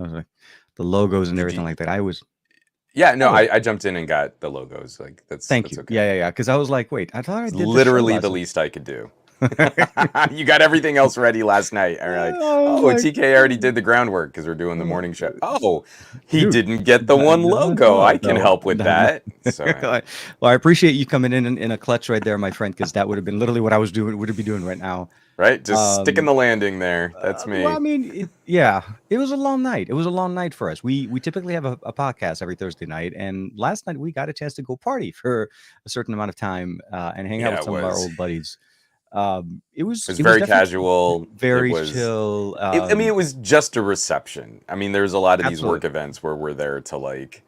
I was like, the logos and Did everything you? like that. I was Yeah, no, oh, I jumped in and got the logos. Like thank that's you. okay. Yeah, yeah, yeah. Because I was like, wait, I thought I It's did the show literally last the night. least I could do. You got everything else ready last night. And you're like, I was oh, like, TK already did the groundwork because we're doing the uh, morning show. Oh, he dude, didn't get the one no, logo. no, I can no, help with no, no. that. So yeah, Well, I appreciate you coming in a clutch right there, my friend, because that would have been literally what I was doing, would be doing right now. right? Just sticking Um, the landing there. That's well, I me. mean, yeah, it was a long night. It was a long night for us. We typically have a podcast every Thursday night, and last night we got a chance to go party for a certain amount of time and hang out Yeah, with it some of our was. old buddies. It was It was very definitely casual. It very was. chill. I mean, it was just a reception. I mean, there's a lot of these work Absolutely events where we're there to like,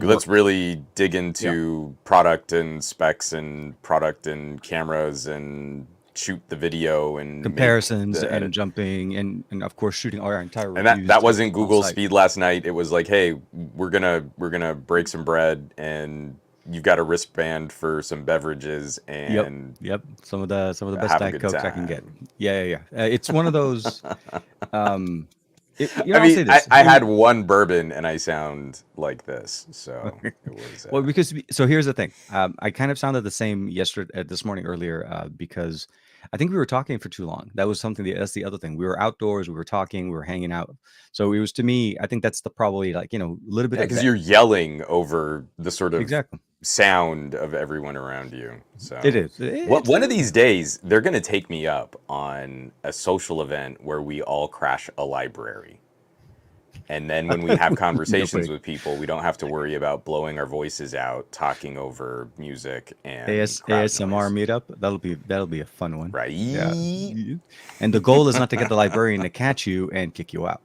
let's work. really dig Yeah, into product and specs and product and cameras and shoot the video and make comparisons the and edit. jumping and of course shooting our entire And that reviews that wasn't on Google site. speed last night. It was like, hey, we're gonna break some bread and you've got a wristband for some beverages Yep, and yep. Some of the best have a Diet good Cokes I can get. time. Yeah, yeah, yeah. It's one of those. Um, I I'll mean, say I, this. I had one bourbon and I sound like this, so it was. Well, because so here's the thing. I kind of sounded the same yesterday, this morning earlier, because I think we were talking for too long. That was something. That's the other thing. We were outdoors. We were talking. We were hanging out. So it was to me. I think that's the probably like a little bit Yeah, of because that. you're yelling over the sort of Exactly. sound of everyone around you. It So, is. what It's one of these days they're gonna take me up on a social event where we all crash a library. And then when we have no conversations way. with people, we don't have to worry about blowing our voices out, talking over music and crowd ASMR noise. meetup. That'll be a fun one. Yeah. Right? And the goal is not to get the librarian to catch you and kick you out.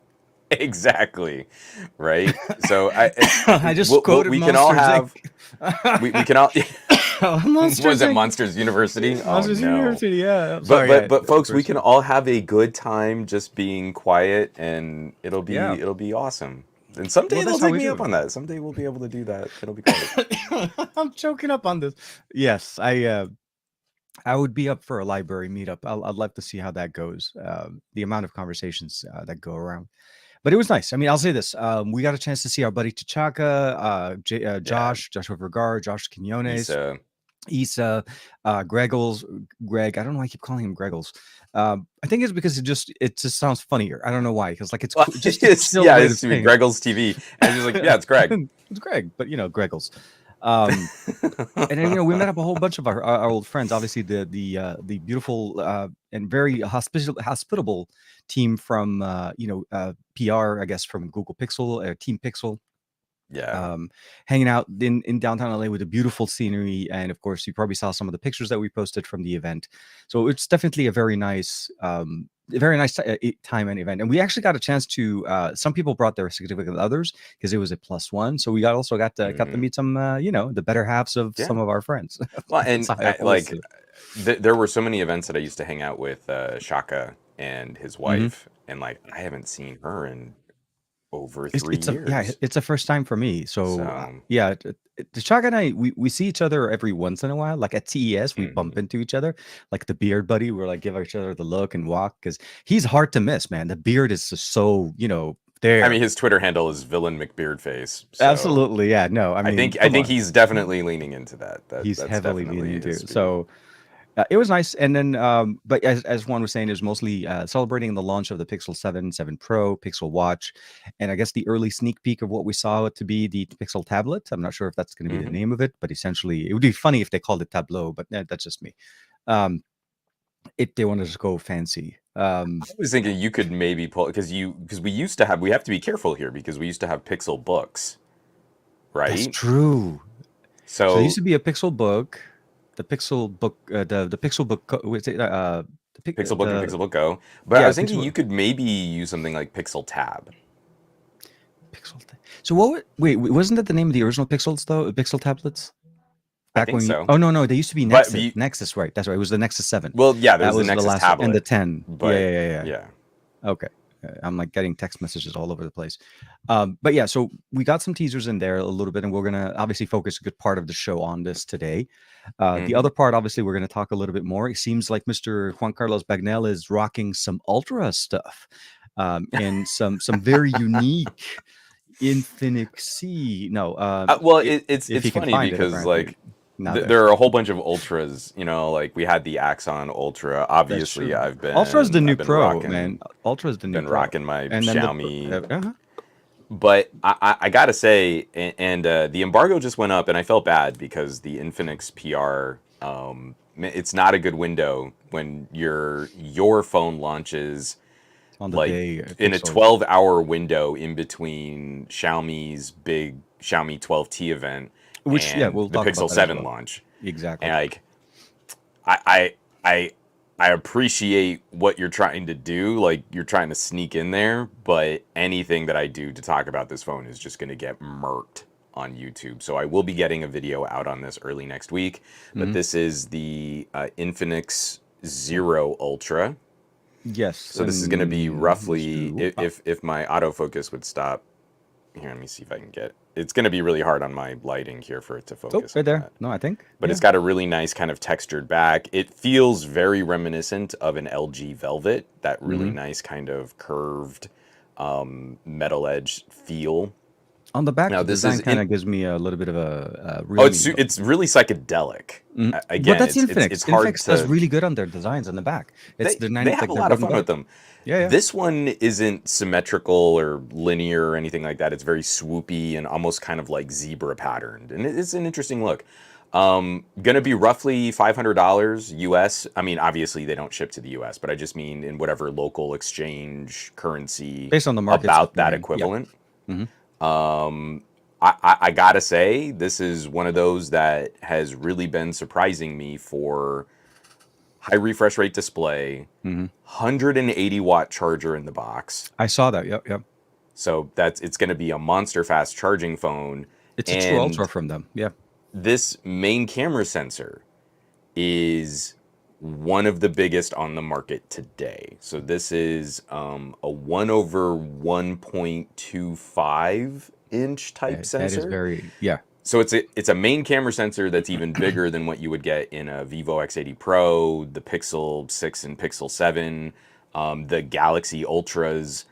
Exactly. Right? So I I just quoted we can all Monsters Inc. have we can all was Monsters it Inc. Monsters University? Oh Monsters no. University. Yeah. I'm But sorry. but Yeah. but The folks, we first can one. all have a good time just being quiet and it'll Yeah. be it'll be awesome. And someday Well, they'll that's how take we me do up it. on that. Someday we'll be able to do that. It'll be great. I'm choking up on this. Yes, I would be up for a library meetup. I'd love to see how that goes. The amount of conversations that go around. But it was nice. I mean, I'll say this: we got a chance to see our buddy T'Chaka, Yeah. Joshua Vergara, Josh Quinones, Issa. Issa, Greggles, Greg. I don't know why I keep calling him Greggles. I think it's because it just sounds funnier. I don't know why, because like it's Well, just a chill yeah, way of it's saying it. Greggles TV. And he's like, yeah, it's Greg. It's Greg, but Greggles. Um, and then we met up a whole bunch of our old friends. Obviously, the beautiful and very hospitable team from PR, I guess, from Google Pixel, Team Pixel, Yeah. um, hanging out in downtown LA with the beautiful scenery, and of course, you probably saw some of the pictures that we posted from the event. So it's definitely a very nice time and event. And we actually got a chance to. Some people brought their significant others because it was a +1. So we also got to Hmm. meet some, the better halves of Yeah. some of our friends. Well, That's and how I always like say it. there were so many events that I used to hang out with Shaka and his Mhm. wife, and like I haven't seen her in over It's three it's a yeah, years. it's a first time for me. So So, yeah, the Chaka and I we see each other every once in a while. Like at CES, we bump mhm. into each other, like the beard buddy. We're like give each other the look and walk because he's hard to miss, man. The beard is just so I mean, there. his Twitter handle is Villain McBeardface. So Absolutely, yeah. No, I I mean, think I come think on, he's definitely leaning into that. he's That's heavily leaning definitely into his it. speed. So it was nice. And then, but as Juan was saying, is mostly celebrating the launch of the Pixel 7, 7 Pro, Pixel Watch, and I guess the early sneak peek of what we saw it to be the Pixel tablet. I'm not sure if that's going to be the Hmm. name of it, but essentially, it would be funny if they called it Tableau, but that's just me. Um, if they wanted to go fancy. I was thinking you could maybe pull because we have to be careful here because we used to have Pixel books, That's right? true. So there used So to be a Pixel book, the Pixel book, the Pixel book, what's it, Pixel Book and the Pixel Book Go, but I yeah, was thinking Pixel you could maybe use something like Pixel Tab. Pixel. So wait, wasn't that the name of the original Pixels though? Pixel tablets? I Back think when so, oh no, they used to be but Nexus. Nexus, right? That's right. It was the Nexus 7. well, yeah, That there's the was the Nexus last one. And the tablet, 10. Yeah, but yeah, yeah, yeah. yeah. Okay. I'm like getting text messages all over the place. But yeah, so we got some teasers in there a little bit, and we're gonna obviously focus a good part of the show on this today. The Hmm. other part, obviously, we're gonna talk a little bit more. It seems like Mr. Juan Carlos Bagnell is rocking some Ultra stuff. and some very unique Infinix C. No, Well, if it's he can funny find it, because apparently like there nowadays. are a whole bunch of ultras. You know, like we had the Axon Ultra. That's Obviously, true. Ultra is the new I've been Pro, man. Ultra is the new been Pro, rocking my and then the Xiaomi. uh-huh. But I gotta say, and the embargo just went up, and I felt bad because the Infinix PR, it's not a good window when your phone launches On the like day in a Pixel, 12-hour window in between Xiaomi's big Xiaomi 12T event which yeah, and we'll the talk about Pixel that as 7 well. launch. And Exactly. like I I I I appreciate what you're trying to do, like you're trying to sneak in there, but anything that I do to talk about this phone is just going to get murked on YouTube. So I will be getting a video out on this early next week, but Hmm. this is the Infinix Zero Ultra. Yes, So this is going to be and let's roughly, do. if my autofocus would stop here, let me see if I can get. It's going to be really hard on my lighting here for it to Oh, focus right on there. that. No, I think But it's yeah. got a really nice kind of textured back. It feels very reminiscent of an LG Velvet, that really Hmm. nice kind of curved metal edge feel. On the back, Now the this design is kind in. of gives me a little bit of a Oh, Realme look. it's really psychedelic. Mhm. But Again, that's Infinix. it's hard Infinix does to. really good on their designs on the back. It's their They nine have like a their lot of bread and fun with butter. them. Yeah, yeah. This one isn't symmetrical or linear or anything like that. It's very swoopy and almost kind of like zebra patterned, and it's an interesting look. Gonna be roughly $500 US. I mean, obviously they don't ship to the US, but I just mean in whatever local exchange currency Based on the markets that about they're that in. Yeah. equivalent. Hmm. I gotta say, this is one of those that has really been surprising me for high refresh rate display, Hmm. 180-watt charger in the box. I saw that. Yep, yep. So it's going to be a monster fast charging phone. It's a true ultra And from them. Yeah. this main camera sensor is one of the biggest on the market today. So this is a 1 over 1.25 inch type That is sensor. very yeah. So it's a main camera sensor that's even bigger than what you would get in a Vivo X80 Pro, the Pixel 6 and Pixel 7, the Galaxy Ultras.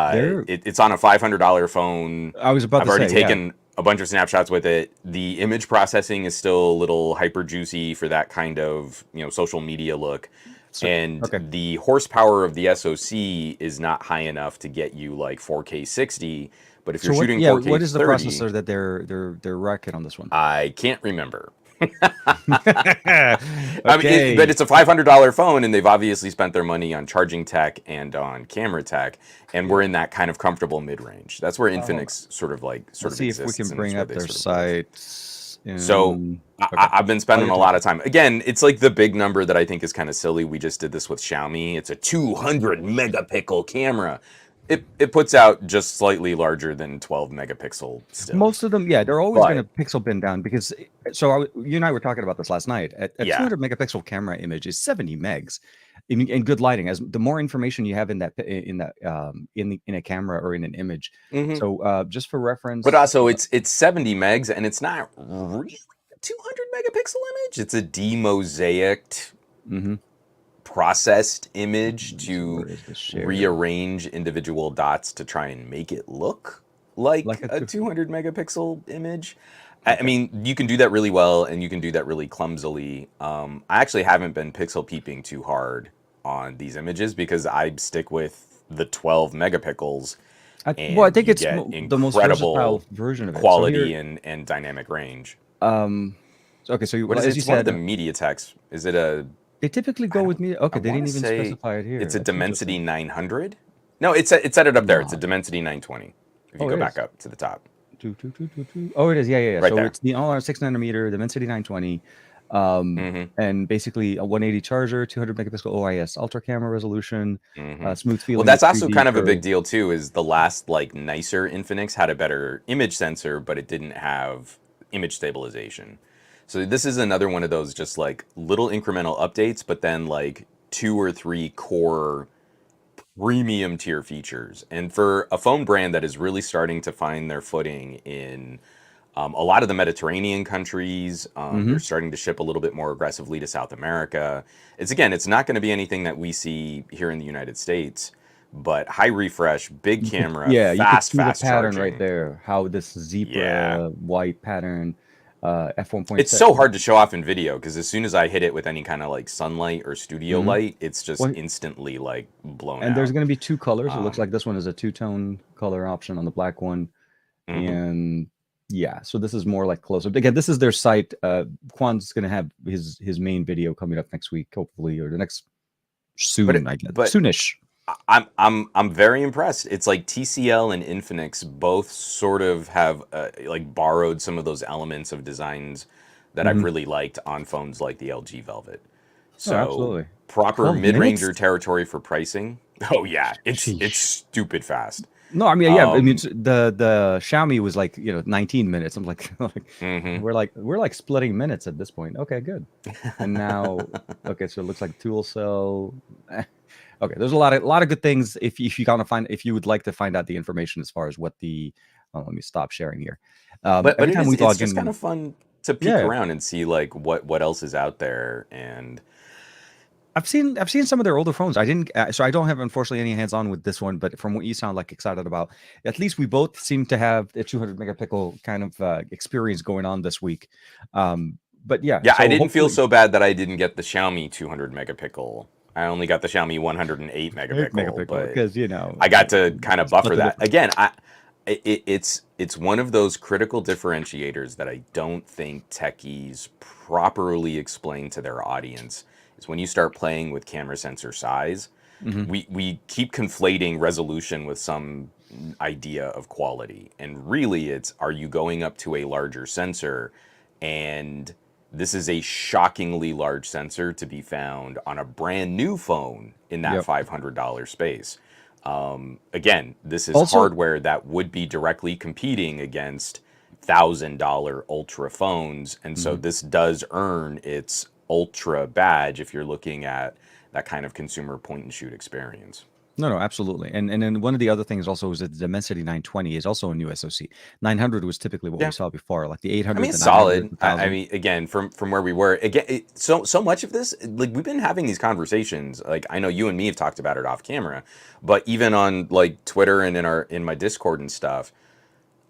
They're It's on a $500 phone. I was about I've to already say, yeah. taken a bunch of snapshots with it. The image processing is still a little hyper juicy for that kind of social media look. So, And okay. the horsepower of the SoC is not high enough to get you like 4K 60. But if So you're what shooting yeah, 4K what is the 30, processor that they're racking on this one? I can't remember. I mean, but Okay. it's a $500 phone, and they've obviously spent their money on charging tech and on camera tech, and we're Yeah. in that kind of comfortable mid-range. That's where Hold on. Infinix sort Let's of see if we can exists, and it's bring where up they their sort of live. sites So in okay. I've been While spending you're a lot talking. of time. Again, it's like the big number that I think is kind of silly. We just did this with Xiaomi. It's a 200 megapixel camera. It puts out just slightly larger than 12 megapixel still. Most of them, yeah, they're always going to But pixel bin down because you and I were talking about this last night. A yeah, 200 megapixel camera image is 70 megs in good lighting. As the more information you have in in a camera or in an image. hmm So just for but reference, also it's 70 megs, and it's not really a 200 megapixel image. It's a demosaicked, mhm. processed image Let me see, to where is the share? rearrange individual dots to try and make it look like Like a a two. 200 megapixel image. I Okay. mean, you can do that really well, and you can do that really clumsily. I actually haven't been pixel peeping too hard on these images because I stick with the 12 megapixels, Well, I and think you it's get the most versatile incredible version of it. So here, quality and dynamic range. um, okay. So What is it? as you It's one of said, the MediaTeks. Is it a? they typically I go don't. with me. I Okay, they want didn't to even say specify it here. it's a That's Dimensity interesting. 900. No, it said it up there. It's a No. Dimensity 920. If you Oh, go it back is. up to the top, Oh, it is. Yeah, yeah, yeah. right So there. it's the all 6 nanometer, the Dimensity 920, hmm and basically a 180 charger, 200 megapixel OIS ultra camera resolution, hmm smooth Well, feeling that's also 3D kind of a big curve. deal too. Is the last like nicer Infinix had a better image sensor, but it didn't have image stabilization. So this is another one of those just like little incremental updates, but then like two or three core premium tier features. And for a phone brand that is really starting to find their footing in a lot of the Mediterranean countries, they're Hmm. starting to ship a little bit more aggressively to South America. It's not going to be anything that we see here in the United States, but high refresh, big camera, You could see the fast pattern right charging. there. How this Yeah. zebra white pattern, It's f1.7. so hard to show off in video because as soon as I hit it with any kind of like sunlight or studio Mm-hmm. light, it's just Well, instantly like blown and there's out. going to be two colors. It looks Um, like this one is a two-tone color option on the black one, mhm. and yeah, so this is more like close up. Again, this is their site. Juan's going to have his main video coming up next week, hopefully, or the next soon, I guess, But soonish. I'm very impressed. It's like TCL and Infinix both sort of have like borrowed some of those elements of designs that I've Mm-hmm. really liked on phones like the LG Velvet. Oh, So absolutely. proper 12 minutes. mid-ranger territory for pricing. Oh yeah, it's Sheesh. stupid fast. No, I mean, yeah, I mean, Um, the Xiaomi was like 19 minutes. I'm like, mhm. we're like splitting minutes at this point. Okay, good. And now, okay, so it looks like tool cell. Okay, there's a lot of good things. If you want to find, if you would like to find out the information as far as what the, let me stop sharing here. But Every it time is we it's log just kind in, of fun to peek yeah, around and see like what else is out there and I've seen some of their older phones. I didn't, so I don't have unfortunately any hands on with this one. But from what you sound like excited about, at least we both seem to have a 200 megapixel kind of experience going on this week. But yeah, yeah, I so didn't feel hopefully so bad that I didn't get the Xiaomi 200 megapixel. I only got the Xiaomi 108 megapixel, megapixel but because I got to kind of split buffer the that. difference. Again, it's one of those critical differentiators that I don't think techies properly explain to their audience. Is when you start playing with camera sensor size, Hmm. we keep conflating resolution with some idea of quality, and really it's, are you going up to a larger sensor, and this is a shockingly large sensor to be found on a brand new phone in that Yep. $500 space. Again, this is Also, hardware that would be directly competing against $1,000 ultra phones, and so mhm. this does earn its ultra badge if you're looking at that kind of consumer point and shoot experience. No, absolutely. And then one of the other things also is that the Dimensity 920 is also a new SoC. 900 was typically what we Yeah, saw before, like the I mean 800, the it's 900, solid. the I 1000. mean, again, from where we were, again, so much of this, like we've been having these conversations. Like I know you and me have talked about it off camera, but even on like Twitter and in my Discord and stuff.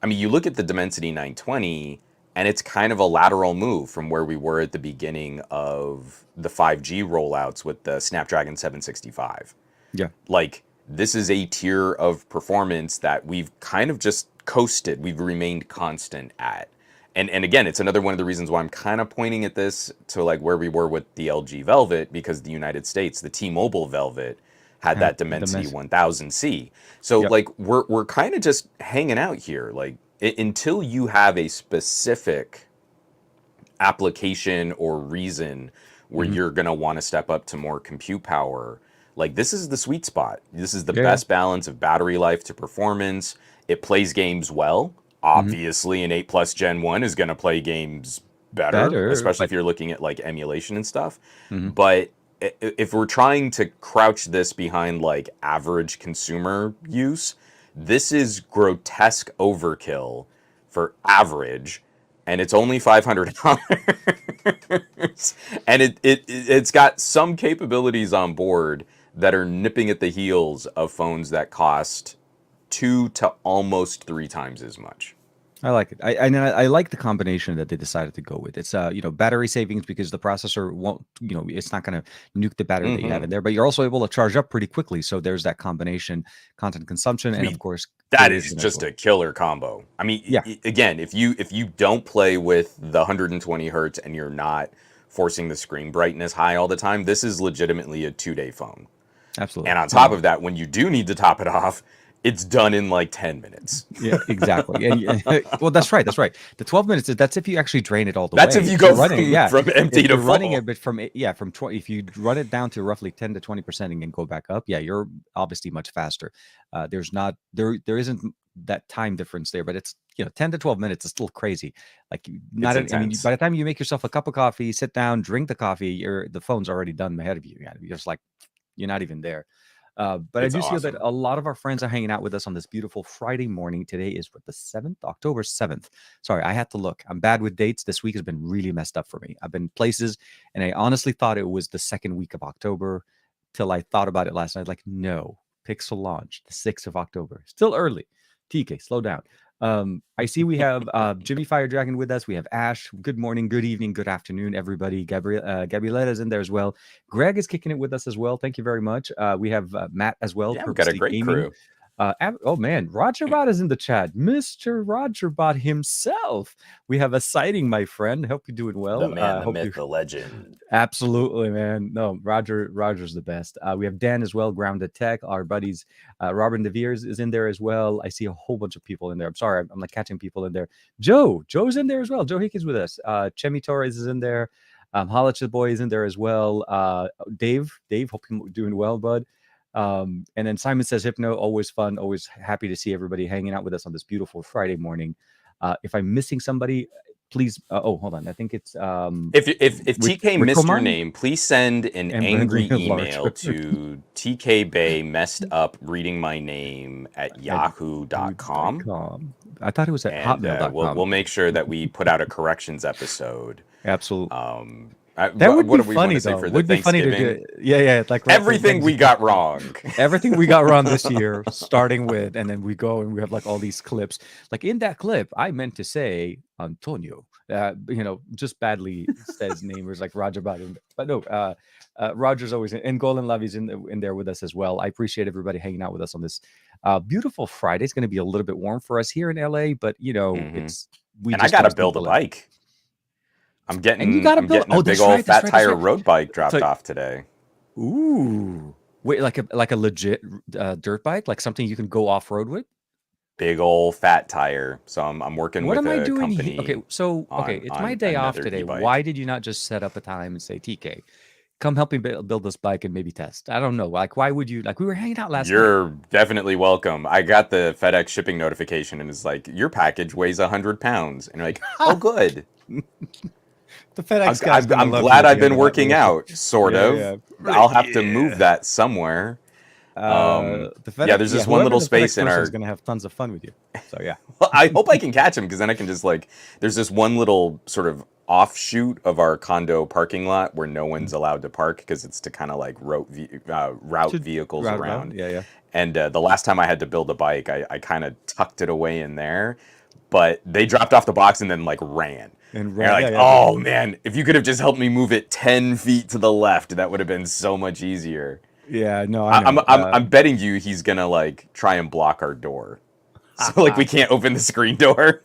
I mean, you look at the Dimensity 920, and it's kind of a lateral move from where we were at the beginning of the 5G rollouts with the Snapdragon 765. Yeah. Like, this is a tier of performance that we've kind of just coasted, we've remained constant at. And again, it's another one of the reasons why I'm kind of pointing at this to like where we were with the LG Velvet, because the United States, the T-Mobile Velvet had Had that the Dimensity Dimensity. 1000C. So Yep. like we're kind of just hanging out here, like until you have a specific application or reason where Hmm. you're going to want to step up to more compute power. Like this is the sweet spot. This is the Yeah. best balance of battery life to performance. It plays games well. Hmm. Obviously, an 8 Plus Gen 1 is going to play games better, Better, especially if but you're looking at like emulation and stuff. mhm. But if we're trying to crouch this behind like average consumer use, this is grotesque overkill for average, and it's only $500. And it's got some capabilities on board that are nipping at the heels of phones that cost 2 to almost 3 times as much. I like it. I like the combination that they decided to go with. It's battery savings because the processor won't, it's not going to nuke the battery that you have in Hmm. there, but you're also able to charge up pretty quickly. So there's that combination, content consumption, I and of mean, course that there is is the nice just little, a killer combo. I mean, yeah, again, if you don't play with the 120 hertz and you're not forcing the screen brightness high all the time, this is legitimately a 2-day phone. absolutely. And on top No, of that, when you do need to top it off, it's done in like 10 minutes. yeah, exactly. And well, that's right. That's right. The 12 minutes that's if you actually drain it all the That's way. if you If you're go running, from yeah, from empty if to you're running full. it, but from 20, if you run it down to roughly 10 to 20% and then go back up, yeah, you're obviously much faster. There's not there isn't that time difference there, but it's 10 to 12 minutes is still crazy. Like It's not, I mean, by intense. the time you make yourself a cup of coffee, sit down, drink the coffee, the phone's already done ahead of you. Yeah, you're just like you're not even there. But I It's do see that awesome. a lot of our friends are hanging out with us on this beautiful Friday morning. Today is what, the 7th, October 7th. Sorry, I had to look. I'm bad with dates. This week has been really messed up for me. I've been places and I honestly thought it was the second week of October till I thought about it last night. Like, no. Pixel launch, the 6th of October. Still early. TK, slow down. I see we have Jimmy Fire Dragon with us. We have Ash. Good morning, good evening, good afternoon, everybody. Gabriella's in there as well. Greg is kicking it with us as well. Thank you very much. We have Matt as well. Yeah, we've got a Purposely great Gaming. crew. Oh man, Roger Bot is in the chat. Mr. Roger Bot himself. We have a sighting, my friend. Hope you're doing well. The man, the hope myth, the legend. Absolutely, man. No, Roger's the best. We have Dan as well, Grounded Tech. Our buddies, Robin DeVeers is in there as well. I see a whole bunch of people in there. I'm sorry, I'm like catching people in there. Joe's in there as well. Joe Hick is with us. Chemi Torres is in there. Holiday Boy is in there as well. Dave, hope you're doing well, bud. And then Simon says, Hypno, always fun, always happy to see everybody hanging out with us on this beautiful Friday morning. If I'm missing somebody, please. Hold on. I think it's if TK missed your name, please send an angry email to TK Bay messed up reading my name at yahoo.com. I thought it was at hotmail.com. We'll make sure that we put out a corrections episode. Absolutely. That would be funny though. Would be funny to do. Yeah, like everything we got wrong. Everything we got wrong this year, starting with, and then we go and we have like all these clips. Like in that clip, I meant to say Antonio. Just badly said his name. It was like Roger Biden. But no, Roger's always in, and Golan Lavi's in there with us as well. I appreciate everybody hanging out with us on this beautiful Friday. It's going to be a little bit warm for us here in LA, but I got to build a bike. I'm getting a big old fat tire road bike dropped off today. Ooh, wait, like a legit dirt bike, like something you can go off road with. Big old fat tire. So I'm working with a company. Okay, it's my day off today. E-bike. Why did you not just set up a time and say, TK, come help me build this bike and maybe test? I don't know. Like, why would you? Like, we were hanging out last night. You're definitely welcome. I got the FedEx shipping notification and it's like, your package weighs 100 pounds. And you're like, oh, good. The FedEx guys. I'm glad I've been working out, sort of. Yeah. I'll have to move that somewhere. The FedEx, there's this one little space in our. Is going to have tons of fun with you. So yeah. Well, I hope I can catch him because then I can just there's this one little sort of offshoot of our condo parking lot where no one's allowed to park because it's to kind of like route vehicles around. Yeah. And the last time I had to build a bike, I kind of tucked it away in there, but they dropped off the box and then ran. And you're like, oh man, if you could have just helped me move it 10 feet to the left, that would have been so much easier. Yeah, no, I'm betting you he's gonna try and block our door, so we can't open the screen door.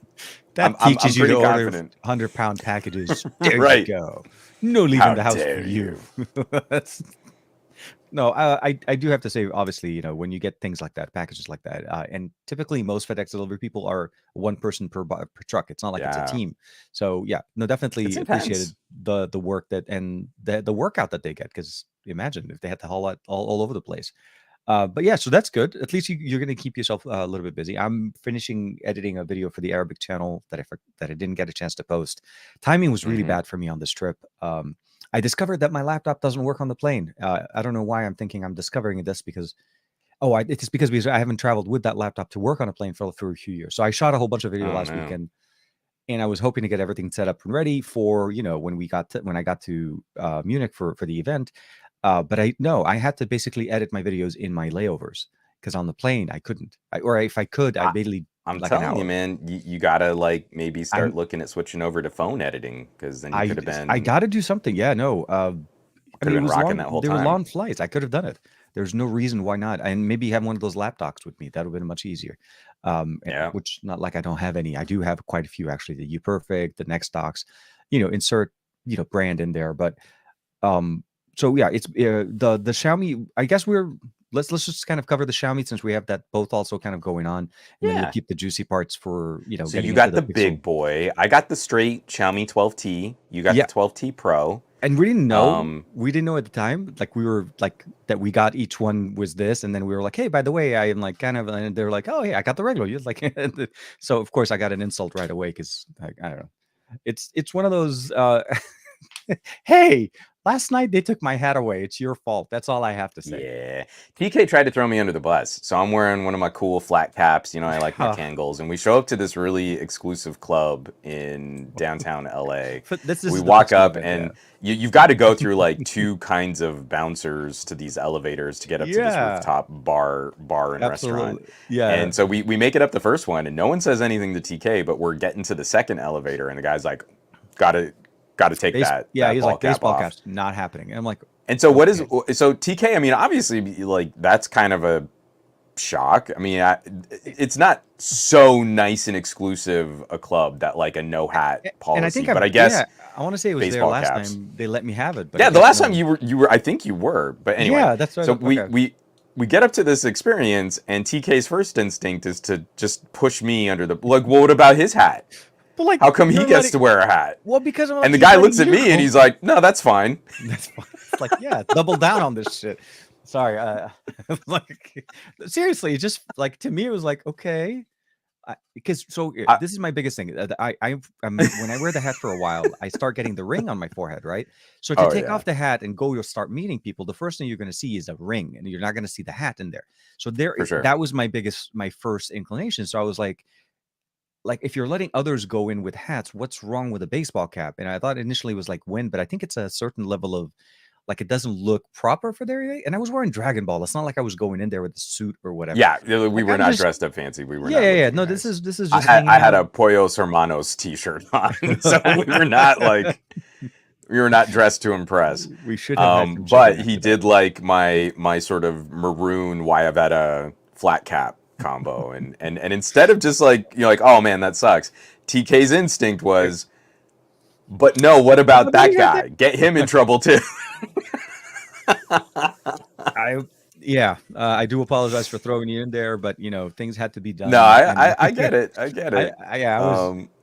That teaches you to order 100-pound packages. There you go. No leaving the house for you. No, I do have to say, obviously, when you get things like that, packages like that, and typically most FedEx delivery people are one person per truck. It's not like it's a team. So yeah, no, definitely appreciated the work and the workout that they get, because imagine if they had to haul it all over the place. But yeah, so that's good. At least you're going to keep yourself a little bit busy. I'm finishing editing a video for the Arabic channel that I didn't get a chance to post. Timing was really bad for me on this trip. I discovered that my laptop doesn't work on the plane. I don't know why I'm thinking I'm discovering this because, it's because I haven't traveled with that laptop to work on a plane for a few years. So I shot a whole bunch of video last weekend, and I was hoping to get everything set up and ready for when I got to Munich for the event. But I had to basically edit my videos in my layovers because on the plane I couldn't. If I could, I basically. I'm telling you, man, you gotta maybe start looking at switching over to phone editing, because then you could have been. I gotta do something. Yeah, no. Could have been rocking that whole time. There were long flights. I could have done it. There's no reason why not. And maybe have one of those laptops with me. That would have been much easier. Which, not like I don't have any. I do have quite a few actually. The UPerfect, the Next Docs. Insert brand in there. But so yeah, it's the Xiaomi. I guess let's just kind of cover the Xiaomi, since we have that both also kind of going on, and then we'll keep the juicy parts for So you got the big boy. I got the straight Xiaomi 12T. You got the 12T Pro. And we didn't know. We didn't know at the time. Like we were like that. We got each one was this, and then we were like, "Hey, by the way, I am like kind of." And they're like, "Oh, hey, I got the regular." You're like, so of course I got an insult right away because I don't know. It's one of those. Hey, Last night they took my hat away. It's your fault. That's all I have to say. Yeah. TK tried to throw me under the bus. So I'm wearing one of my cool flat caps. You know, I like my Kangles. And we show up to this really exclusive club in downtown LA. This We is the walk best up event, and you've got to go through like two kinds of bouncers to these elevators to get up to this yeah, rooftop bar and restaurant. absolutely. Yeah. And so we make it up the first one and no one says anything to TK, but we're getting to the second elevator and the guy's like, gotta take that He's ball like, cap baseball off. caps not happening. And I'm like, And so okay. so TK, I mean, obviously like that's kind of a shock. I mean, it's not so nice and exclusive a club that like a no hat And I think policy, but I guess I want to say it was there baseball last caps. time they let me have it. But Yeah, the last time you were I think you were. But anyway, yeah, that's right. so Okay. we get up to this experience and TK's first instinct is to just push me under the like, well, what about his hat? But like, How come he gets to wear a hat? Well, because I'm And the guy looks at me and he's like, "No, that's fine." That's fine. It's like, yeah, double down on this shit. Sorry, like seriously, just like to me, it was like okay, because this is my biggest thing. When I wear the hat for a while, I start getting the ring on my forehead, right? So to take off the hat and you'll start meeting people. The first thing you're going to see is a ring, and you're not going to see the hat in there. So that was my first inclination. So I was like if you're letting others go in with hats, what's wrong with a baseball cap? And I thought initially it was like wind, but I think it's a certain level of like it doesn't look proper for there. And I was wearing Dragon Ball. It's not like I was going in there with a suit or whatever. Yeah, we were not dressed up fancy. We were not. Yeah. No, nice. this is just. I had a Pollos Hermanos T-shirt on, so we were not like we were not dressed to impress. We should have. But he did like my sort of maroon Guayabera flat cap combo, and instead of just like like, oh man, that sucks. TK's instinct was, but no, what about that guy? Get him in trouble too. I do apologize for throwing you in there, but things had to be done. No, I get it. I get it.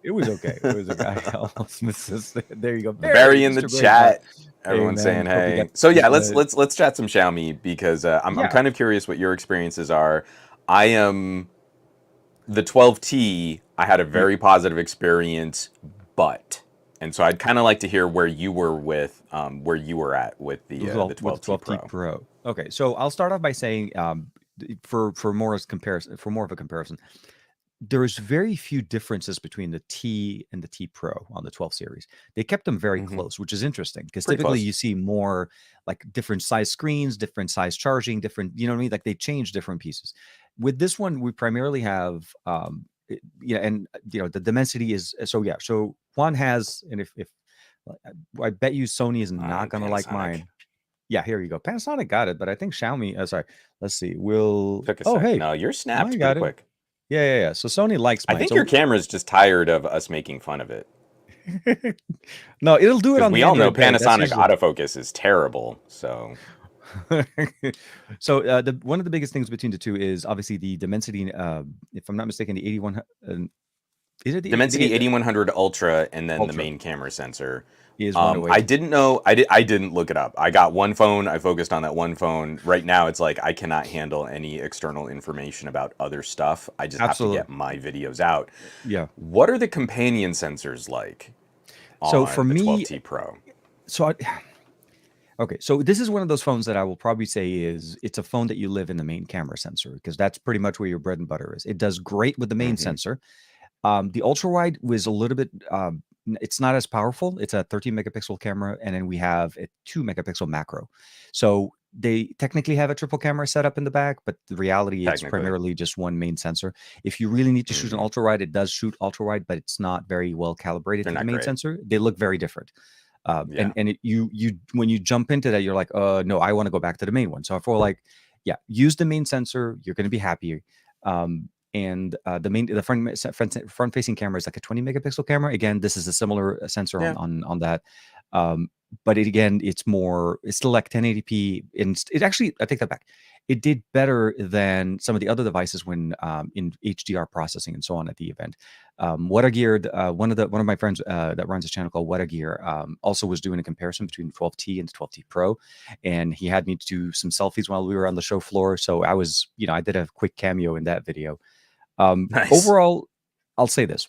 It was okay. It was okay. There you go. Barry in the chat. Everyone's saying hey. So yeah, let's chat some Xiaomi because I'm kind of curious what your experiences are. I am the 12T. I had a very positive experience, and so I'd kind of like to hear where you were at with the 12T Pro. Okay, so I'll start off by saying for more of a comparison, there's very few differences between the T and the T Pro on the 12 series. They kept them very close, which is interesting because typically you see more like different size screens, different size charging, different, you know what I mean? Like they change different pieces. With this one, we primarily have, the dimensity is so. Juan has, and if I bet you Sony is not gonna like mine. Yeah, here you go. Panasonic got it, but I think Xiaomi. Sorry, let's see. Hey, no, you're snapped pretty quick. Yeah. So Sony likes mine. I think your camera's just tired of us making fun of it. No, it'll do it on. We all know Panasonic autofocus is terrible. So, one of the biggest things between the two is obviously the Dimensity. If I'm not mistaken, the 81. Is it the Dimensity 8100 Ultra, and then the main camera sensor is I didn't know. I didn't look it up. I got one phone. I focused on that one phone. Right now, it's like I cannot handle any external information about other stuff. I just have to get my videos out. Yeah. What are the companion sensors like? So for the me, 12T Pro. Okay, so this is one of those phones that I will probably say it's a phone that you live in the main camera sensor because that's pretty much where your bread and butter is. It does great with the main sensor. The ultra wide was a little bit. It's not as powerful. It's a 13 megapixel camera, and then we have a 2 megapixel macro. So they technically have a triple camera setup in the back, but the reality is primarily just one main sensor. If you really need to shoot an ultra wide, it does shoot ultra wide, but it's not very well calibrated to the main sensor. They look very different. And when you jump into that, you're like, no, I want to go back to the main one. So I feel like, use the main sensor. You're going to be happier. And the front facing camera is like a 20 megapixel camera. Again, this is a similar sensor on that. But it's still like 1080p. And it actually, I take that back. It did better than some of the other devices when in HDR processing and so on at the event. Weta Geared, one of my friends that runs a channel called Weta Gear also was doing a comparison between the 12T and the 12T Pro, and he had me do some selfies while we were on the show floor. So I was, I did a quick cameo in that video. Nice. Overall, I'll say this: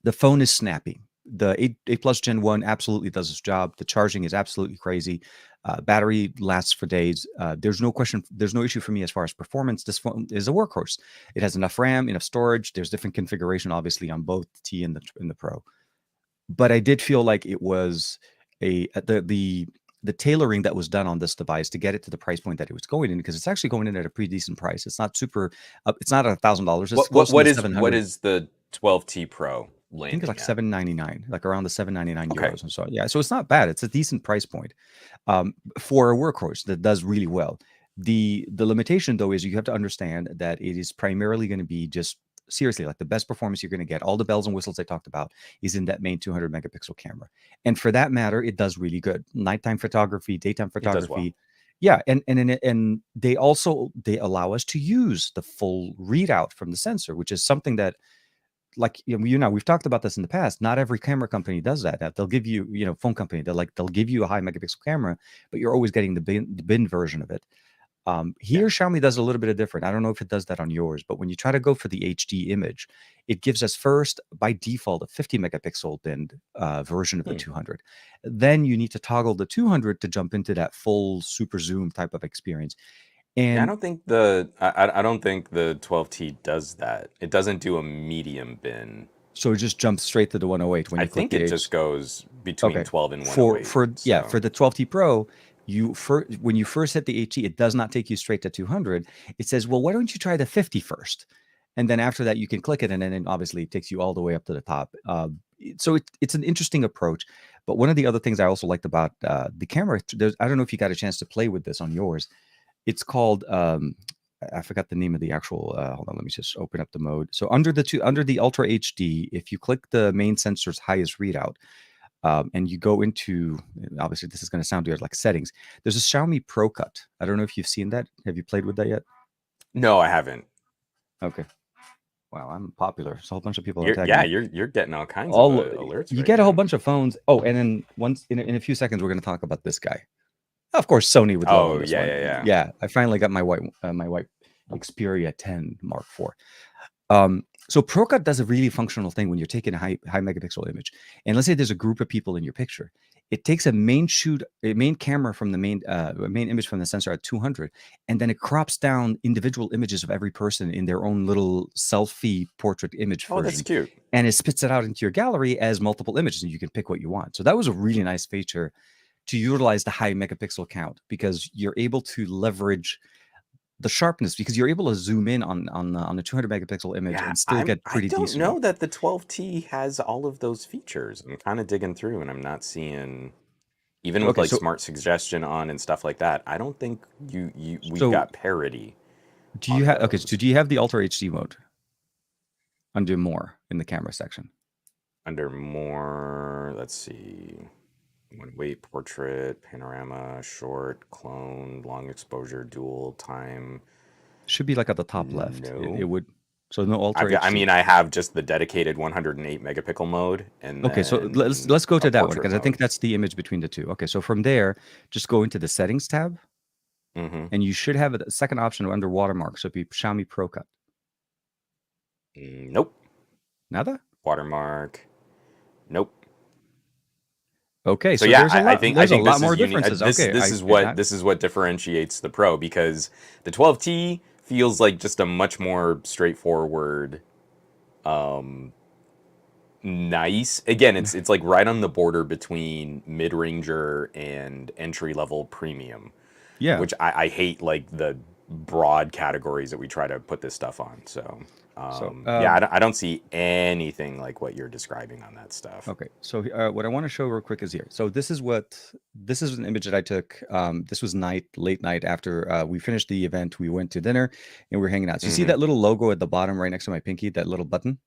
the phone is snappy. the 8 Plus Gen 1 absolutely does its job. The charging is absolutely crazy. Battery lasts for days. There's no question. There's no issue for me as far as performance. This phone is a workhorse. It has enough RAM, enough storage. There's different configuration, obviously, on both the T and the Pro. But I did feel like it was the tailoring that was done on this device to get it to the price point that it was going in, because it's actually going in at a pretty decent price. It's not super. It's not $1,000. It's close to the 700. What is the 12T Pro I think it's landing like at? 799, like around the 799 Okay. euros and so yeah. So it's not bad. It's a decent price point for a workhorse that does really well. The limitation though is you have to understand that it is primarily going to be just seriously like the best performance you're going to get. All the bells and whistles I talked about is in that main 200 megapixel camera, and for that matter, it does really good. Nighttime photography, daytime It does well. photography. Yeah, and they allow us to use the full readout from the sensor, which is something that, like, we've talked about this in the past. Not every camera company does that. That they'll give you, phone company, they'll give you a high megapixel camera, but you're always getting the bin version of it. Yeah. Here, Xiaomi does a little bit of different. I don't know if it does that on yours, but when you try to go for the HD image, it gives us first by default a 50 megapixel bin version of the 200. Then you need to toggle the 200 to jump into that full super zoom type of experience. Yeah, I And don't think I don't think the 12T does that. It doesn't do a medium bin. so it just jumps straight to the 108 when I you click think the it H. just goes between Okay. 12 and For 108. for So the 12T Pro, when you first hit the HE, it does not take you straight to 200. It says, "Well, why don't you try the 50 first?" And then after that, you can click it, and then obviously it takes you all the way up to the top. So it's an interesting approach. But one of the other things I also liked about the camera, I don't know if you got a chance to play with this on yours. It's called I forgot the name of the actual. Hold on, let me just open up the mode. So under the Ultra HD, if you click the main sensor's highest readout, and you go into, obviously this is going to sound weird, like settings. There's a Xiaomi Pro Cut. I don't know if you've seen that. Have you played with that yet? no, I haven't. Okay. Wow, I'm popular. There's a whole bunch of people are tagging Yeah, me. you're getting all kinds of All alerts You right get a whole now. bunch of phones. Oh, and then once in a few seconds, we're going to talk about this guy. Of course, Sony would love on Oh this yeah, one. yeah, yeah. Yeah, I finally got my white Xperia 10 Mark IV. So ProCut does a really functional thing when you're taking a high megapixel image, and let's say there's a group of people in your picture. It takes a main camera from the main image from the sensor at 200, and then it crops down individual images of every person in their own little selfie portrait image Oh, that's version, cute. and it spits it out into your gallery as multiple images, and you can pick what you want. So that was a really nice feature to utilize the high megapixel count, because you're able to leverage the sharpness, because you're able to zoom in on the 200 megapixel image Yeah, and still get I pretty don't decent. know that the 12T has all of those features. I'm kind of digging through and I'm not seeing, even with Okay, like so smart suggestion on and stuff like that. I don't think we've so got parity do you on have okay? So those. do you have the Ultra HD mode under more in the camera section? Under more, let's see, one weight, portrait, panorama, short, clone, long exposure, dual time. Should be like at the top left. It No. would. So no Ultra I HD. mean, I have just the dedicated 108 megapixel mode and Okay, so then let's go a to that one, portrait because I think mode. that's the image between the two. Okay, so from there, just go into the settings tab, Mm-hmm. and you should have a second option under watermark. So it'd be Xiaomi Pro Cut. Nope. Nada. Watermark. Nope. Okay, So so yeah, there's a I lot. think There's a lot this more is unique. differences. Okay, This is what differentiates the Pro, because the 12T feels like just a much more straightforward, um, nice. Again, it's like right on the border between mid ranger and entry level premium, yeah. which I hate, like the broad categories that we try to put this stuff on. So So yeah, I don't see anything like what you're describing on that stuff. okay, so what I want to show real quick is here. So this is an image that I took. This was late night after we finished the event. We went to dinner and we were hanging out. So you see Mm-hmm. that little logo at the bottom right next to my pinky, that little button?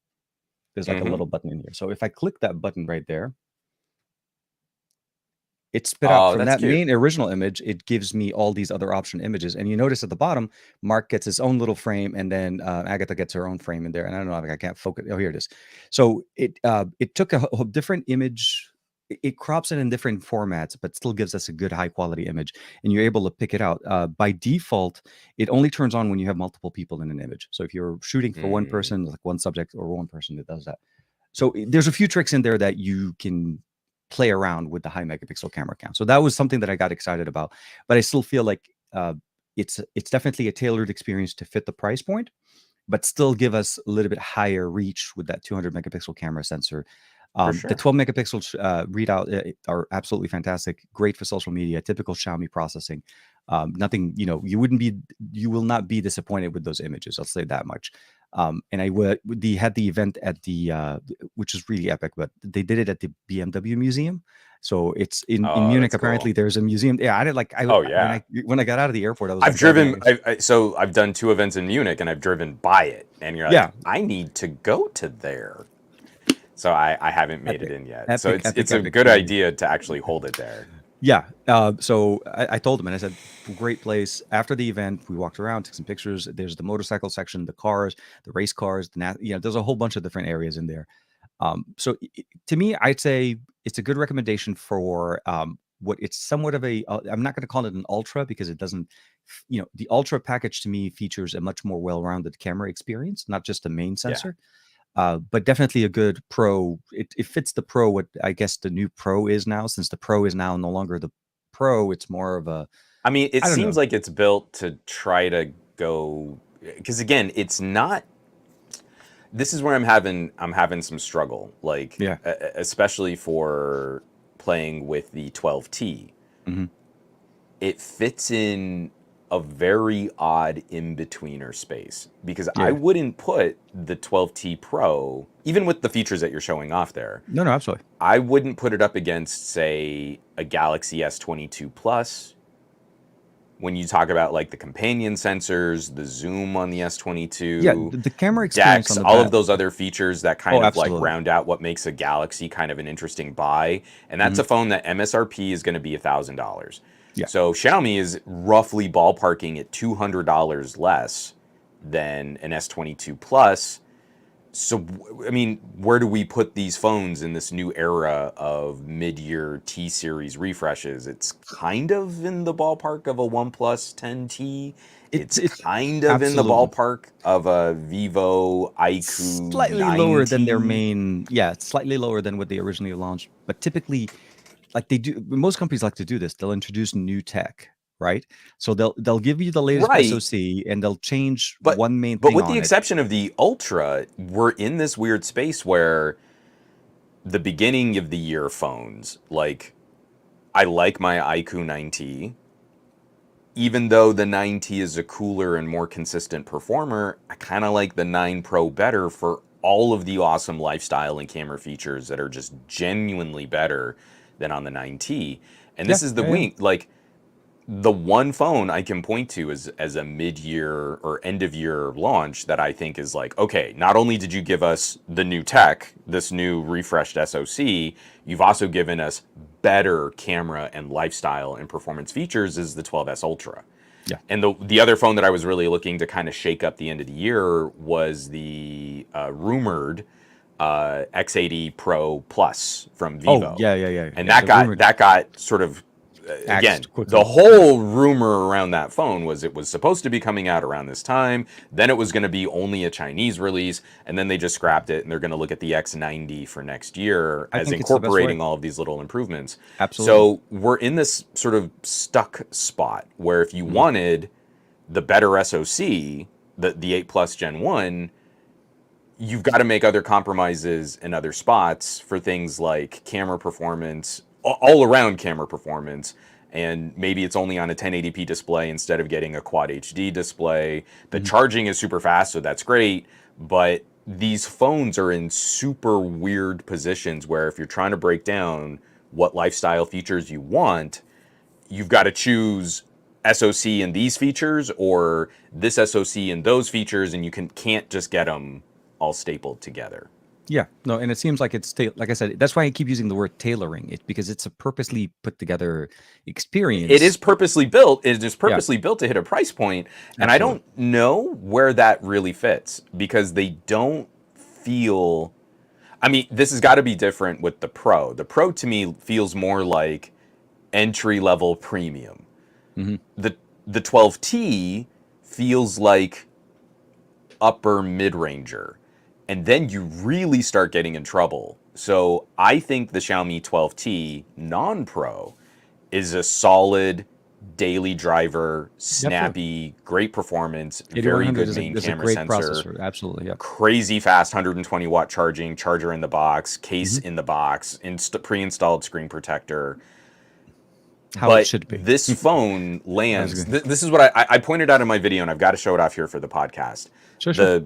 There's like a Mm-hmm. little button in here. So if I click that button right there, it spit out Oh, from that's that cute. main original image. It gives me all these other option images, and you notice at the bottom, Mark gets his own little frame, and then Agatha gets her own frame in there. And I don't know, like I can't focus. Oh, here it is. So it took a different image. It crops it in different formats, but still gives us a good high quality image, and you're able to pick it out. By default, it only turns on when you have multiple people in an image. So if you're shooting for one Mm. person, like one subject or one person, it does that. So there's a few tricks in there that you can play around with the high megapixel camera count. So that was something that I got excited about. But I still feel like it's definitely a tailored experience to fit the price point, but still give us a little bit higher reach with that 200 megapixel camera sensor. For The sure. 12 megapixel readout are absolutely fantastic, great for social media, typical Xiaomi processing. Nothing, you will not be disappointed with those images. I'll say that much. And they had the event at which is really epic, but they did it at the BMW museum. So it's in Oh, Munich. that's cool. Apparently, there's a museum. Yeah, I did like I Oh when yeah. I got out of the airport, I was I've like driving. driven. So I've done 2 events in Munich, and I've driven by it, and you're like, Yeah, I need to go to there. So I haven't made it epic, in yet. So epic, it's epic, a epic. good idea to actually hold it there. Yeah. So I told him and I said, great place. After the event, we walked around, took some pictures. There's the motorcycle section, the cars, the race cars, there's a whole bunch of different areas in there. So to me, I'd say it's a good recommendation for what it's somewhat of I'm not going to call it an ultra because it doesn't, the ultra package to me features a much more well-rounded camera experience, not just the main Yeah. sensor. But definitely a good pro. It fits the pro, what I guess the new pro is now, since the pro is now no longer the pro. It's more of a, I mean, it I don't seems know. like it's built to try to go because again, it's not. This is where I'm having some struggle, like Yeah. especially for playing with the 12T. Hmm. It fits in a very odd in-betweener space because I Yeah. wouldn't put the 12T Pro, even with the features that you're showing off there, No, no, absolutely. I wouldn't put it up against, say, a Galaxy S22 Plus. When you talk about like the companion sensors, the zoom on the Yeah. S22, The camera experience on DeX, the all of back. those other features that Oh, kind of like absolutely. round out what makes a Galaxy kind of an interesting buy. And that's Hmm. a phone that MSRP is going to be $1,000. Yeah. So Xiaomi is roughly ballparking at $200 less than an S22 Plus. So, I mean, where do we put these phones in this new era of mid-year T series refreshes? It's kind of in the ballpark of a OnePlus 10T. It's It's kind of in the absolutely ballpark of a Vivo iQOO slightly lower than their 9T. main. Yeah, it's slightly lower than what they originally launched. But typically, like they do, most companies like to do this. They'll introduce new tech, right? So they'll give you the latest Right, SoC and they'll change but one main but thing with the on it. exception of the Ultra, we're in this weird space where the beginning of the year phones, like I like my iQOO 9T, even though the 9T is a cooler and more consistent performer, I kind of like the 9 Pro better for all of the awesome lifestyle and camera features that are just genuinely better than on the 9T. And Yeah, this is the yeah, yeah. wing, like the one phone I can point to as a mid-year or end-of-year launch that I think is like, okay, not only did you give us the new tech, this new refreshed SoC, you've also given us better camera and lifestyle and performance features is the 12S Ultra. Yeah. And the other phone that I was really looking to kind of shake up the end of the year was the rumored X80 Pro Plus from Oh, Vivo, yeah, yeah, yeah, and yeah. that The got rumored that got sort of again, axed the quickly. whole rumor around that phone was it was supposed to be coming out around this time. Then it was going to be only a Chinese release, and then they just scrapped it, and they're going to look at the X90 for next year I as think it's the best way. incorporating all of these little improvements. Absolutely. So we're in this sort of stuck spot where if you Mhm. wanted the better SoC, the 8 Plus Gen 1, you've got to make other compromises in other spots for things like camera performance, all around camera performance. And maybe it's only on a 1080p display instead of getting a quad HD display. The Mhm. charging is super fast, so that's great. But these phones are in super weird positions where if you're trying to break down what lifestyle features you want, you've got to choose SoC and these features or this SoC and those features, and you can't just get them all stapled together. Yeah, no, and it seems like like I said, that's why I keep using the word tailoring it because it's a purposely put together It is experience. purposely built. It is Yeah, purposely built to hit a price point, and I absolutely. don't know where that really fits because they don't feel. I mean, this has got to be different with the Pro. The Pro to me feels more like entry level premium. Hmm. The 12T feels like upper mid ranger. and then you really start getting in trouble. So I think the Xiaomi 12T non-Pro is a solid daily driver, Absolutely. snappy, great performance, very 8100 good main is a camera great sensor, processor. Absolutely. Yeah. crazy fast 120-watt charging, charger in the box, case Hmm. in the box, pre-installed screen protector. How it But should be. this phone I was lands. going. This is what I pointed out in my video, and I've got to show it off here for the podcast. Sure. Sure.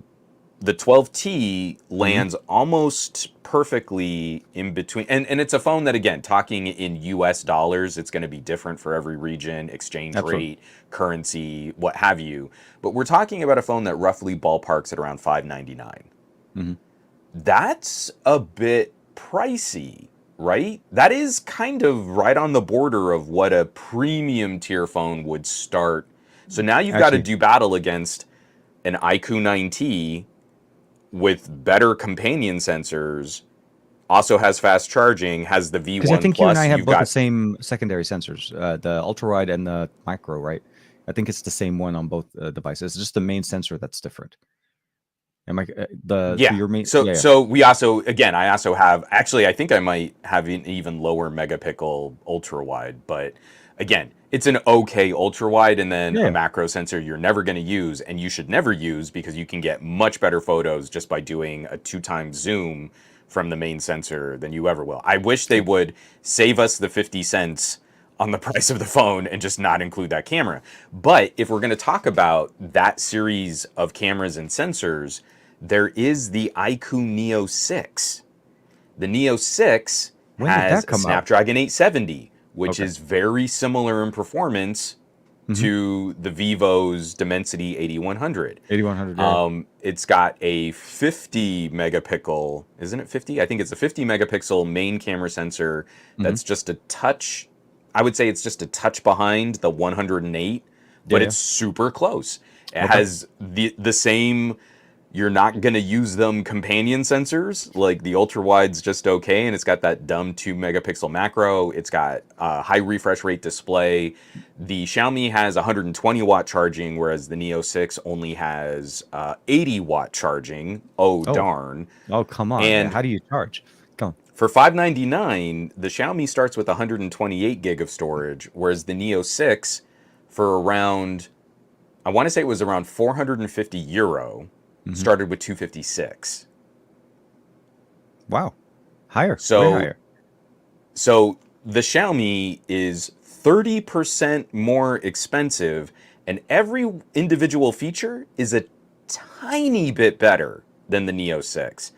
The 12T Hmm. lands almost perfectly in between. And it's a phone that, again, talking in US dollars, it's going to be different for every region, exchange Absolutely. rate, currency, what have you. But we're talking about a phone that roughly ballparks at around $599. Hmm. That's a bit pricey, right? That is kind of right on the border of what a premium tier phone would start. So now you've got to Actually, do battle against an iQOO 9T with better companion sensors, also has fast charging, has the because I V1 think you and I Plus. have You've both the got, same secondary sensors, the ultra wide and the micro, right? I think it's the same one on both devices. It's just the main sensor that's different. Am I the so yeah. your main? So Yeah, yeah. so we also, again, I also have, actually I think I might have an even lower megapixel ultra wide, but again, it's an okay ultra wide and then Yeah, a yeah. macro sensor you're never going to use and you should never use because you can get much better photos just by doing a 2 times zoom from the main sensor than you ever will. I wish they True. would save us the 50 cents on the price of the phone and just not include that camera. But if we're going to talk about that series of cameras and sensors, there is the iQOO Neo 6. The Neo 6 When did has that a come out? Snapdragon 870, which Okay. is very similar in performance Hmm. to the Vivo's Dimensity 8100. 8100. Yeah. It's got a 50 megapixel, isn't it 50? I think it's a 50 megapixel main camera sensor Hmm. that's just a touch, I would say it's just a touch behind the 108, Yeah. but Yeah. it's super close. It Okay. has the same, you're not going to use them companion sensors. Like the ultra wide's just okay, and it's got that dumb 2 megapixel macro. It's got a high refresh rate display. The Xiaomi has 120-watt charging, whereas the Neo 6 only has 80-watt charging. Oh Oh. darn! Oh, come on. And How do you charge? Come on. for $599, the Xiaomi starts with 128 gig of storage, whereas the Neo 6 for around, I want to say it was around 450 euro, Hmm. started with 256. Wow. Higher. Way So higher. so the Xiaomi is 30% more expensive and every individual feature is a tiny bit better than the Neo 6.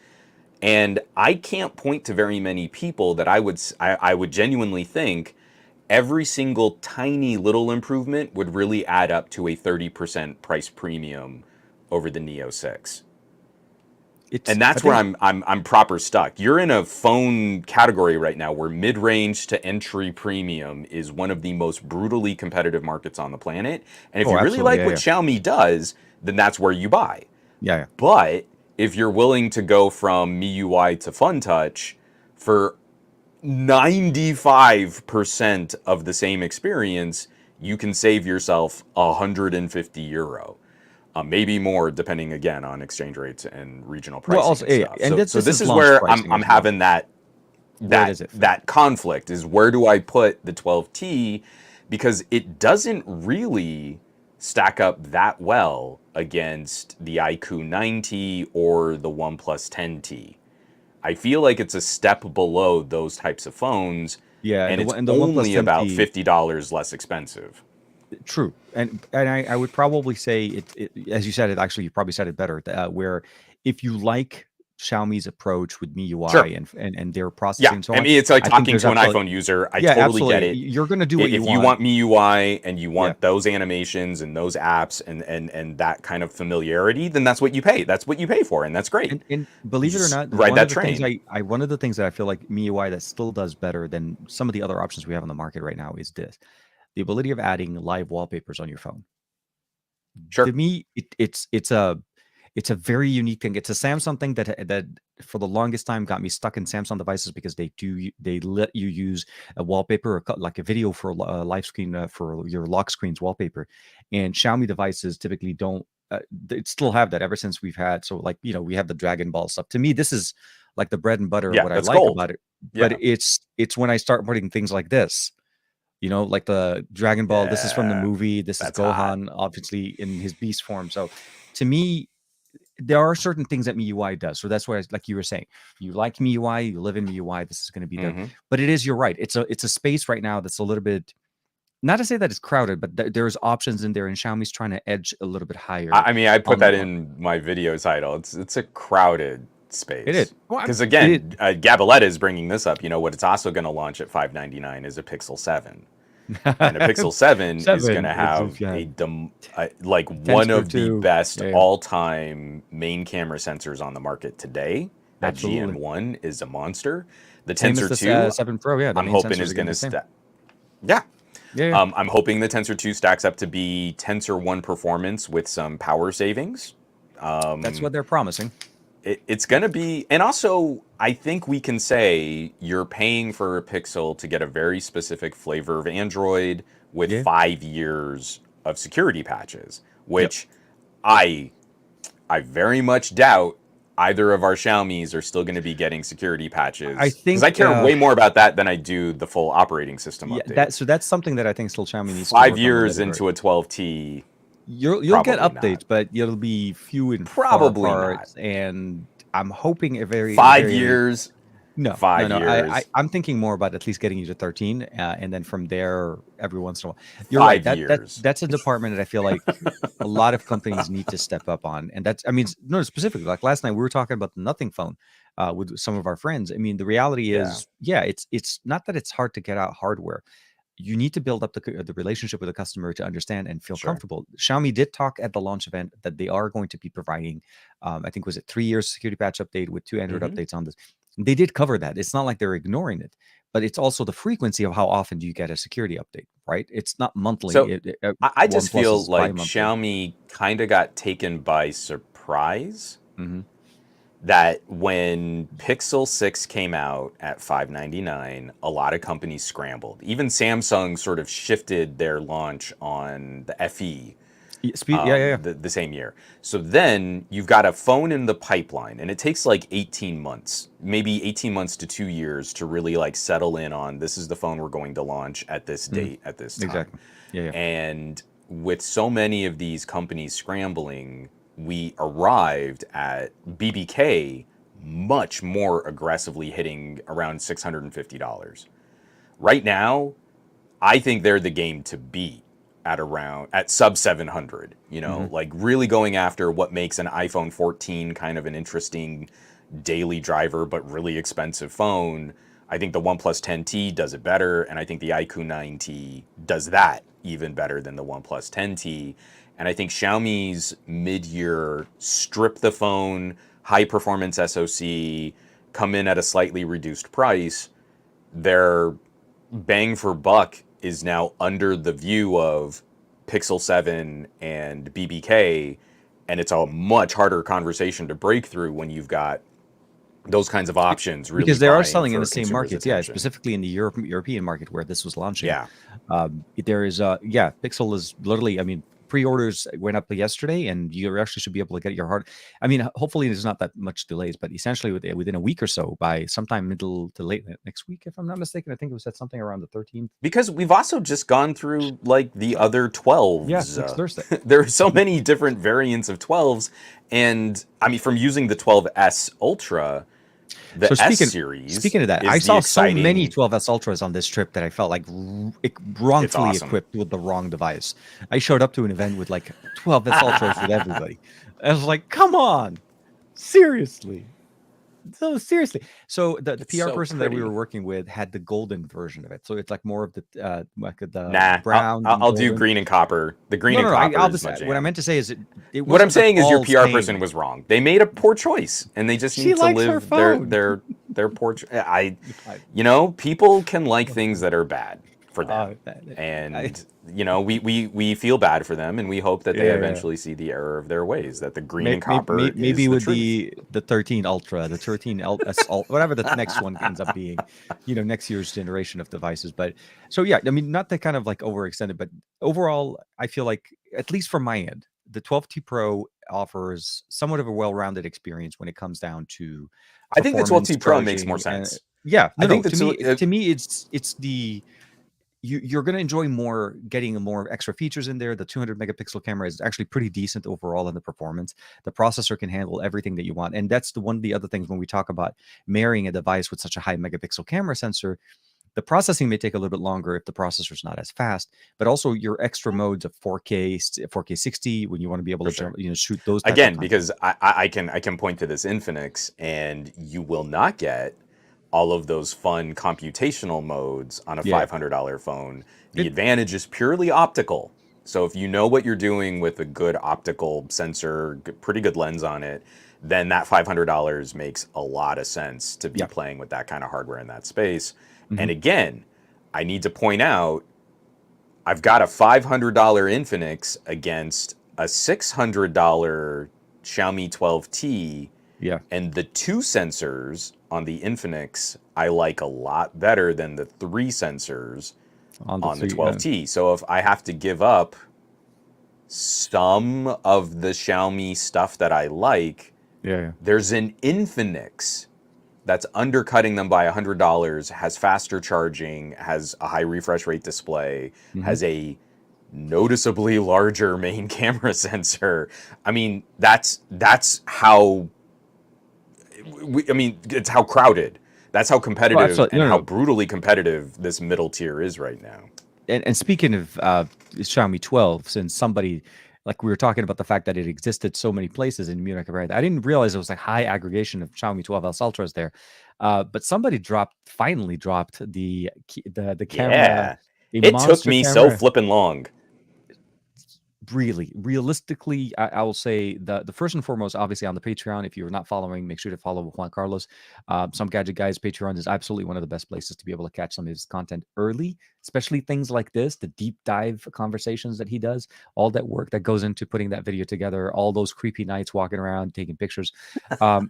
And I can't point to very many people that I would genuinely think every single tiny little improvement would really add up to a 30% price premium over the Neo 6. It's. And I that's where think. I'm proper stuck. You're in a phone category right now where mid-range to entry premium is one of the most brutally competitive markets on the planet. And if Oh, you really absolutely. like Yeah. what Yeah. Xiaomi does, then that's where you buy. Yeah. Yeah. But if you're willing to go from MIUI to FunTouch for 95% of the same experience, you can save yourself 150 euro. Maybe more, depending again on exchange rates and regional Well, pricing also, and yeah, stuff. and So this this is is launch where pricing I'm as well. having that What is it? that conflict is where do I put the 12T because it doesn't really stack up that well against the iQOO 9T or the OnePlus 10T. I feel like it's a step below those types of phones Yeah, and it's and the OnePlus only about 10T. $50 less expensive. True, and I would probably say it as you said it. Actually, you probably said it better. Where if you like Xiaomi's approach with Sure. MIUI and their Yeah, processing and so I on, mean, it's like I think talking there's to an absolutely iPhone user. I yeah, totally get absolutely. it. You're gonna do what you If you want. want MIUI and you Yeah, want those animations and those apps and that kind of familiarity, then that's what you pay. That's what you pay for, and that's great. and You believe it or just not, ride one of that the things train. one of the things that I feel like MIUI that still does better than some of the other options we have on the market right now is this: the ability of adding live wallpapers on your phone. To Sure. me, it's a very unique thing. It's a Samsung thing that for the longest time got me stuck in Samsung devices because they let you use a wallpaper or like a video for a live screen for your lock screens wallpaper, and Xiaomi devices typically don't. they still have that ever since we've had. So like, we have the Dragon Ball stuff. To me, this is like the bread and butter of Yeah, what I that's like gold. about it. But Yeah. it's when I start putting things like this, like the Dragon Ball. This is from the Yeah. movie. This is That's hot. Gohan, obviously in his beast form. So to me, there are certain things that MIUI does. So that's why, like you were saying, you like MIUI, you live in MIUI. This is going to be there. Mhm. But it is, you're right. It's a space right now that's a little bit, not to say that it's crowded, but there's options in there, and Xiaomi's trying to edge a little bit higher. I mean, I put On, that in my video title. It's a crowded it is. space. Well, Because it is. again, Gabaletta is bringing this up. What it's also going to launch at 599 is a Pixel 7. And a Pixel 7 is going Seven. to It's have yeah, like one Tensor of the 2. best Yeah, all-time main camera sensors on the market today. That absolutely. GM1 is a monster. The Same as Tensor the 2, 7 Pro. Yeah, the I'm main hoping sensors is are going going to be to the same. yeah. Yeah, yeah. I'm hoping the Tensor 2 stacks up to be Tensor 1 performance with some power savings. That's what they're promising. It's going to be, and also I think we can say you're paying for a Pixel to get a very specific flavor of Android with Yeah. 5 years of security patches, Yep. which I very much doubt either of our Xiaomi's are still going to be getting security patches, I because I think. care way more about that than I do the full operating system Yeah, update. that's something that I think still Xiaomi needs to Five work on a years little bit. into a 12T, You'll get probably not. updates, but it'll be few and far Probably apart. not. And I'm hoping a very, in the 5 very years. no, 5 no. years. I'm thinking more about at least getting you to 13, and then from there, every once in a while. You're right. 5 years. That's a department that I feel like a lot of companies need to step up on, and that's, I mean, no, specifically, like last night we were talking about the Nothing phone with some of our friends. I mean, the reality Yeah. is, yeah, it's not that it's hard to get out hardware. You need to build up the relationship with the customer to understand and feel Sure. comfortable. Xiaomi did talk at the launch event that they are going to be providing, I think was it 3 years security patch update with 2 Android updates on this. They did cover that. It's not like they're ignoring it, but it's also the frequency of how often do you get a security update, right? It's not monthly. So I just OnePlus feel is like bi-monthly. Xiaomi kind of got taken by surprise Hmm. that when Pixel 6 came out at 599, a lot of companies scrambled. Even Samsung sort of shifted their launch on the FE Speed, yeah. the same year. So then you've got a phone in the pipeline, and it takes like 18 months, maybe 18 months to 2 years to really like settle in on this is the phone we're going to launch at this Mhm. date, at this time. Exactly. Yeah. And with so many of these companies scrambling, we arrived at BBK much more aggressively hitting around $650. Right now, I think they're the game to beat at sub 700, Mhm. like really going after what makes an iPhone 14 kind of an interesting daily driver but really expensive phone. I think the OnePlus 10T does it better, and I think the iQOO 9T does that even better than the OnePlus 10T. And I think Xiaomi's mid-year strip the phone, high performance SoC, come in at a slightly reduced price, their bang for buck is now under the view of Pixel 7 and BBK, and it's a much harder conversation to break through when you've got those kinds of options really Because they are vying selling in for the same consumers' markets, yeah, attention. specifically in the European market where this was launching. Yeah. There is, Pixel is literally, I mean, pre-orders went up yesterday, and you actually should be able to get your hard. I mean, hopefully there's not that much delays, but essentially within a week or so, by sometime middle to late next week, if I'm not mistaken. I think it was at something around the 13th. Because we've also just gone through like the other 12s. Yeah, next Thursday. There are so many different variants of 12s. And I mean, from using the 12S Ultra, the So S series. speaking of that, is I the saw so many exciting- 12S Ultras on this trip that I felt like wrongfully awesome. equipped with the wrong device. I showed up to an event with like 12S Ultras with everybody. I was like, come on, seriously. So seriously. So the It's PR so person that we pretty. were working with had the golden version of it. So it's like more of the Nah, brown. I'll and do golden. green and copper. The green No, and no. copper I'll is just, my what I jam. meant to say is it What I'm wasn't the saying is your all PR same. person was wrong. They made a poor choice, and they just She need to likes her live phone. their poor. People can like things that are bad for them, and we feel bad for them, and we hope that they Yeah. eventually see the error of their ways. That the green and copper Maybe is the with truth. the 13 Ultra, the 13 whatever the next one ends up being, next year's generation of devices. But so yeah, I mean, not to kind of like overextend it, but overall, I feel like, at least from my end, the 12T Pro offers somewhat of a well-rounded experience when it comes down to I think the performance, 12T Pro makes more charging, and sense. yeah, I no, no. think that's To me, it's the you're going to enjoy more getting more extra features in there. The 200 megapixel camera is actually pretty decent overall in the performance. The processor can handle everything that you want, and that's the one of the other things when we talk about marrying a device with such a high megapixel camera sensor. The processing may take a little bit longer if the processor's not as fast, but also your extra modes of 4K, 4K 60 when you want to be able for to sure. shoot those type of Again, content. because I can point to this Infinix, and you will not get all of those fun computational modes on a Yeah, $500 phone. The it advantage is purely optical. So if you know what you're doing with a good optical sensor, pretty good lens on it, then that $500 makes a lot of sense to be yeah. playing with that kind of hardware in that space. Hmm. And again, I need to point out I've got a $500 Infinix against a $600 Xiaomi 12T, Yeah, and the two sensors on the Infinix I like a lot better than the three sensors on the on the three. 12T. So if I have to give up some of the Xiaomi stuff that I like, Yeah, yeah. there's an Infinix that's undercutting them by $100, has faster charging, has a high refresh rate display, Hmm. has a noticeably larger main camera sensor. I mean, that's how I mean, it's how crowded. That's how Oh, competitive absolutely. and No, no, how no. brutally competitive this middle tier is right now. And speaking of Xiaomi 12, since somebody like we were talking about the fact that it existed so many places in Munich, right? I didn't realize it was like high aggregation of Xiaomi 12 Ultras there. But somebody finally dropped the camera, Yeah. a It took monster me so camera. flippin' long. Really, realistically, I will say the first and foremost, obviously on the Patreon. If you're not following, make sure to follow Juan Carlos. Some Gadget Guys Patreon is absolutely one of the best places to be able to catch some of his content early, especially things like this, the deep dive conversations that he does, all that work that goes into putting that video together, all those creepy nights walking around taking pictures.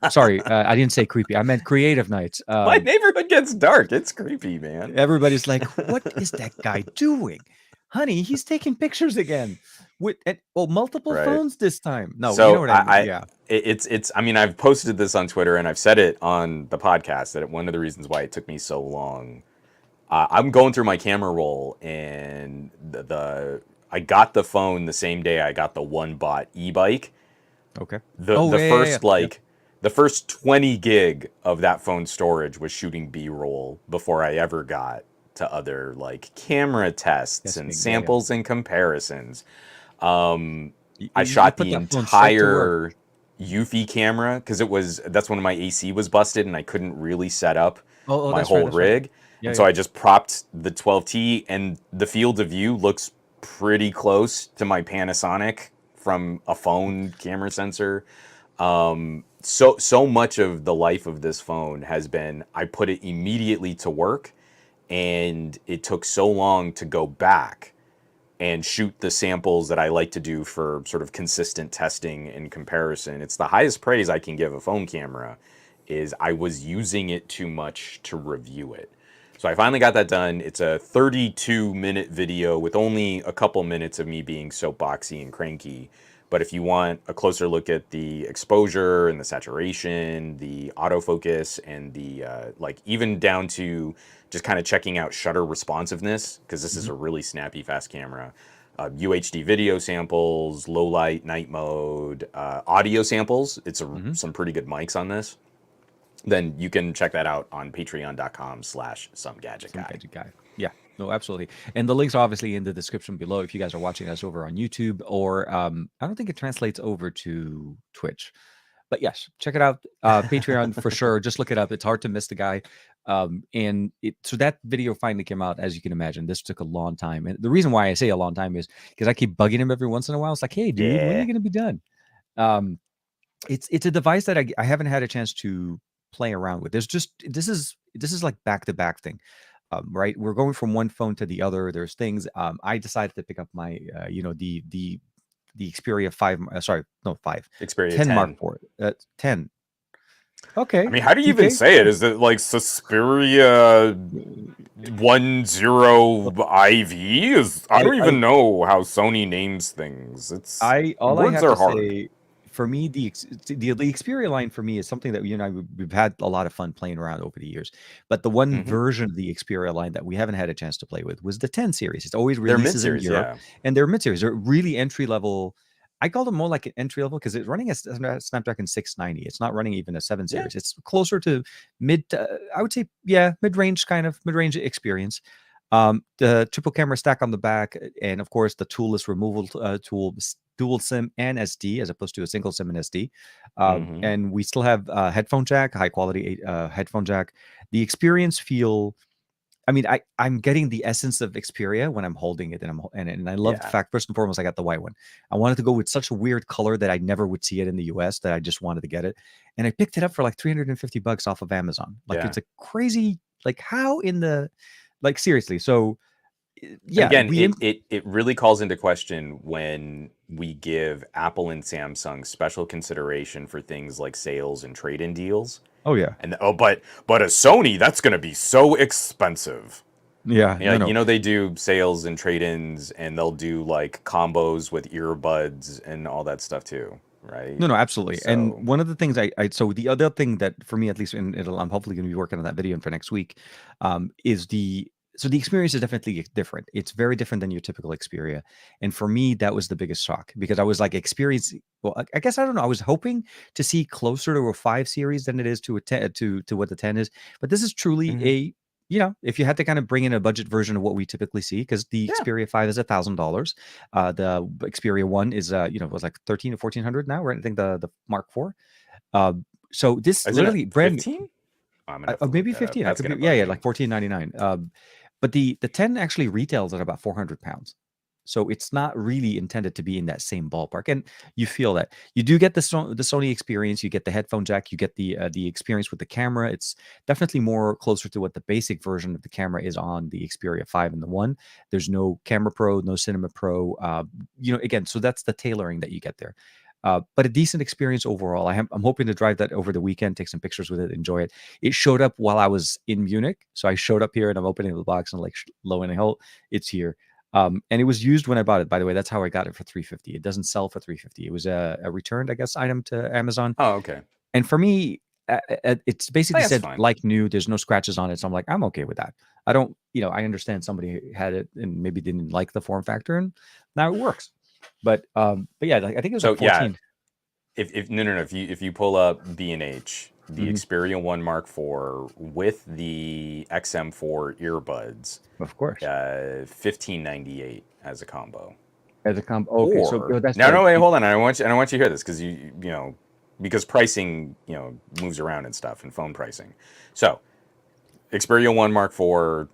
Sorry, I didn't say creepy. I meant creative nights. My neighborhood gets dark. It's creepy, man. Everybody's like, "What is that guy doing, honey? He's taking pictures again with multiple Right. phones this time." No, you know So what I mean? Yeah. it's I mean, I've posted this on Twitter and I've said it on the podcast that one of the reasons why it took me so long. I'm going through my camera roll, and the I got the phone the same day I got the one bought e-bike. Okay. The Oh the yeah, yeah, yeah. first Yep. like the first 20 gig of that phone storage was shooting B-roll before I ever got to other like camera tests and Testing. Yeah, yeah. samples and comparisons. I You shot put the that phone straight to work. entire Eufy camera because that's when my AC was busted and I couldn't really set up Oh, my that's right. whole That's right. rig. Yeah, And so yeah. I just propped the 12T, and the field of view looks pretty close to my Panasonic from a phone camera sensor. So much of the life of this phone has been I put it immediately to work, and it took so long to go back and shoot the samples that I like to do for sort of consistent testing and comparison. It's the highest praise I can give a phone camera is I was using it too much to review it. So I finally got that done. It's a 32-minute video with only a couple minutes of me being soapboxy and cranky. But if you want a closer look at the exposure and the saturation, the autofocus, and the like, even down to just kind of checking out shutter responsiveness, because this is Hmm. a really snappy, fast camera. UHD video samples, low light, night mode, audio samples. Hmm. Some pretty good mics on this. Then you can check that out on patreon.com/somegadgetguy. Some gadget guy. Yeah. No, absolutely. And the links are obviously in the description below if you guys are watching us over on YouTube, or I don't think it translates over to Twitch. But yes, check it out. Patreon for sure. Just look it up. It's hard to miss the guy. So that video finally came out, as you can imagine. This took a long time. And the reason why I say a long time is because I keep bugging him every once in a while. It's like, hey, dude, when are Yeah. you gonna be done? Um, it's a device that I haven't had a chance to play around with. This is like back to back thing. Right, we're going from one phone to the other. There's things. I decided to pick up my the Xperia 5, sorry, no, 5, Xperia 10 Mark 10. 4, 10. I Okay, mean, how do you even TK. say it? Is it like Suspiria 10IV is. I I, don't I even know how Sony names things. It's I all I words have are to hard. say for me, the Xperia line for me is something that you and I we've had a lot of fun playing around over the years. But the one Hmm. version of the Xperia line that we haven't had a chance to play with was the 10 series. It always They're mid releases in series, Europe, yeah, and they're mid series. They're really entry level. I call them more like an entry level because it's running a Snapdragon 690. It's not running even a 7 yeah, series. It's closer to mid. I would say, yeah, mid range kind of mid range experience. The triple camera stack on the back, and of course the toolless removal tool, dual SIM and SD as opposed to a single SIM and SD. hmm And we still have headphone jack, high quality headphone jack. The experience feel. I mean, I'm getting the essence of Xperia when I'm holding it, and and I love the yeah, fact. First and foremost, I got the white one. I wanted to go with such a weird color that I never would see it in the US. That I just wanted to get it, and I picked it up for like $350 off of Amazon. Like yeah. it's a crazy. Like how in the like seriously. So And yeah, again, it really calls into question when we give Apple and Samsung special consideration for things like sales and trade-in deals. oh yeah, And oh, but a Sony, that's going to be so expensive. yeah, Yeah, no, no, they do sales and trade-ins, and they'll do like combos with earbuds and all that stuff too, right? no, no, absolutely. And So, one of the things so the other thing that for me at least, and I'm hopefully going to be working on that video for next week, is the experience is definitely different. It's very different than your typical Xperia, and for me that was the biggest shock because I was like experiencing. Well, I guess I don't know. I was hoping to see closer to a 5 series than it is to a 10 to what the 10 is, but this is truly mhm. a if you had to kind of bring in a budget version of what we typically see, because the Yeah. Xperia 5 is $1,000, the Xperia 1 is was like 13 or 1400 now, right? I think the Mark 4. Uh, so this Isn't it literally brand new, 15? I'm gonna have to look maybe that up. 15. I That's could be, gonna yeah, bug yeah, me. like 14.99. But the 10 actually retails at about 400 pounds. So it's not really intended to be in that same ballpark, and you feel that you do get the Sony experience. You get the headphone jack. You get the experience with the camera. It's definitely more closer to what the basic version of the camera is on the Xperia 5 and the one. There's no Camera Pro, no Cinema Pro. Again, so that's the tailoring that you get there. But a decent experience overall. I'm hoping to drive that over the weekend, take some pictures with it, enjoy it. It showed up while I was in Munich, so I showed up here and I'm opening the box and like lo and behold, it's here. And it was used when I bought it. By the way, that's how I got it for 350. It doesn't sell for 350. It was a returned, I guess, item to Amazon. Oh, okay. And for me, it's basically That's said fine. like new. There's no scratches on it, so I'm like, I'm okay with that. I don't, I understand somebody had it and maybe didn't like the form factor, and now it works. But yeah, like, I think it was like So yeah, 14. if no, no, no, if you pull up B&H, the Mhm. Xperia 1 Mark IV with the XM4 earbuds, Of course, 1598 as a combo. as a comp. Okay, so Or that's no, right. no, wait, hold on. I want you to hear this because because pricing moves around and stuff and phone pricing. So Xperia 1 Mark IV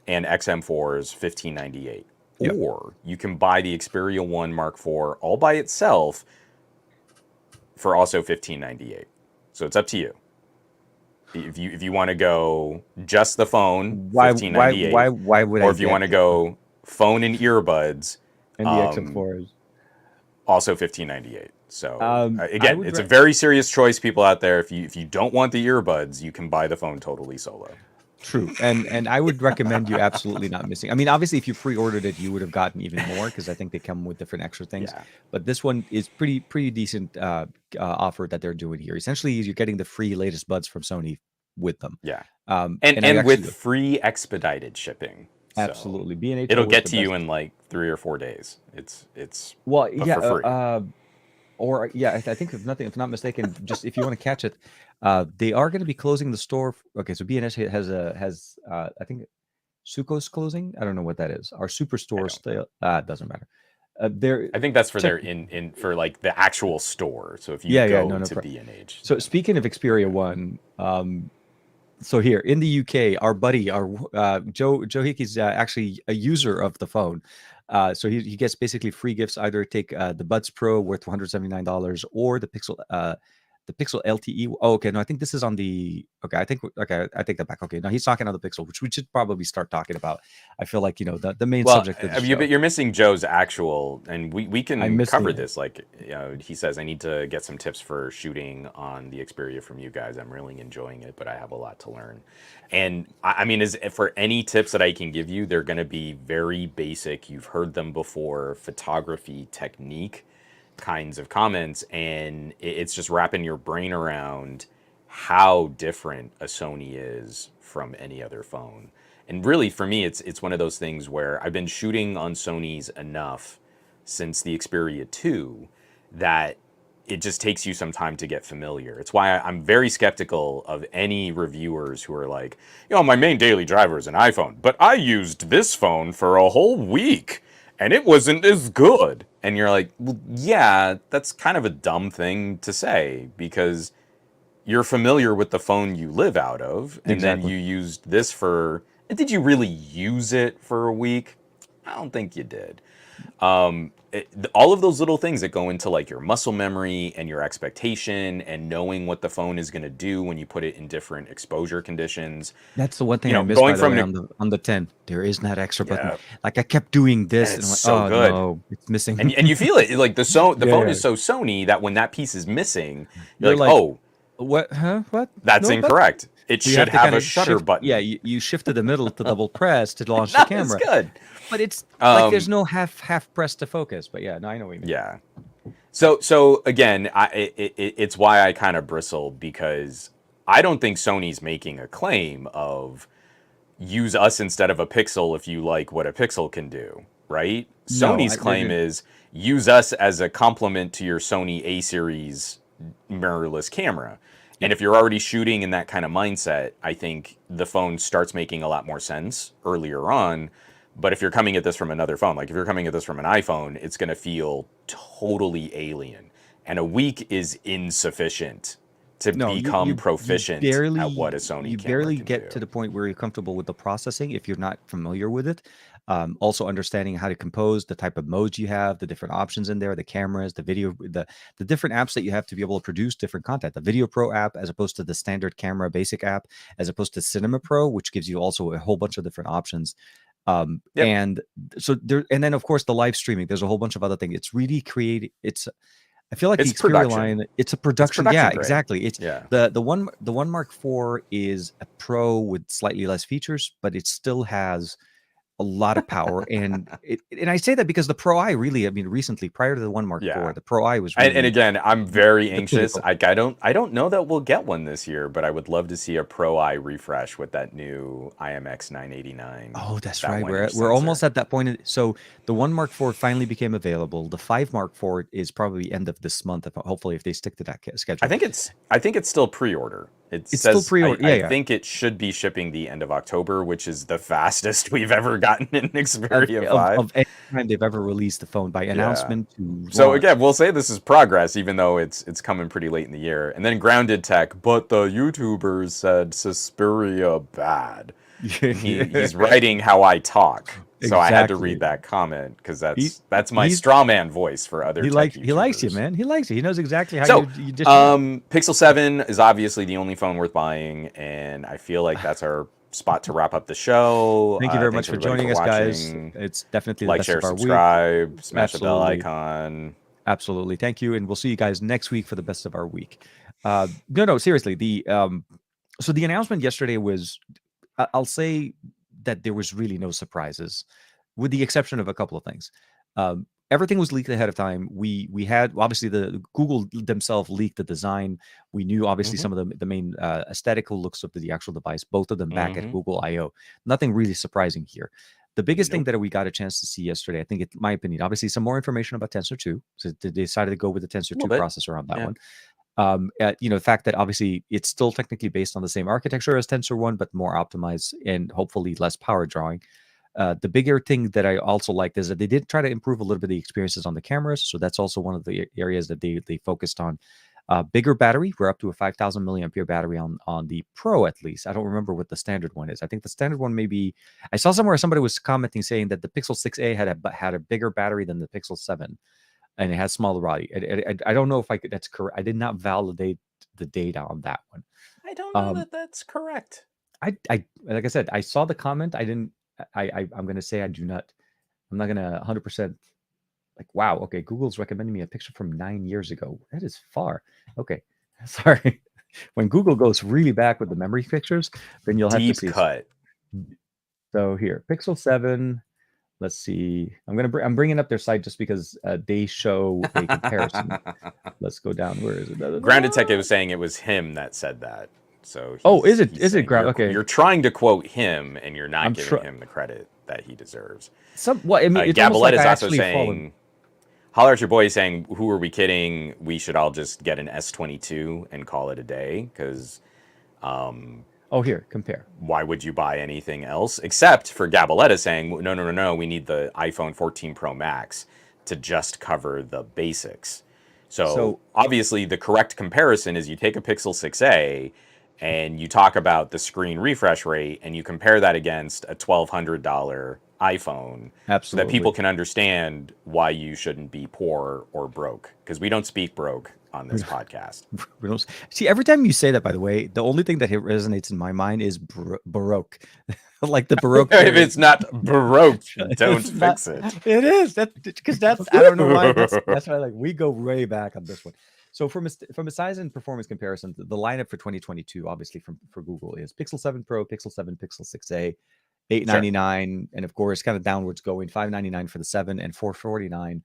and XM4 is 1598. Yep. Or you can buy the Xperia 1 Mark IV all by itself for also 1598. So it's up to you. If you want to go just the phone, Why? Why? 1598, Why? Why would or I if you get want to go phone and earbuds, and the XM4 is? also 1598. So I again, would. it's a very serious choice, people out there. If you don't want the earbuds, you can buy the phone totally solo. True, and I would recommend you absolutely not missing. I mean, obviously, if you pre-ordered it, you would have gotten even more because I think they come with different extra things. Yeah, But this one is pretty decent offer that they're doing here. Essentially, you're getting the free latest buds from Sony with them. yeah, and And I and with actually free expedited shipping. So absolutely B&H it'll always get the to you best. in like 3 or 4 days. It's Well, but yeah, for free. or yeah, I think if not mistaken, just if you want to catch it, they are going to be closing the store. Okay, so B&H has I think Suko's closing. I don't know what that is. Our I superstore don't. still doesn't matter. There, I think that's for check. their in for like the actual store. So if you Yeah, yeah, no, go no to problem. B&H, So then speaking of Xperia yeah. One, so here in the UK, our buddy, our Joe Hickey's actually a user of the phone. So he gets basically free gifts. Either take the Buds Pro worth $179 or the Pixel the Pixel LTE. Oh, okay. No, I think this is on the. Okay, I take that back. Okay, no, he's talking on the Pixel, which we should probably start talking about. I feel like the main Well, subject of the show. but you're missing Joe's actual, and we I'm can missing cover it. this. Like, he says, I need to get some tips for shooting on the Xperia from you guys. I'm really enjoying it, but I have a lot to learn. And I mean, is for any tips that I can give you, they're going to be very basic. You've heard them before, photography technique kinds of comments, and it's just wrapping your brain around how different a Sony is from any other phone. And really, for me, it's one of those things where I've been shooting on Sony's enough since the Xperia 2 that it just takes you some time to get familiar. It's why I'm very skeptical of any reviewers who are like, my main daily driver is an iPhone, but I used this phone for a whole week and it wasn't as good. And you're like, well, yeah, that's kind of a dumb thing to say because you're familiar with the phone you live out of, and then Exactly. you used this for. Did you really use it for a week? I don't think you did. All of those little things that go into like your muscle memory and your expectation and knowing what the phone is going to do when you put it in different exposure conditions. That's the one thing I missed, Going by the from way, on the 10. There is that extra button. yeah, Like I kept doing and this, and it's I'm like, so oh good. no, it's missing. And you feel it like the phone Yeah. is so Sony that when that piece is missing, you're You're like, like, oh, what? Huh? What? that's No button? incorrect. It So you should have to have kind a of shutter shift. button. Yeah, you shift to the middle to double press to launch the Not camera. as good. But it's like there's no half press to focus. But yeah, no, I know what you mean. Yeah. So again, it's why I kind of bristle because I don't think Sony's making a claim of use us instead of a Pixel if you like what a Pixel can do, right? No, Sony's claim is use us as a complement to your Sony A series mirrorless camera. And if you're already shooting in that kind of mindset, I think the phone starts making a lot more sense earlier on. But if you're coming at this from another phone, like if you're coming at this from an iPhone, it's going to feel totally alien. And a week is insufficient to become proficient at what a Sony you camera barely can get do. to the point where you're comfortable with the processing if you're not familiar with it. Also understanding how to compose, the type of modes you have, the different options in there, the cameras, the video, the different apps that you have to be able to produce different content. The Video Pro app, as opposed to the standard camera basic app, as opposed to Cinema Pro, which gives you also a whole bunch of different options. Yep. And so there, and then of course the live streaming. There's a whole bunch of other things. It's really creative. I feel like It's the Xperia production. line, it's a production. production Yeah, grade. exactly. It's Yeah. the one Mark IV is a Pro with slightly less features, but it still has a lot of power. And I say that because the Pro I really, I mean, recently prior to the one Mark Yeah. IV, the Pro I was really And again, I'm very the anxious. pinnacle. I don't know that we'll get one this year, but I would love to see a Pro Eye refresh with that new IMX 989. Oh, that's that right. 1-inch We're almost sensor. at that point. So the one Mark IV finally became available. The 5 Mark IV is probably end of this month, hopefully if they stick to that schedule. I think it's still pre-order. It It's says still pre-order. I Yeah. think it should be shipping the end of October, which is the fastest we've ever gotten an Xperia 5. Of any time they've ever released the phone, by announcement to So launch. again, we'll say this is progress, even though it's coming pretty late in the year. And then Grounded Tech, but the YouTubers said Xperia bad. He's writing how I talk, so I had to read that comment because that's my straw man voice for other. He likes you, man. He likes you. He knows exactly how you dish it out. Pixel 7 is obviously the only phone worth buying, and I feel like that's our spot to wrap up the show. Thank you very much for joining us, guys. It's definitely the like, best share, of our week. subscribe, smash the bell icon. Absolutely, thank you, and we'll see you guys next week for the best of our week. No, seriously. So the announcement yesterday was, I'll say that there was really no surprises, with the exception of a couple of things. Everything was leaked ahead of time. We had, obviously, the Google themselves leaked the design. We knew obviously some of the main aesthetical looks of the actual device, both of them back at Google I/O. Nothing really surprising here. The biggest thing that we got a chance to see yesterday, I think, in my opinion, obviously some more information about Tensor 2. So they decided to go with the Tensor 2 processor on that one. The fact that obviously it's still technically based on the same architecture as Tensor 1, but more optimized and hopefully less power drawing. The bigger thing that I also liked is that they did try to improve a little bit of the experiences on the cameras. So that's also one of the areas that they focused on. Bigger battery. We're up to a 5,000 milliampere battery on the Pro, at least. I don't remember what the standard one is. I think the standard one maybe, I saw somewhere somebody was commenting saying that the Pixel 6a had a bigger battery than the Pixel 7, and it has smaller body. I don't know if that's correct. I did not validate the data on that one. I don't know Um, that that's correct. I like I said, I saw the comment. I didn't. I'm gonna say I do not. I'm not gonna 100% like. Wow. Okay. Google's recommending me a picture from 9 years ago. That is far. Okay. Sorry. When Google goes really back with the memory pictures, then you'll have to Deep see. cut. So here, Pixel 7. Let's see. I'm bringing up their site just because they show a comparison. Let's go down. Where is it? Grounded Tech was saying it was him that said that. So Oh, is it? he's Is it saying ground? Okay. you're trying to quote him, and you're not I'm giving him the credit that he deserves. What I mean, it's almost like Gabalette is I also actually followed. saying, "Holler at your boy," saying, "Who are we kidding? We should all just get an S22 and call it a day, because Oh, here, compare. why would you buy anything else?" Except for Gabaletta saying, "No, no, no, no. We need the iPhone 14 Pro Max to just cover the basics." So So obviously, the correct comparison is you take a Pixel 6a and you talk about the screen refresh rate and you compare that against a $1,200 iPhone, so that people absolutely. can understand why you shouldn't be poor or broke, because we don't speak broke on this podcast. We don't see every time you say that. By the way, the only thing that resonates in my mind is Baroque, like the Baroque If period. it's not baroque, don't It's not. fix it. It is that because that's I don't know why that's why like we go way back on this one. So from a size and performance comparison, the lineup for 2022, obviously for Google, is Pixel 7 Pro, Pixel 7, Pixel 6a, Sure. 899, and of course kind of downwards going 599 for the 7 and 449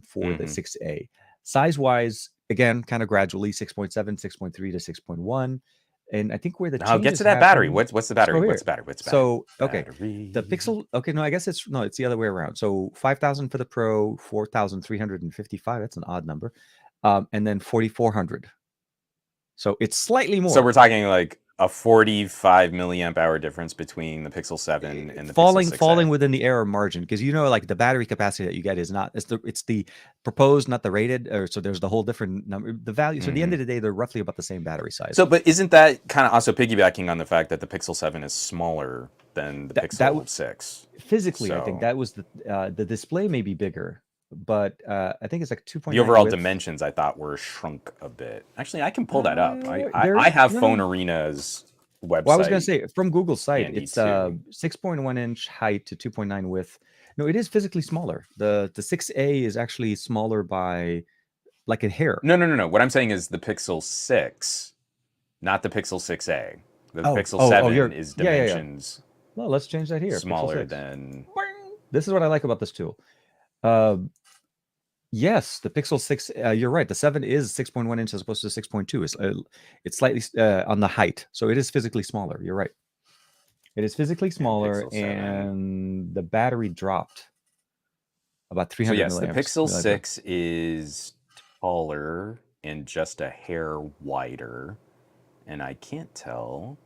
for the Hmm. 6a. Size wise, again, kind of gradually 6.7, 6.3 to 6.1. And I think where the Now get changes to that battery. happen. What's the battery? So What's here, the battery? What's the battery? so okay, the Pixel. Okay, no, I guess it's no, it's the other way around. So 5,000 for the Pro, 4,355. That's an odd number, and then 4,400. So it's slightly So more. we're talking like a 45 milliamp hour difference between the Pixel 7 and the falling Pixel 6a. falling within the error margin, because like the battery capacity that you get is not it's the proposed, not the rated, or so there's the whole different number, the value. So at the end of the day, they're roughly about the same battery size. So, but isn't that kind of also piggybacking on the fact that the Pixel 7 is smaller than the Pixel 6? Physically, I think So that was the display may be bigger, but I think it's like 2.9 the overall width. dimensions I thought were shrunk a bit. Actually, I can pull that up. I There's have no, Phone no. Arena's website. Well, I was gonna say from Google's site, handy it's too. 6.1 inch height to 2.9 width. No, it is physically smaller. The 6A is actually smaller by like a hair. No. What I'm saying is the Pixel 6, not the Pixel 6a. The Pixel Oh, 7 you're is yeah, yeah. dimensions Well, let's change that here. Pixel smaller 6. than. This is what I like about this tool. Yes, the Pixel 6. You're right. The 7 is 6.1 inches as opposed to 6.2. It's slightly on the height, so it is physically smaller. You're right. It is physically smaller, Pixel 7. and the battery dropped about 300 So yes, the milliamps. Pixel 6 is taller and just a hair wider, and I can't tell.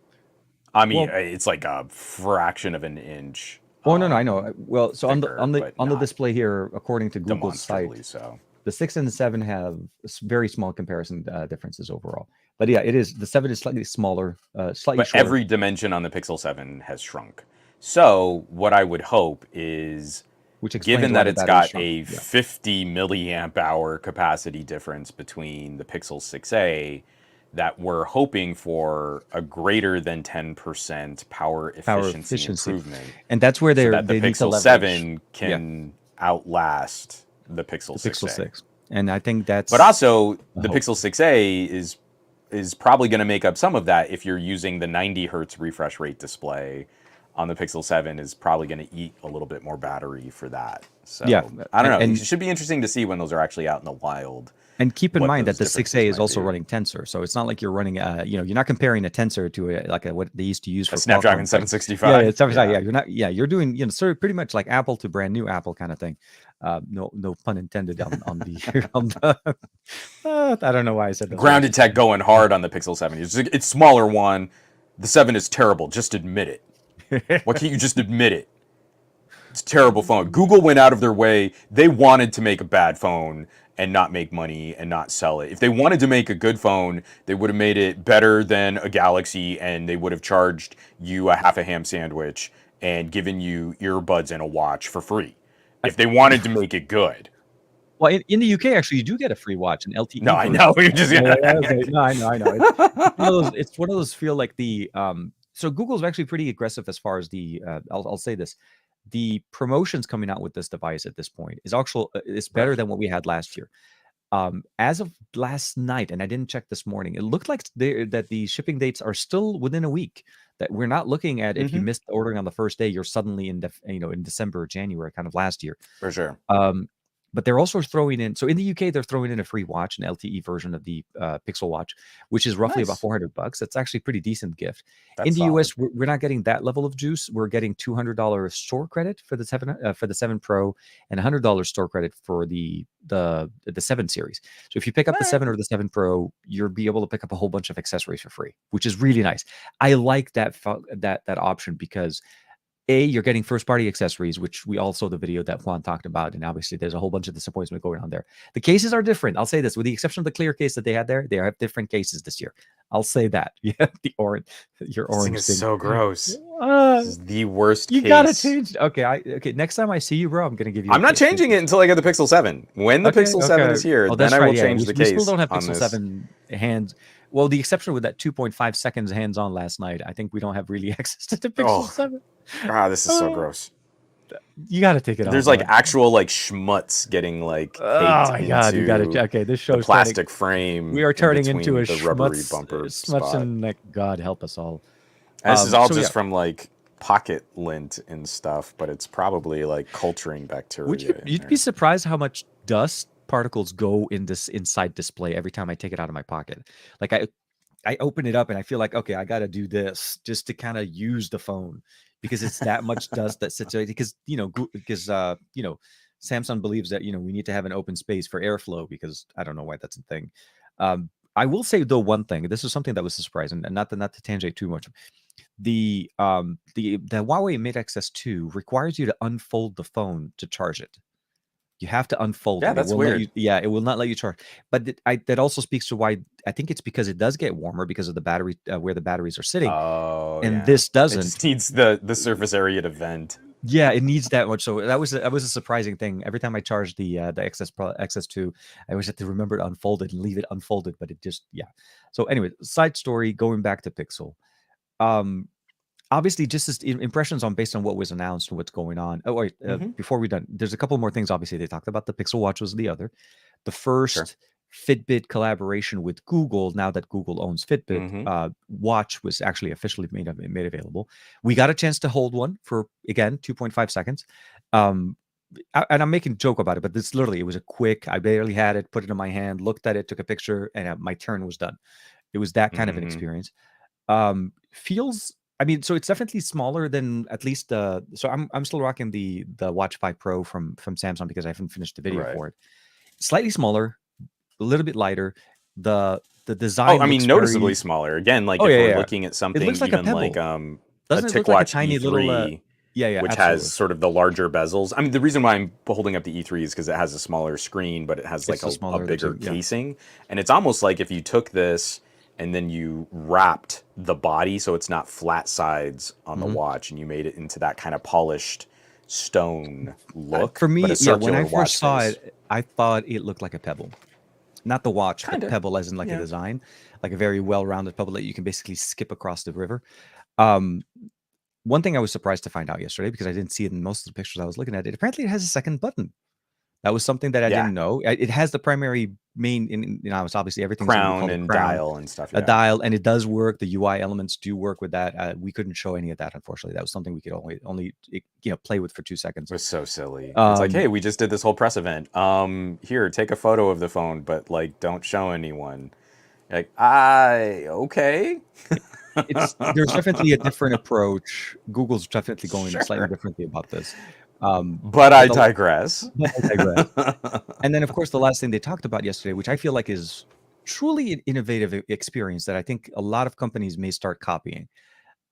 I mean, Well, it's like a fraction of an inch. oh no, I know. Well, so thicker, on but the not display here, according to Google's site, demonstrably so. the 6 and the 7 have very small comparison differences overall. But yeah, it is the 7 is slightly smaller, slightly But shorter. every dimension on the Pixel 7 has shrunk. So what I would hope is, Which explains given why that the it's battery got shrunk. a Yeah. 50 milliamp hour capacity difference between the Pixel 6a, that we're hoping for a greater than 10% power efficiency improvement. And that's where so that the they need to Pixel leverage. 7 can outlast the Pixel 6a. Pixel 6. And I think that's. But also, the hope. Pixel 6a is probably going to make up some of that if you're using the 90 hertz refresh rate display on the Pixel 7, is probably going to eat a little bit more battery for that. So Yeah, I don't know. and- It should be interesting to see when those are actually out in the wild. And keep in what mind that those the 6A differences is might also be. running Tensor, so it's not like you're running you're not comparing a Tensor to what they used to use for A Snapdragon Qualcomm. 765. Yeah, it's you're doing sort of pretty much like Apple to brand new Apple kind of thing. No pun intended on the on the. I don't know why I said that. Grounded Tech going hard on the Pixel 7. It's smaller one. The 7 is terrible. Just admit it. Why can't you just admit it? It's a terrible phone. Google went out of their way. They wanted to make a bad phone and not make money and not sell it. If they wanted to make a good phone, they would have made it better than a Galaxy, and they would have charged you a half a ham sandwich and given you earbuds and a watch for free. If they wanted to make it good. Well, in the UK, actually, you do get a free watch, an LTE No, I version. know. We're just Okay. No, I know. It's one of those feel like the so Google's actually pretty aggressive as far as the I'll say this. The promotions coming out with this device at this point is better Right. than what we had last year. As of last night, and I didn't check this morning, it looked like that the shipping dates are still within a week. That we're not looking at if you Mm-hmm. missed ordering on the first day, you're suddenly in December or January, kind of last year. For sure. But they're also throwing in. So in the UK, they're throwing in a free watch, an LTE version of the Pixel Watch, which is roughly about Nice. $400. That's actually a pretty decent gift. In That's the solid. US, we're not getting that level of juice. We're getting $200 store credit for the 7 Pro, and $100 store credit for the 7 series. So if you pick up All the right. 7 or the 7 Pro, you'll be able to pick up a whole bunch of accessories for free, which is really nice. I like that option because you're getting first party accessories, which we all saw the video that Juan talked about. And obviously, there's a whole bunch of disappointment going on there. The cases are different. I'll say this, with the exception of the clear case that they had there, they have different cases this year. I'll say that. Yeah, your This thing orange is thing. so gross. Uh, This is the worst you case. gotta change. Okay, next time I see you, bro, I'm gonna give you. I'm not changing it until I get the Pixel 7. When the Pixel 7 is here, Oh, then that's I right. will Yeah, change the we still case don't have on Pixel this. 7 hands. Well, the exception with that 2.5 seconds hands on last night, I think we don't have really access to the Pixel 7. This is so gross. You got to take it off. There's like actual like schmutz getting like Oh my caked god, you got to. into Okay, this the show's plastic frame. We are turning in into a between the rubbery schmutz, bumper schmutz spot. and like, God help us all. And this is all so just yeah. from like pocket lint and stuff, but it's probably like culturing bacteria. You'd be surprised how much dust particles go in this inside display every time I take it out of my pocket. Like I open it up and I feel like, okay, I got to do this just to kind of use the phone because it's that much dust that sits there. Because Samsung believes that we need to have an open space for airflow, because I don't know why that's a thing. I will say though one thing. This is something that was surprising, and not to tangent too much. The Huawei Mate X2 requires you to unfold the phone to charge it. You have to unfold it. that's It will weird. it will not let you charge. But that also speaks to why I think it's because it does get warmer because of the battery, where the batteries are sitting. Oh, And this doesn't. It just needs the surface area to vent. Yeah, it needs that much. So that was a surprising thing. Every time I charged the XS2, I always had to remember to unfold it and leave it unfolded. But it just So anyway, side story. Going back to Pixel. Obviously, just as impressions based on what was announced and what's going on. Oh, wait, before we're done, there's a couple more things. Obviously, they talked about the Pixel Watch was the other. The first Fitbit collaboration with Google, now that Google owns Fitbit, watch was actually officially made available. We got a chance to hold one for, again, 2.5 seconds. And I'm making a joke about it, but it was a quick, I barely had it, put it in my hand, looked at it, took a picture, and my turn was done. It was that kind of an experience. So it's definitely smaller than at least so I'm still rocking the Watch 5 Pro from Samsung because I haven't finished the video for it. Slightly smaller, a little bit lighter. The design. I mean, noticeably smaller. Again, like if we're looking at something like even a like Doesn't a it look TicWatch like a tiny E3, little which absolutely. has sort of the larger bezels. I mean, the reason why I'm holding up the E3 is because it has a smaller screen, but it has like a bigger casing. And it's almost like if you took this and then you wrapped the body so it's not flat sides on the watch, and you made it into that kind of polished stone look. For me, when I first saw face. it, I thought it looked like a Pebble. Not the watch, Kinda. but Pebble as in like a design, like a very well-rounded Pebble that you can basically skip across the river. One thing I was surprised to find out yesterday, because I didn't see it in most of the pictures I was looking at, apparently it has a second button. That was something that I didn't know. It has the primary main, it's obviously everything's crown and dial and stuff. A dial, and it does work. The UI elements do work with that. We couldn't show any of that, unfortunately. That was something we could only play with for 2 seconds. It was so silly. It's like, hey, we just did this whole press event. Here, take a photo of the phone, but like, don't show anyone. Like, okay. There's definitely a different approach. Google's definitely going slightly differently about this. But I digress. And then, of course, the last thing they talked about yesterday, which I feel like is truly an innovative experience that I think a lot of companies may start copying.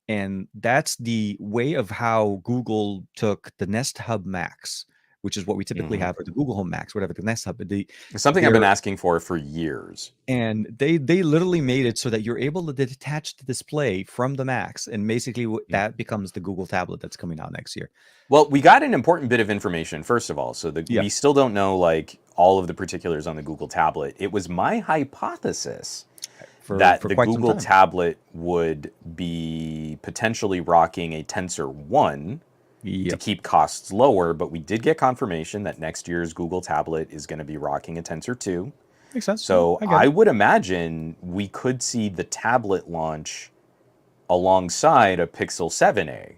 And that's the way of how Google took the Nest Hub Max, which is what we typically have, or the Google Home Max, whatever, the Nest Hub. It's something I've been asking for years. And they literally made it so that you're able to detach the display from the Max, and basically that becomes the Google tablet that's coming out next year. Well, we got an important bit of information, first of all. So we still don't know, like, all of the particulars on the Google tablet. It was my hypothesis for that the quite some Google time. tablet would be potentially rocking a Tensor 1 to Yep. keep costs lower, but we did get confirmation that next year's Google tablet is going to be rocking a Tensor 2. Makes sense. Yeah, So I get I it. would imagine we could see the tablet launch alongside a Pixel 7a.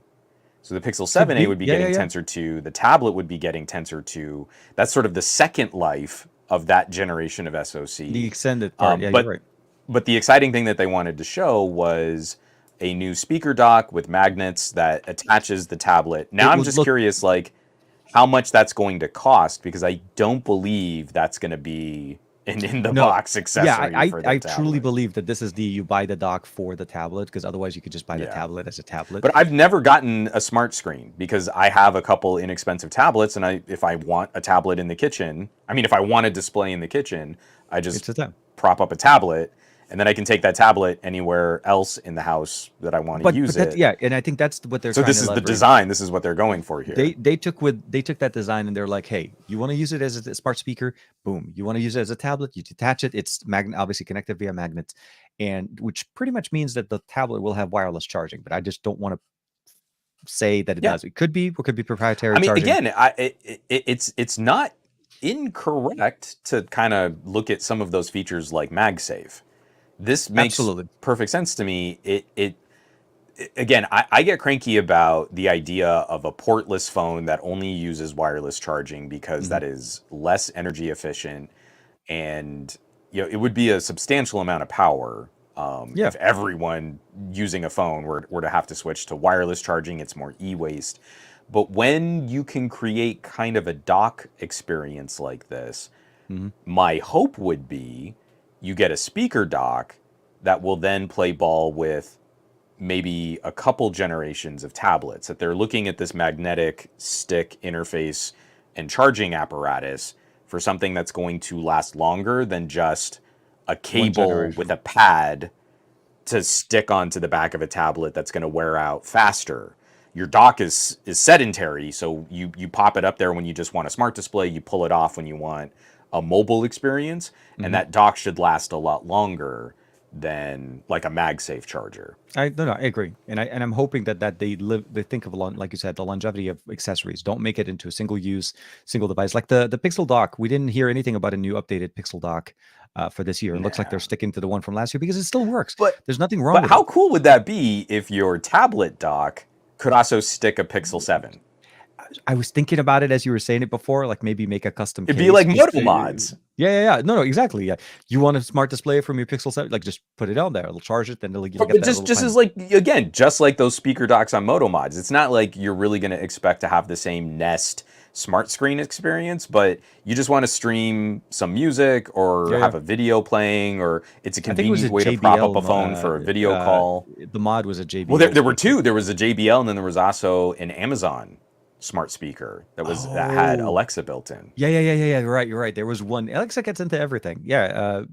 So the Pixel Could 7a be. would be Yeah, yeah, getting yeah. Tensor 2, the tablet would be getting Tensor 2. That's sort of the second life of that generation of SoC. The extended part. Yeah, you're But right. but the exciting thing that they wanted to show was a new speaker dock with magnets that attaches the tablet. Now It I'm would just look. curious, like, how much that's going to cost, because I don't believe that's going to be an in the No, box yeah, accessory for the I truly tablet. believe that this is the you buy the dock for the tablet, because otherwise you could just buy the Yeah. tablet as a tablet. But I've never gotten a smart screen because I have a couple inexpensive tablets, and if I want a tablet in the kitchen, I mean, if I want a display in the kitchen, I It's just a tab. prop up a tablet, and then I can take that tablet anywhere else in the house that I want to use But that's it. yeah, and I think that's what they're So trying this to is the leverage. design. This is what they're going for here. They took that design and they're like, hey, you want to use it as a smart speaker? Boom. You want to use it as a tablet? You detach it. It's magnet, obviously connected via magnets, and which pretty much means that the tablet will have wireless charging. But I just don't want to say that it Yeah. does. It could be, or could be proprietary I mean, charging. again, it's not incorrect to kind of look at some of those features like MagSafe. This makes Absolutely. perfect sense to me. Again, I get cranky about the idea of a portless phone that only uses wireless charging because that is less energy efficient, and it would be a substantial amount of power Yeah. if everyone using a phone were to have to switch to wireless charging. It's more e-waste. But when you can create kind of a dock experience like this, my hope would be you get a speaker dock that will then play ball with maybe a couple generations of tablets, that they're looking at this magnetic stick interface and charging apparatus for something that's going to last longer than just a cable generation. with a pad to stick onto the back of a tablet that's going to wear out faster. Your dock is sedentary, so you pop it up there when you just want a smart display, you pull it off when you want a mobile experience, and that dock should last a lot longer than like a MagSafe charger. I agree, and I'm hoping that they think of like you said, the longevity of accessories. Don't make it into a single use, single device. Like the Pixel dock, we didn't hear anything about a new updated Pixel dock for this year. It looks like they're sticking to the one from last year because it still works. But There's nothing wrong but with how it. cool would that be if your tablet dock could also stick a Pixel 7? I was thinking about it as you were saying it before, like maybe make a custom. It'd be case like just Moto to- mods. Yeah. No, exactly. Yeah, you want a smart display from your Pixel 7? Like just put it on there. It'll charge it, then you'll get But that just little as like, again, just like those speaker docks on Moto mods. It's not like you're really going to expect to have the same Nest smart screen experience, but you just want to stream some music or Yeah. have a video playing, or it's a I think it was convenient a way to prop up JBL a phone for a video call. The mod was a JBL. Well, there were two. There was a JBL, and then there was also an Amazon smart speaker that had Oh. Alexa built in. Yeah. You're right. There was one. Alexa gets into everything. Yeah.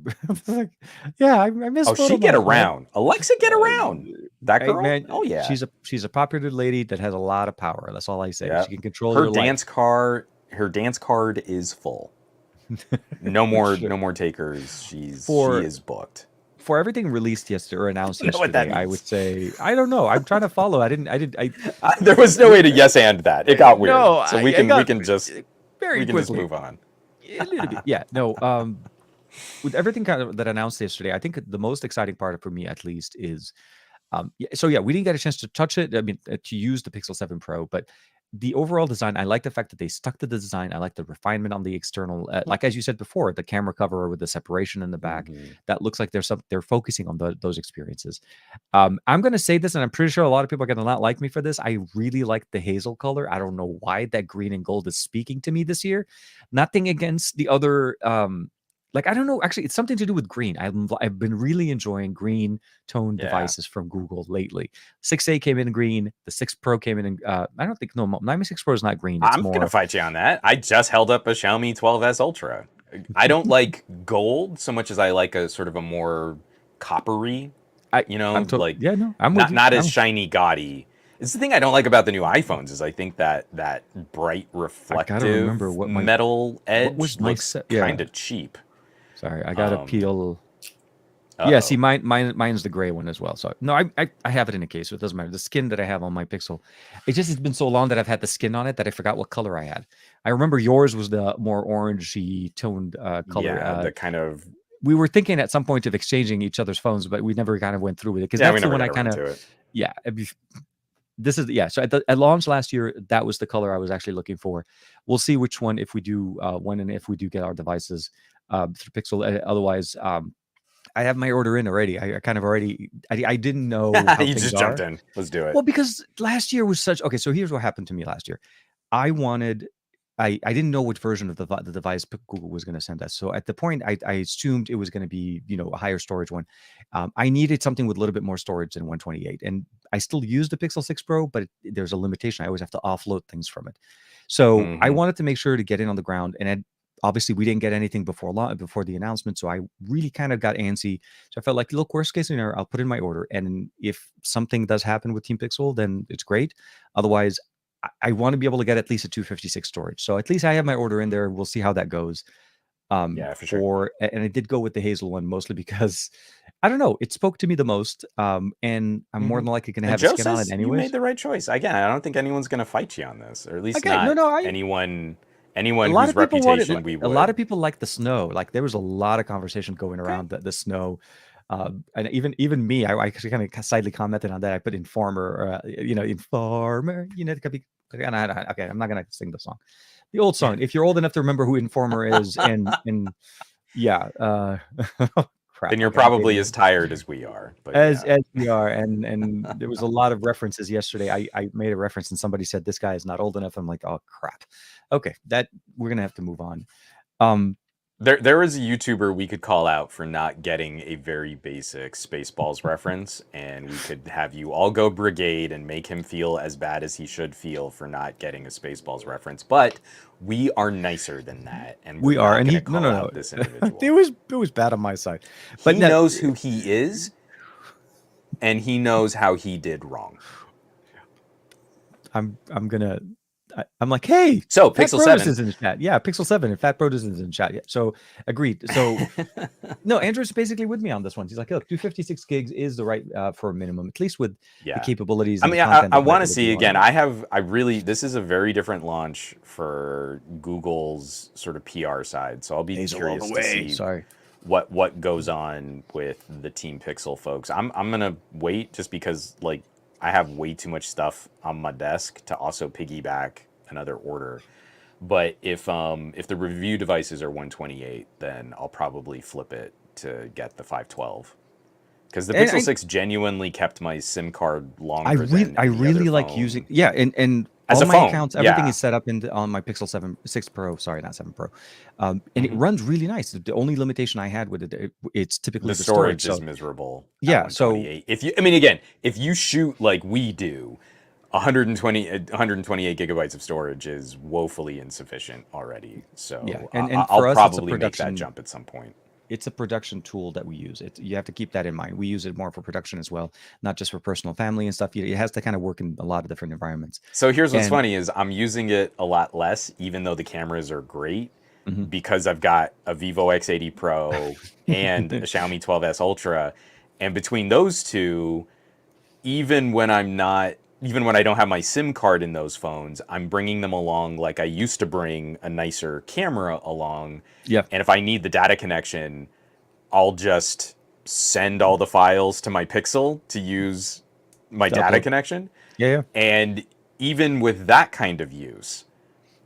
I miss. Oh, she Photo get Mod, man. around. Alexa get around. That Hey, girl? man, Oh yeah. she's a popular lady that has a lot of power. That's all I say. Yeah. She can control her your dance card. Her dance card is full. No more takers. She is booked. For everything released yesterday or announced I don't know what that yesterday, I would means. say I don't know. I'm trying to follow. I There was no way to yes and that. It got weird. No, so I we got can just very just quickly. move on. A little bit. Yeah. No. With everything kind of that announced yesterday, I think the most exciting part for me, at least, is we didn't get a chance to touch it. I mean, to use the Pixel 7 Pro, but the overall design, I like the fact that they stuck to the design. I like the refinement on the external, like as you said before, the camera cover with the separation in the back. That looks like they're focusing on those experiences. I'm going to say this, and I'm pretty sure a lot of people are going to not like me for this. I really like the hazel color. I don't know why that green and gold is speaking to me this year. Nothing against the other. I don't know. Actually, it's something to do with green. I've been really enjoying green tone devices from Google lately. 6A came in green. The 6 Pro came in. I don't think Mi 6 Pro is not green. It's I'm more. gonna fight you on that. I just held up a Xiaomi 12S Ultra. I don't like gold so much as I like a sort of a more coppery. I'm like yeah, no, I'm with you. not as shiny gaudy. It's the thing I don't like about the new iPhones is I think that that bright I gotta remember reflective what metal what edge was my looks yeah. kind of cheap. Sorry, I gotta Um, peel. Yeah, see, uh-oh. mine's the gray one as well. So no, I have it in a case, so it doesn't matter. The skin that I have on my Pixel, it's been so long that I've had the skin on it that I forgot what color I had. I remember yours was the more orangey toned color. Yeah, the kind of We were thinking at some point of exchanging each other's phones, but we never kind of went through with it because yeah, we that's the never one got I kind around of to it. yeah. This is yeah. So at launch last year, that was the color I was actually looking for. We'll see which one if we do when and if we do get our devices through Pixel. Otherwise, I have my order in already. I kind of already. I didn't know how You things just jumped are. in. Let's do it. Well, because last year was such okay. So here's what happened to me last year. I wanted. I didn't know which version of the device Google was going to send us. So at the point, I assumed it was going to be a higher storage one. I needed something with a little bit more storage than 128, and I still use the Pixel 6 Pro, but there's a limitation. I always have to offload things from it. So I Hmm. wanted to make sure to get in on the ground, and obviously we didn't get anything before the announcement. So I really kind of got antsy. So I felt like, look, worst case scenario, I'll put in my order, and if something does happen with Team Pixel, then it's great. Otherwise, I want to be able to get at least a 256 storage. So at least I have my order in there. We'll see how that goes. Yeah, for sure. And I did go with the Hazel one mostly because I don't know, it spoke to me the most. And I'm more Hmm. than likely going to And have a Joe skin on it says you made anyways. the right choice. Again, I don't think anyone's going to fight you on this, or at least Okay, no, not no, I a anyone lot whose of people wanted reputation we a lot would. of people like the snow. Like there was a lot of conversation going Okay. around the snow. And even me, I actually kind of slightly commented on that. I put informer, informer, it could be. Okay, I'm not gonna sing the song, the old song. If you're old enough to remember who informer is, and yeah, crap. Then you're Okay, I'm probably dating as tired as we are. But as yeah. as we are, and there was a lot of references yesterday. I made a reference and somebody said this guy is not old enough. I'm like, oh crap. Okay, that we're gonna have to move on. Um, There is a YouTuber we could call out for not getting a very basic Spaceballs reference, and we could have you all go brigade and make him feel as bad as he should feel for not getting a Spaceballs reference. But we are nicer than that, and we're we are, not and going to he no call no out this no, it individual. was bad on my side, but He no, knows who he is, and he knows how he did wrong. I'm gonna. I'm like, hey, So, Fat Pixel Brodus 7. is in the chat. Yeah, Pixel 7 and Fat Brodus is in the chat. Yeah, so agreed. So no, Andrew's basically with me on this one. He's like, look, 256 gigs is the right for a minimum, at least with the Yeah. capabilities I and the mean, content I that we're want to able to see do on again. it. I really, this is a very different launch for Google's sort of PR side. So I'll be Hazel all the curious to way. see Sorry. what goes on with the Team Pixel folks. I'm gonna wait just because like I have way too much stuff on my desk to also piggyback another order. But if the review devices are 128, then I'll probably flip it to get the 512. Because the And Pixel 6 genuinely kept my SIM card longer than I any other really like using phone. and As all a my phone, accounts, everything yeah. is set up on my Pixel 7 6 Pro. Sorry, not 7 Pro, and it Hmm. runs really nice. The only limitation I had with it's typically The the storage. storage is So miserable at yeah, so 128. If you, I mean, again, if you shoot like we do, 128 gigabytes of storage is woefully insufficient already. yeah, So and I'll for us, probably make that jump at some point. it's a production tool that we use. You have to keep that in mind. We use it more for production as well, not just for personal family and stuff. It has to kind of work in a lot of different environments. So here's what's And funny is I'm using it a lot less, even though the cameras are great, mhm. because I've got a Vivo X80 Pro and a Xiaomi 12S Ultra, and between those two, even when I don't have my SIM card in those phones, I'm bringing them along like I used to bring a nicer camera along. Yeah, And if I need the data connection, I'll just send all the files to my Pixel to use my to data upload. connection. Yeah, And even with that kind of use,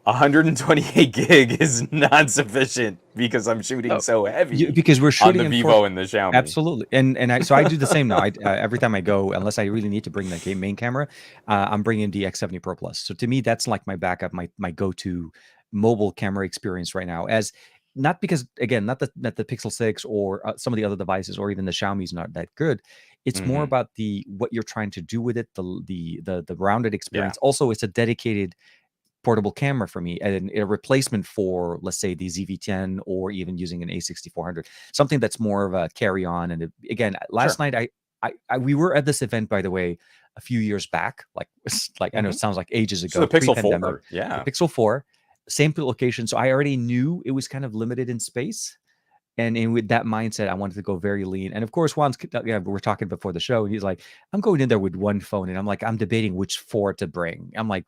128 gig is not sufficient because I'm shooting no, so heavy because we're on shooting the in 4K. Vivo and the Xiaomi. Absolutely, and so I do the same now. Every time I go, unless I really need to bring the main camera, I'm bringing the X70 Pro Plus. So to me, that's like my backup, my go-to mobile camera experience right now. As not because again, not the Pixel 6 or some of the other devices or even the Xiaomi's not that good. It's more Hmm. about the what you're trying to do with it, the rounded Yeah. experience. Also, it's a dedicated portable camera for me and a replacement for let's say the ZV-10 or even using an A6400, something that's more of a carry on. And again, Sure. last night we were at this event, by the way, a few years back, like I know it Mhm. sounds like ages So the ago, Pixel pre-pandemic. 4, The yeah. Pixel 4, same location, so I already knew it was kind of limited in space. And with that mindset, I wanted to go very lean. And of course, Juan's, yeah, we're talking before the show, and he's like, I'm going in there with one phone. And I'm like, I'm debating which four to bring. I'm like,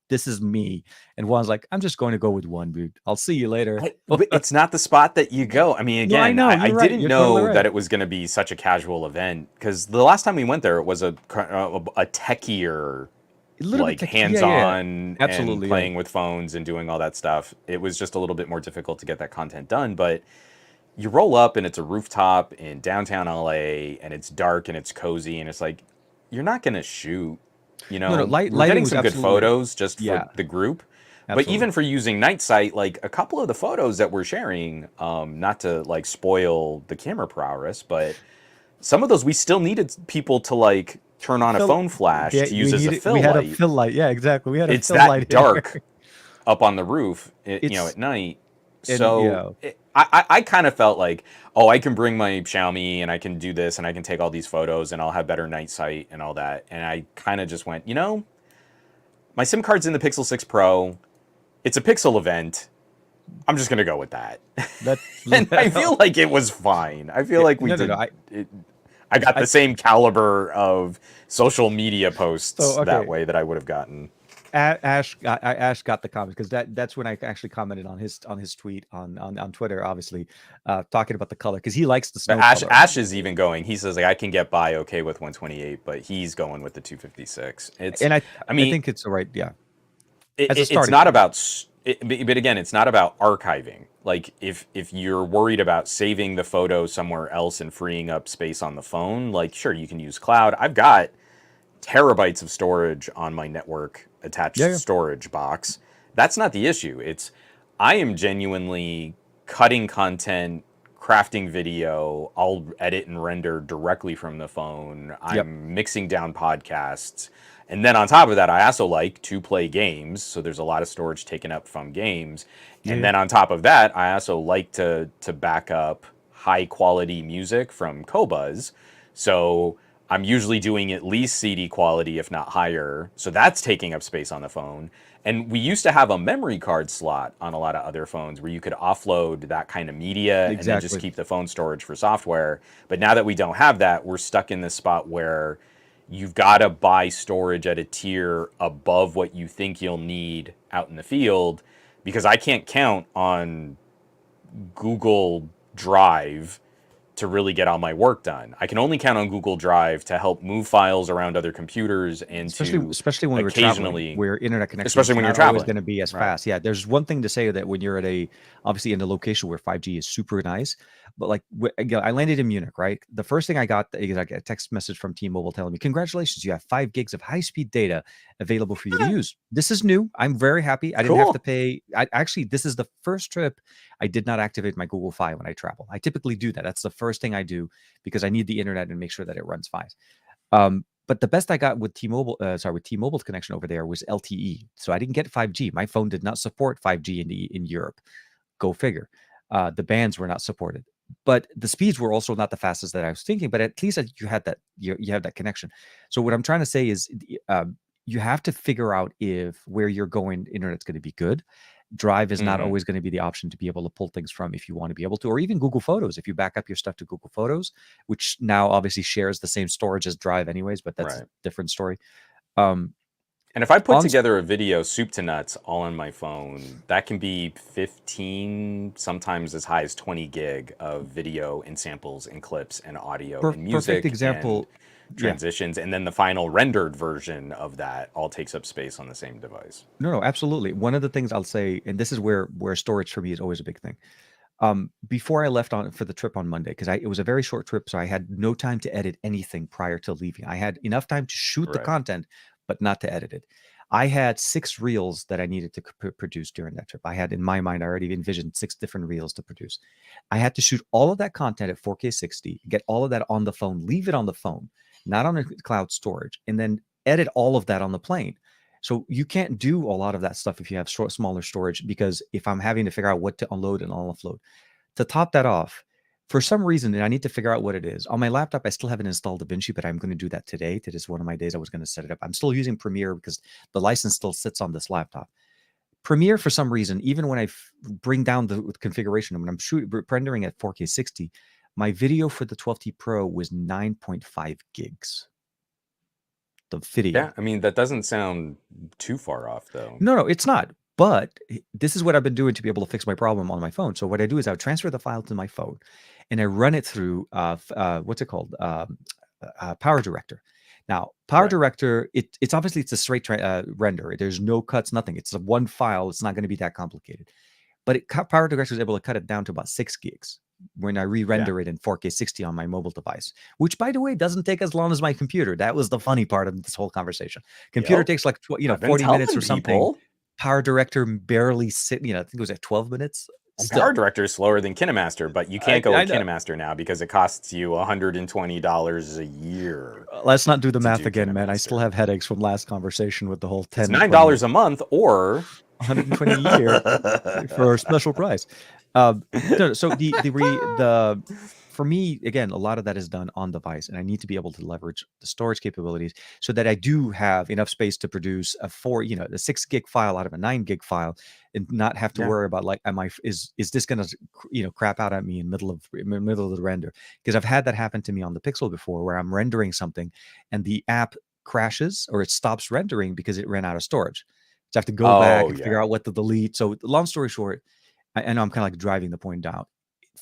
this is me. And Juan's like, I'm just going to go with one, dude. I'll see you later. But it's not the spot that you go. I mean, No, I again, know. I You're right. didn't You're totally know that right. it was going to be such a casual event because the last time we went there, it was a techier, A little bit like tech. Yeah, yeah. hands-on and Absolutely. Yeah. playing with phones and doing all that stuff. It was just a little bit more difficult to get that content done. But you roll up and it's a rooftop in downtown LA and it's dark and it's cozy and it's like, you're not going to shoot. You No, no. know, we were Lighting getting was some good absolutely. photos just for Yeah, the group, but absolutely. even for using night sight, like a couple of the photos that we're sharing, not to like spoil the camera prowess, but some of those we still needed people to like turn on a Phil, phone flash yeah, to use as a we fill had a light. fill light. Yeah, exactly. We had a It's fill light that in there. dark up on the roof, It's at night. and So I kind of felt like, oh, I can bring my Xiaomi and I can do this and I can take all these photos and I'll have better night sight and all that. And I kind of just went, my SIM card's in the Pixel 6 Pro. It's a Pixel event. I'm just gonna go with that. that. And I feel like it was fine. I feel like we No, no, no. did. I got I the same caliber of social media posts so that okay. way that I would have gotten. Ash got the comments because that's when I actually commented on his tweet on Twitter, obviously, talking about the color because he likes the But snow color. Ash is even going. He says like I can get by okay with 128, but he's going with the 256. And I I mean, think it's the right, yeah, as a it's starting not point. about but again, it's not about archiving. Like if you're worried about saving the photo somewhere else and freeing up space on the phone, like sure you can use cloud. I've got terabytes of storage on my network Yeah, attached yeah. storage box. That's not the issue. It's I am genuinely cutting content, crafting video. I'll edit and render directly from the phone. Yep. I'm mixing down podcasts. And then on top of that, I also like to play games. So there's a lot of storage taken up from games. Yeah, And yeah. then on top of that, I also like to back up high quality music from Qobuz. So I'm usually doing at least CD quality, if not higher. So that's taking up space on the phone. And we used to have a memory card slot on a lot of other phones where you could offload that kind of media and then just Exactly. keep the phone storage for software. But now that we don't have that, we're stuck in this spot where you've got to buy storage at a tier above what you think you'll need out in the field because I can't count on Google Drive to really get all my work done. I can only count on Google Drive to help move files around other computers and to Especially when we're traveling, occasionally, where internet connection especially is when you're not always traveling. going to be as Right. fast. Yeah, there's one thing to say that when you're at obviously in a location where 5G is super nice, but like again, I landed in Munich, right? The first thing I got is I get a text message from T-Mobile telling me, "Congratulations, you have 5 gigs of high-speed data available for you to use." This is new. I'm very happy. I didn't have to Cool. pay. Actually, this is the first trip I did not activate my Google Fi when I travel. I typically do that. That's the first thing I do because I need the internet and make sure that it runs fine. But the best I got with with T-Mobile's connection over there was LTE. So I didn't get 5G. My phone did not support 5G in Europe. Go figure. The bands were not supported, but the speeds were also not the fastest that I was thinking. But at least you had that you have that connection. So what I'm trying to say is, you have to figure out if where you're going, internet's going to be good. Drive is not Hmm. always going to be the option to be able to pull things from if you want to be able to, or even Google Photos. If you back up your stuff to Google Photos, which now obviously shares the same storage as Drive, anyways, but that's a Right. different story. Um, And if I put on together a video soup to nuts all on my phone, that can be 15, sometimes as high as 20 gig of video and samples and clips and audio and perfect music and example, yeah. transitions. And then the final rendered version of that all takes up space on the same device. No, no, absolutely. One of the things I'll say, and this is where storage for me is always a big thing. Before I left on for the trip on Monday, because it was a very short trip, so I had no time to edit anything prior to leaving. I had enough time to shoot the Right. content, but not to edit it. I had 6 reels that I needed to produce during that trip. I had in my mind, I already envisioned 6 different reels to produce. I had to shoot all of that content at 4K 60, get all of that on the phone, leave it on the phone, not on a cloud storage, and then edit all of that on the plane. So you can't do a lot of that stuff if you have smaller storage, because if I'm having to figure out what to unload and offload, to top that off, For some reason, and I need to figure out what it is. On my laptop, I still haven't installed DaVinci, but I'm going to do that today. That is one of my days I was going to set it up. I'm still using Premiere because the license still sits on this laptop. Premiere, for some reason, even when I bring down the configuration, when I'm rendering at 4K 60, my video for the 12T Pro was 9.5 gigs. The video. Yeah, I mean, that doesn't sound too far off, though. No, it's not. But this is what I've been doing to be able to fix my problem on my phone. So what I do is I transfer the file to my phone, and I run it through what's it called, Power Director. Now, Power Right. Director, it's obviously it's a straight render. There's no cuts, nothing. It's a one file. It's not going to be that complicated. But Power Director is able to cut it down to about 6 gigs when I re-render it in 4K 60 on my mobile device, which, by the way, doesn't take as long as my computer. That was the funny part of this whole conversation. Computer Yep. takes like I've been 40 minutes telling or something. people. Power Director barely sit. I think it was at 12 minutes. Still, Power Director is slower than KineMaster, but you can't go I with know. KineMaster now because it costs you $120 a year. Let's not do the math do again, man. I still KineMaster. have headaches from last conversation with the whole 10 It's and 20 $9 a month or 120 a year for a special price. No, so the for me, again, a lot of that is done on device, and I need to be able to leverage the storage capabilities so that I do have enough space to produce a 6 gig file out of a 9 gig file, and not have to Yeah. worry about like, is this going to crap out at me in middle of the render? Because I've had that happen to me on the Pixel before, where I'm rendering something and the app crashes or it stops rendering because it ran out of storage. So I have to go back and figure out what to delete. So long story short, I know I'm kind of like driving the point down.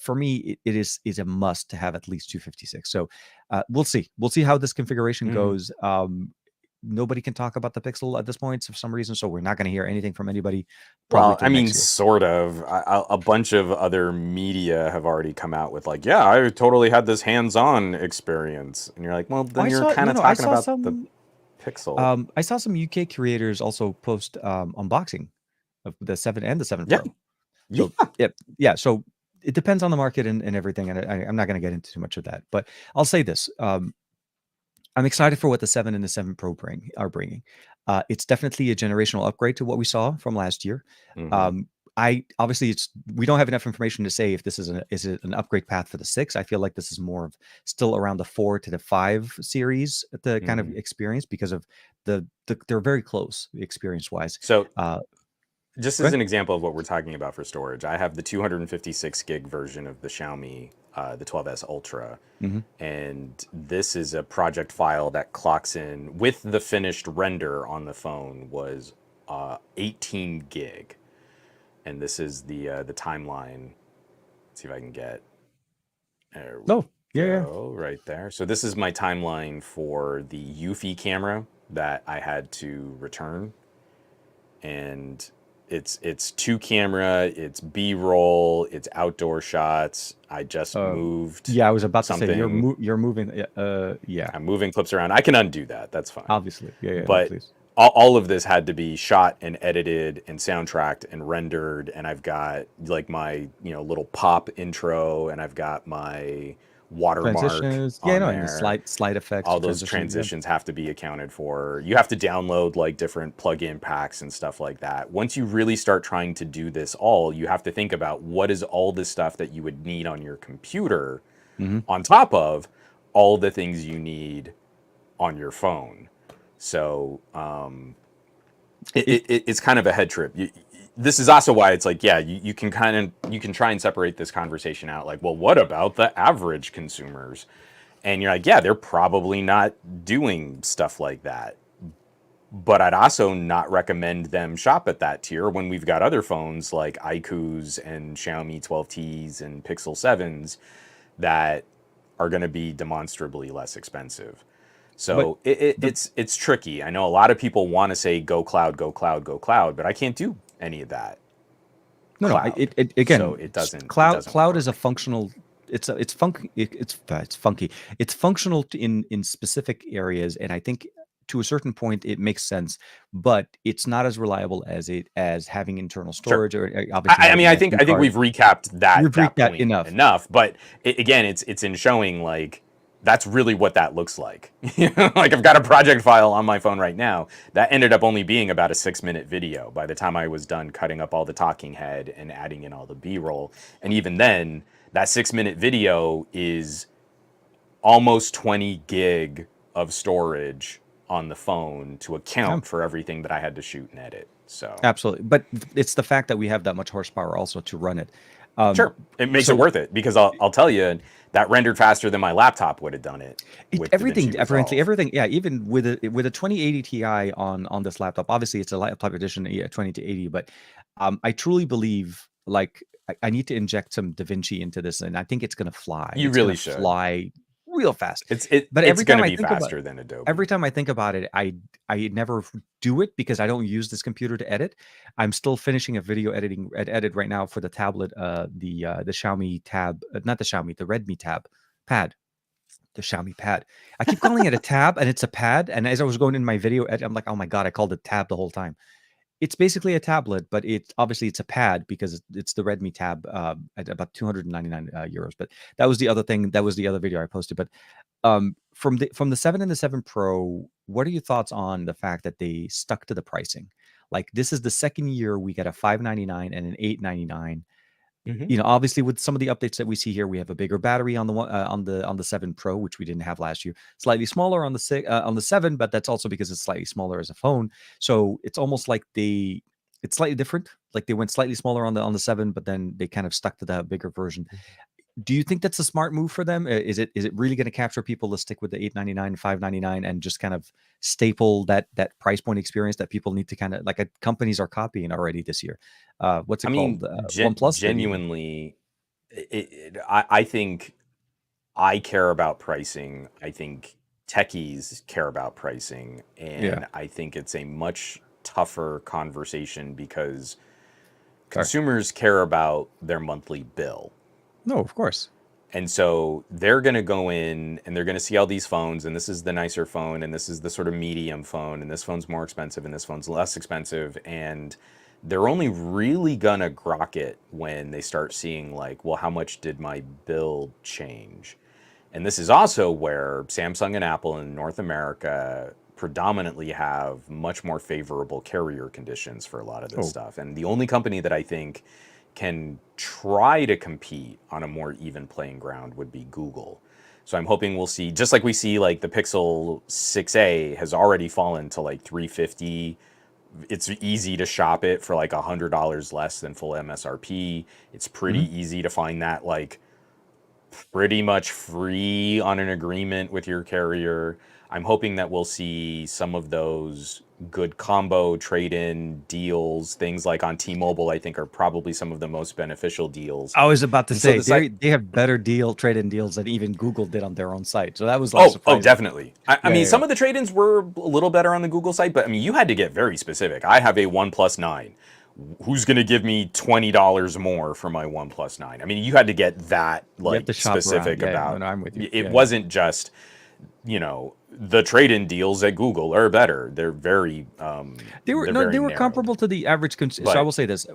For me, it is a must to have at least 256. So we'll see. We'll see how this configuration goes. Nobody can talk about the Pixel at this point for some reason, so we're not going to hear anything from anybody. Well, I mean, sort of. A bunch of other media have already come out with like, yeah, I totally had this hands-on experience, and you're like, well, then you're kind of talking about the Pixel. I saw some UK creators also post unboxing of the 7 and the 7 Yeah. Pro. So, yeah. So it depends on the market and everything, and I'm not going to get into too much of that. But I'll say this: I'm excited for what the 7 and the 7 Pro are bringing. It's definitely a generational upgrade to what we saw from last year. We don't have enough information to say if this is an upgrade path for the 6. I feel like this is more of still around the 4 to the 5 series, the kind of experience, because of they're very close experience wise. So just as an example of what we're talking about for storage, I have the 256 gig version of the Xiaomi, the 12S Ultra. And this is a project file that clocks in with the finished render on the phone was 18 gig. And this is the timeline. Let's see if I can get. There we go, right there. So this is my timeline for the Eufy camera that I had to return, and it's 2 camera, it's B-roll, it's outdoor shots. I just moved. Yeah, I was about something. to say you're moving. Yeah, I'm moving clips around. I can undo that. That's fine. Obviously, yeah. But all of this had to be shot and edited and soundtracked and rendered, and I've got like my little pop intro, and I've got my watermark transitions, on there. And the slide effects. All those transitions have to be accounted for. You have to download like different plug-in packs and stuff like that. Once you really start trying to do this all, you have to think about what is all this stuff that you would need on your computer on top of all the things you need on your phone. So it's kind of a head trip. This is also why it's like, yeah, you can try and separate this conversation out. Like, well, what about the average consumers? And you're like, yeah, they're probably not doing stuff like that. But I'd also not recommend them shop at that tier when we've got other phones like iQOOs and Xiaomi 12Ts and Pixel 7s that are going to be demonstrably less expensive. So it's tricky. I know a lot of people want to say go cloud, but I can't do any of that. Again, so it doesn't. Cloud is a functional. It's funky. It's funky. It's functional in specific areas, and I think to a certain point it makes sense, but it's not as reliable as having internal storage. Sure. Or obviously, I think we've recapped that. We've recapped that enough. But again, it's in showing like that's really what that looks like. Like I've got a project file on my phone right now that ended up only being about a 6-minute video by the time I was done cutting up all the talking head and adding in all the B-roll. And even then, that 6-minute video is almost 20 gig of storage on the phone to Yeah, account for everything that I had to shoot and edit. So absolutely. But it's the fact that we have that much horsepower also to run it. Um, sure, it makes it so worth it because I'll tell you that rendered faster than my laptop would have done it with DaVinci everything, Resolve. everything. Yeah, even with a 2080 Ti on this laptop. Obviously, it's a laptop edition, yeah, 2080. But I truly believe like I need to inject some DaVinci into this, and I think it's gonna fly. You It's gonna really should. fly real fast. But It's going to be faster than every Adobe. time I think about it, I never do it because I don't use this computer to edit. I'm still finishing a video edit right now for the tablet, the Xiaomi Tab, not the Xiaomi, the Redmi Tab pad, the Xiaomi Pad. I keep calling it a tab, and it's a pad. And as I was going in my video edit, I'm like, oh my god, I called it tab the whole time. It's basically a tablet, but it's a pad because it's the Redmi Tab at about 299 euros. But that was the other thing. That was the other video I posted. But from the 7 and the 7 Pro, what are your thoughts on the fact that they stuck to the pricing? Like this is the second year we get a 599 and an 899. Hmm. Obviously with some of the updates that we see here, we have a bigger battery on the one on the 7 Pro, which we didn't have last year. Slightly smaller on the 7, but that's also because it's slightly smaller as a phone. So it's almost like it's slightly different. Like they went slightly smaller on the 7, but then they kind of stuck to the bigger version. Do you think that's a smart move for them? Is it really going to capture people to stick with the 899, 599, and just kind of staple that price point experience that people need to kind of like companies are copying already this year? What's I it mean, called? OnePlus did even. genuinely, I think I care about pricing. I think techies care about pricing. Yeah. And I think it's a much tougher conversation because Sorry. consumers care about their monthly bill. No, of course. And so they're going to go in and they're going to see all these phones, and this is the nicer phone, and this is the sort of medium phone, and this phone's more expensive, and this phone's less expensive. And they're only really going to grok it when they start seeing, like, well, how much did my bill change? And this is also where Samsung and Apple in North America predominantly have much more favorable carrier conditions for a lot of this Oh, stuff. And the only company that I think can try to compete on a more even playing ground would be Google. So I'm hoping we'll see, just like we see, like the Pixel 6a has already fallen to like 350. It's easy to shop it for like $100 less than full MSRP. It's pretty mhm. easy to find that like pretty much free on an agreement with your carrier. I'm hoping that we'll see some of those good combo trade-in deals, things like on T-Mobile, I think are probably some of the most beneficial deals. I was about to And so say the site, they have better trade-in deals than even Google did on their own site. So that was like oh, surprising. definitely. I Yeah, mean, yeah, some yeah. of the trade-ins were a little better on the Google site, but I mean, you had to get very specific. I have a OnePlus 9. Who's going to give me $20 more for my OnePlus 9? I mean, you had to get that You have like to shop around. specific Yeah, yeah. No, about no, I'm with you. it Yeah, yeah. wasn't just, the trade-in deals at Google are better. They're They very were narrow. comparable to the average so I But will say this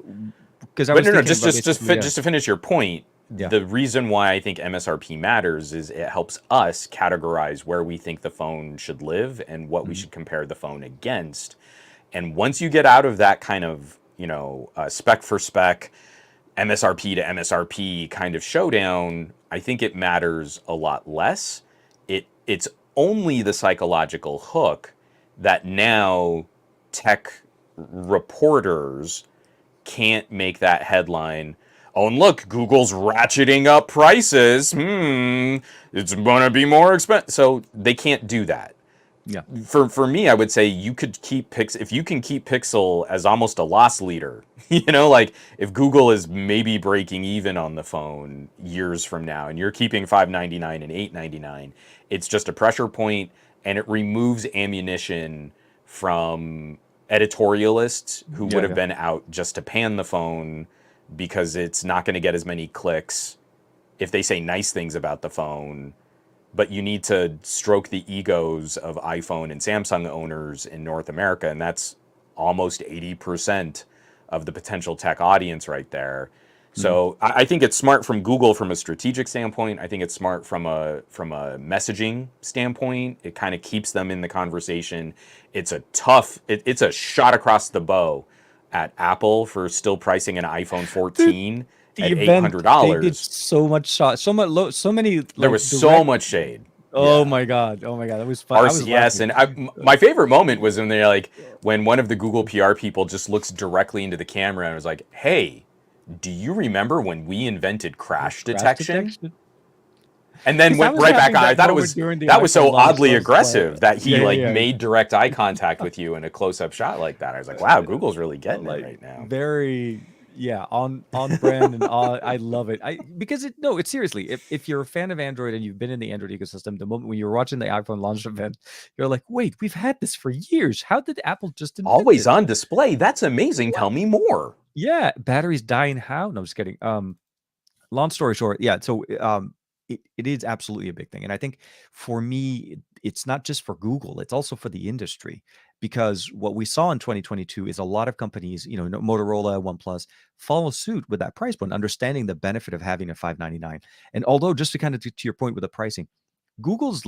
because I but was no, no, thinking about basically, yeah. just to finish your point, Yeah. the reason why I think MSRP matters is it helps us categorize where we think the phone should live and what we Mhm. should compare the phone against. And once you get out of that kind of, spec for spec, MSRP to MSRP kind of showdown, I think it matters a lot less. It's only the psychological hook that now tech reporters can't make that headline. Oh, and look, Google's ratcheting up prices. It's gonna be more expensive. So they can't do that. Yeah. For me, I would say you could keep if you can keep Pixel as almost a loss leader. Like if Google is maybe breaking even on the phone years from now, and you're keeping 599 and 899, it's just a pressure point, and it removes ammunition from editorialists who would Yeah, have yeah. been out just to pan the phone because it's not going to get as many clicks if they say nice things about the phone, but you need to stroke the egos of iPhone and Samsung owners in North America, and that's almost 80% of the potential tech audience right there. Mhm. So I think it's smart from Google from a strategic standpoint. I think it's smart from a messaging standpoint. It kind of keeps them in the conversation. It's a it's a shot across the bow at Apple for still pricing an iPhone Dude, 14 The at eight event hundred they did dollars. so much shot, so many There like was so direct. much shade. Oh Yeah. my god! Oh my god! That was fun. I was RCS, laughing. and my favorite moment was when they're like, when one of the Google PR people just looks directly into the camera and was like, "Hey, do you remember when we invented crash Crash detection?" detection. And then Because I went was right back having on. I that thought it moment was during the that was iPhone so launch oddly where I was like, aggressive that he yeah, like yeah, made direct eye contact with you in a close-up shot like that. I was like, wow, Google's really getting it like right now. very yeah on brand and on. I love it. I because it no, it's seriously. If you're a fan of Android and you've been in the Android ecosystem, the moment when you're watching the iPhone launch event, you're like, wait, we've had this for years. How did Apple just invent Always it? on display. That's amazing. What? Tell me more. Yeah, batteries dying. How? No, I'm just kidding. Long story short, yeah. So it is absolutely a big thing, and I think for me, it's not just for Google; it's also for the industry because what we saw in 2022 is a lot of companies, Motorola, OnePlus, follow suit with that price point, understanding the benefit of having a 599. And although, just to kind of to your point with the pricing, Google's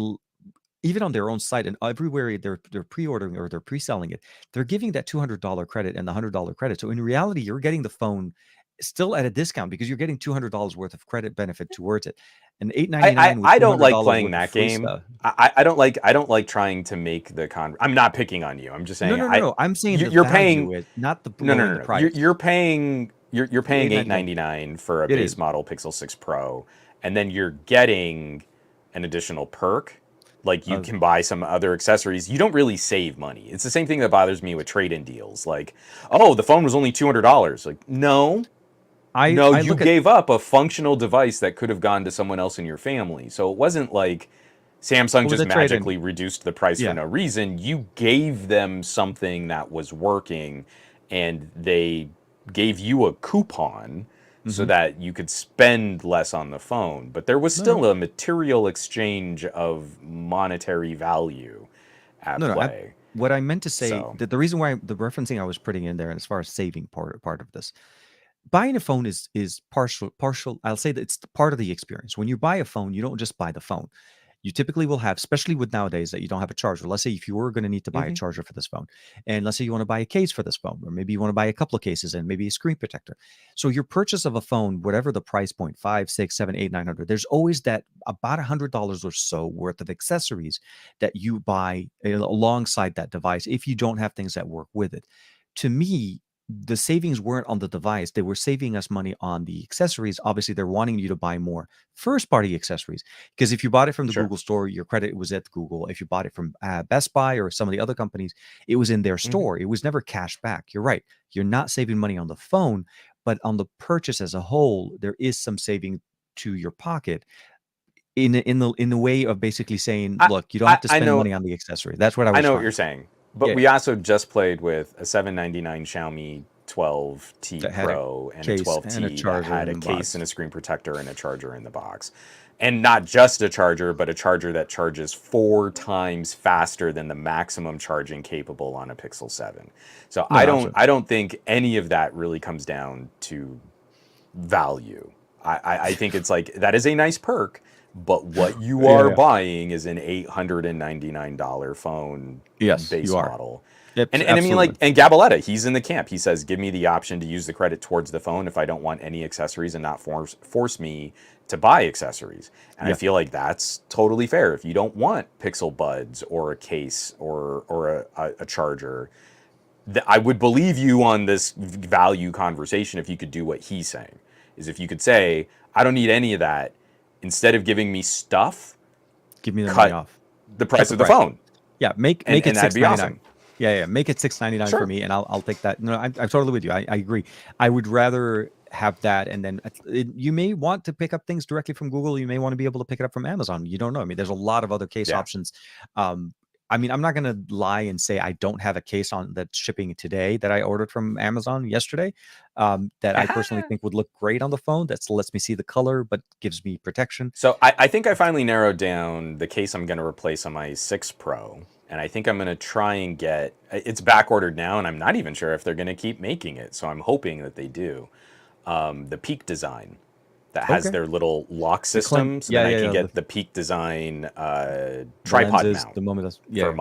even on their own site and everywhere they're pre-ordering or they're pre-selling it, they're giving that $200 credit and the $100 credit. So in reality, you're getting the phone still at a discount because you're getting $200 worth of credit benefit towards it, and I, I, 899 with I two don't hundred like dollars playing worth of that free game. stuff. I don't like trying to make the I'm not picking on you. I'm just No, saying no, no, no. I'm saying the you're paying value is not the no no lowering no the no. price. You're The paying 899, 899 for a it base is. model Pixel 6 Pro, and then you're getting an additional perk. Like you Uh, can buy some other accessories. You don't really save money. It's the same thing that bothers me with trade-in deals. Like, oh, the phone was only $200. Like, no, I no, I you look at gave up a functional device that could have gone to someone else in your family. So it wasn't like Samsung with just a trade-in. magically reduced the price for Yeah. no reason. You gave them something that was working, and they gave you a coupon so Hmm. that you could spend less on the phone. But there was No, no, still a material exchange of monetary value at no, no. play. What I meant to say So, that the reason why the referencing I was putting in there, and as far as saving part of this, buying a phone is partial. I'll say that it's part of the experience. When you buy a phone, you don't just buy the phone. You typically will have, especially with nowadays that you don't have a charger. Let's say if you were going to need to buy a mhm. charger for this phone, and let's say you want to buy a case for this phone, or maybe you want to buy a couple of cases and maybe a screen protector. So your purchase of a phone, whatever the price point, 5, 6, 7, 8, 900, there's always that about $100 or so worth of accessories that you buy alongside that device if you don't have things that work with it. To me, the savings weren't on the device. They were saving us money on the accessories. Obviously, they're wanting you to buy more first party accessories because if you bought it from the Sure. Google store, your credit was at Google. If you bought it from Best Buy or some of the other companies, it was in their Mhm. store. It was never cash back. You're right. You're not saving money on the phone, but on the purchase as a whole, there is some saving to your pocket in the way of basically saying, I, look, you don't I, have to I spend know money on the accessory. That's what I I was know what trying you're to say. saying, but Yeah, we yeah. also just played with a 799 Xiaomi 12T That had a Pro and a case and a 12T that charger had in a the case and box. a screen protector and a charger in the box. And not just a charger, but a charger that charges 4 times faster than the maximum charging capable on a Pixel 7. So No, I no, don't absolutely. I don't think any of that really comes down to value. I think it's like that is a nice perk, but what you Yeah, are yeah. buying is an $899 phone Yes, you base are. model. Yep, And I mean absolutely. like and Gabaletta, he's in the camp. He says, give me the option to use the credit towards the phone if I don't want any accessories and not force me to buy accessories. And I Yeah. feel like that's totally fair. If you don't want Pixel Buds or a case or a charger, I would believe you on this value conversation if you could do what he's saying. Is if you could say, I don't need any of that. Instead of giving me stuff, Give me the money cut off. the Cut price the of the price. phone, Yeah, make and make it and that'd six be ninety nine. awesome. Yeah, yeah, make it 6.99 for Sure. me, and I'll take that. No, I'm totally with you. I agree. I would rather have that, and then you may want to pick up things directly from Google. You may want to be able to pick it up from Amazon. You don't know. I mean, there's a lot of other case Yeah. options. Um, I mean, I'm not going to lie and say I don't have a case on that's shipping today that I ordered from Amazon yesterday. That I personally think would look great on the phone. That lets me see the color, but gives me protection. So I think I finally narrowed down the case I'm going to replace on my 6 Pro. And I think I'm going to try and get it's back ordered now, and I'm not even sure if they're going to keep making it. So I'm hoping that they do. The Peak design that has Okay. their little lock The clamp. system, so then Yeah, I yeah, can yeah. get the Peak design The tripod lenses. mount The moment. That's, yeah, for yeah.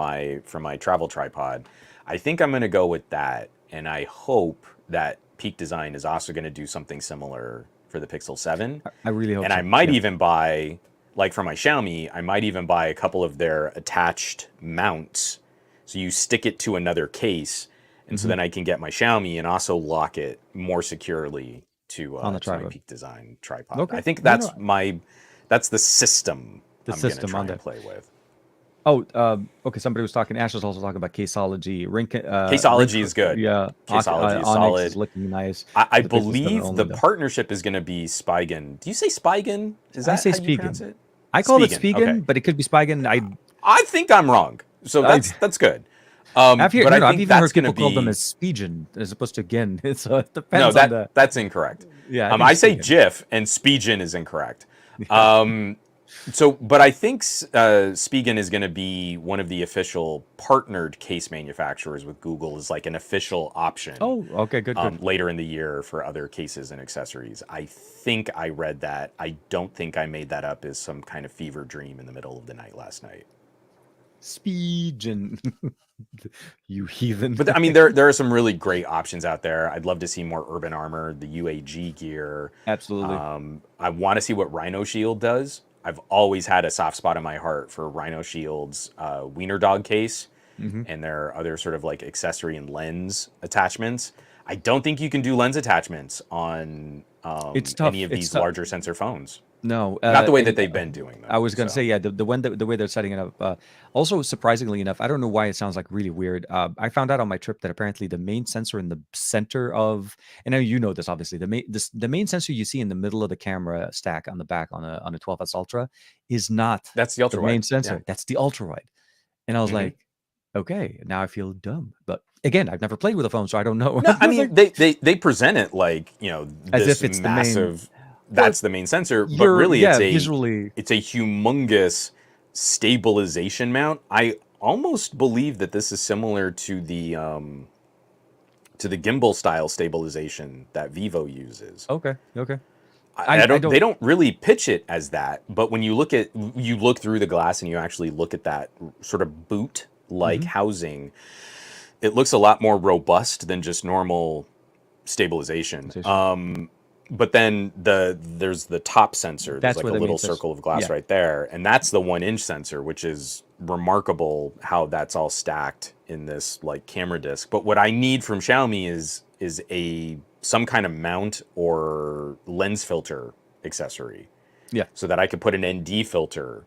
my travel tripod. I think I'm going to go with that, and I hope that Peak design is also going to do something similar for the Pixel 7. I really hope And I so. might Yeah. even buy, like for my Xiaomi, I might even buy a couple of their attached mounts. So you stick it to another case, and so Hmm. then I can get my Xiaomi and also lock it more securely On the to my tripod. Peak Design tripod. I Okay. think No, no, that's the system the I'm gonna system try on and that. play with. Oh, okay. Somebody was talking. Ash was also talking about Caseology. Caseology is good. Yeah. Caseology is Onyx is solid. looking nice I for the Pixel 7 believe only the though. partnership is going to be Spigen. Do you say Spigen? Is I that say how you pronounce Spigen. it? I call it Spigen. Okay. Spigen, but it could be Spigen. I think I'm wrong. So I that's good. no, But I no. I've think even that's heard going to people call them be as Spigen as opposed to Gen. So it no, depends on the. that's incorrect. Yeah, I think I say Spigen. GIF and Spigen is incorrect. Yeah. So, but I think Spigen is going to be one of the official partnered case manufacturers with Google as like an official option Oh, okay. Good, good. later in the year for other cases and accessories. I think I read that. I don't think I made that up as some kind of fever dream in the middle of the night last night. Spigen. You heathen. But I mean, there are some really great options out there. I'd love to see more Urban Armor, the UAG gear. Absolutely. I want to see what Rhino Shield does. I've always had a soft spot in my heart for Rhino Shield's Wiener Dog case Hmm. and their other sort of like accessory and lens attachments. I don't think you can do lens attachments on It's any tough. of It's these tough. larger sensor phones. No, Not the way that and they've been doing I them. was gonna say, So yeah, the way they're setting it up. Also, surprisingly enough, I don't know why it sounds like really weird. I found out on my trip that apparently the main sensor in the center of, and now you know this obviously, the main sensor you see in the middle of the camera stack on the back on a 12S Ultra is not that's the the ultra wide. main Yeah. sensor. That's the ultra wide. And I was Hmm. like, okay, now I feel dumb. But again, I've never played with a phone, so I don't know. No, I It's mean like, they present it like as this if it's the main. massive. Well, That's the main sensor, but you're really yeah, visually. it's a humongous stabilization mount. I almost believe that this is similar to the gimbal style stabilization that Vivo uses. Okay, okay. I I don't. They don't. don't really pitch it as that, but when you look through the glass and you actually look at that sort of boot like Mhm. housing, it looks a lot more robust than just normal stabilization. Position. But then there's the top sensor. There's That's like where a the main little says. circle of glass Yeah. right there, and that's the 1 inch sensor, which is remarkable how that's all stacked in this like camera disc. But what I need from Xiaomi is a some kind of mount or lens filter accessory, Yeah. so that I could put an ND filter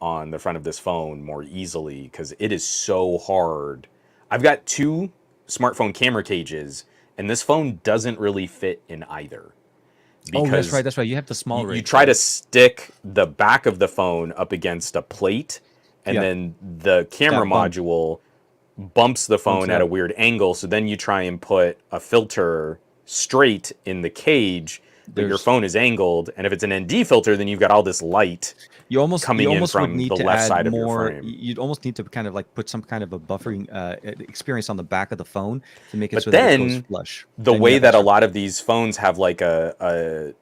on the front of this phone more easily because it is so hard. I've got two smartphone camera cages, and this phone doesn't really fit in either Oh, that's right. because That's right. You have the small you rig, try to right? stick the back of the phone up against a plate, and Yeah. then the camera That bump module bumps the bumps phone it at a up. weird angle. So then you try and put a filter straight in the cage, but your There's phone is angled. And if it's an ND filter, then you've got all this light you coming in almost would from need the to left add side of your more. frame. You'd almost need to kind of like put some kind of a buffering experience on the back of the phone to make it But so that it goes then flush. the Then you way have that a extra. lot of these phones have like a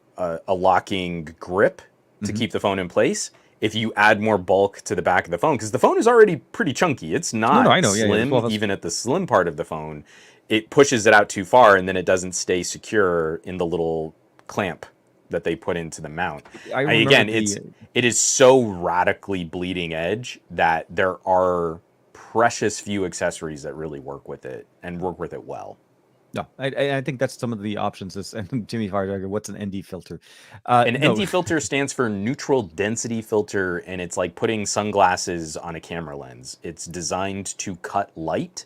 locking grip to Hmm. keep the phone in place, if you add more bulk to the back of the phone, because the phone is already pretty chunky, it's No, no, I not know. Yeah, yeah. The slim, 12S. even at the slim part of the phone, it pushes it out too far and then it doesn't stay secure in the little clamp that they put into the mount. I remember Again, the. it is so radically bleeding edge that there are precious few accessories that really work with it and work with it well. No, I think that's some of the options. This and Jimmy Firedogger, what's an ND filter? An No, ND filter stands for neutral density filter, and it's like putting sunglasses on a camera lens. It's designed to cut light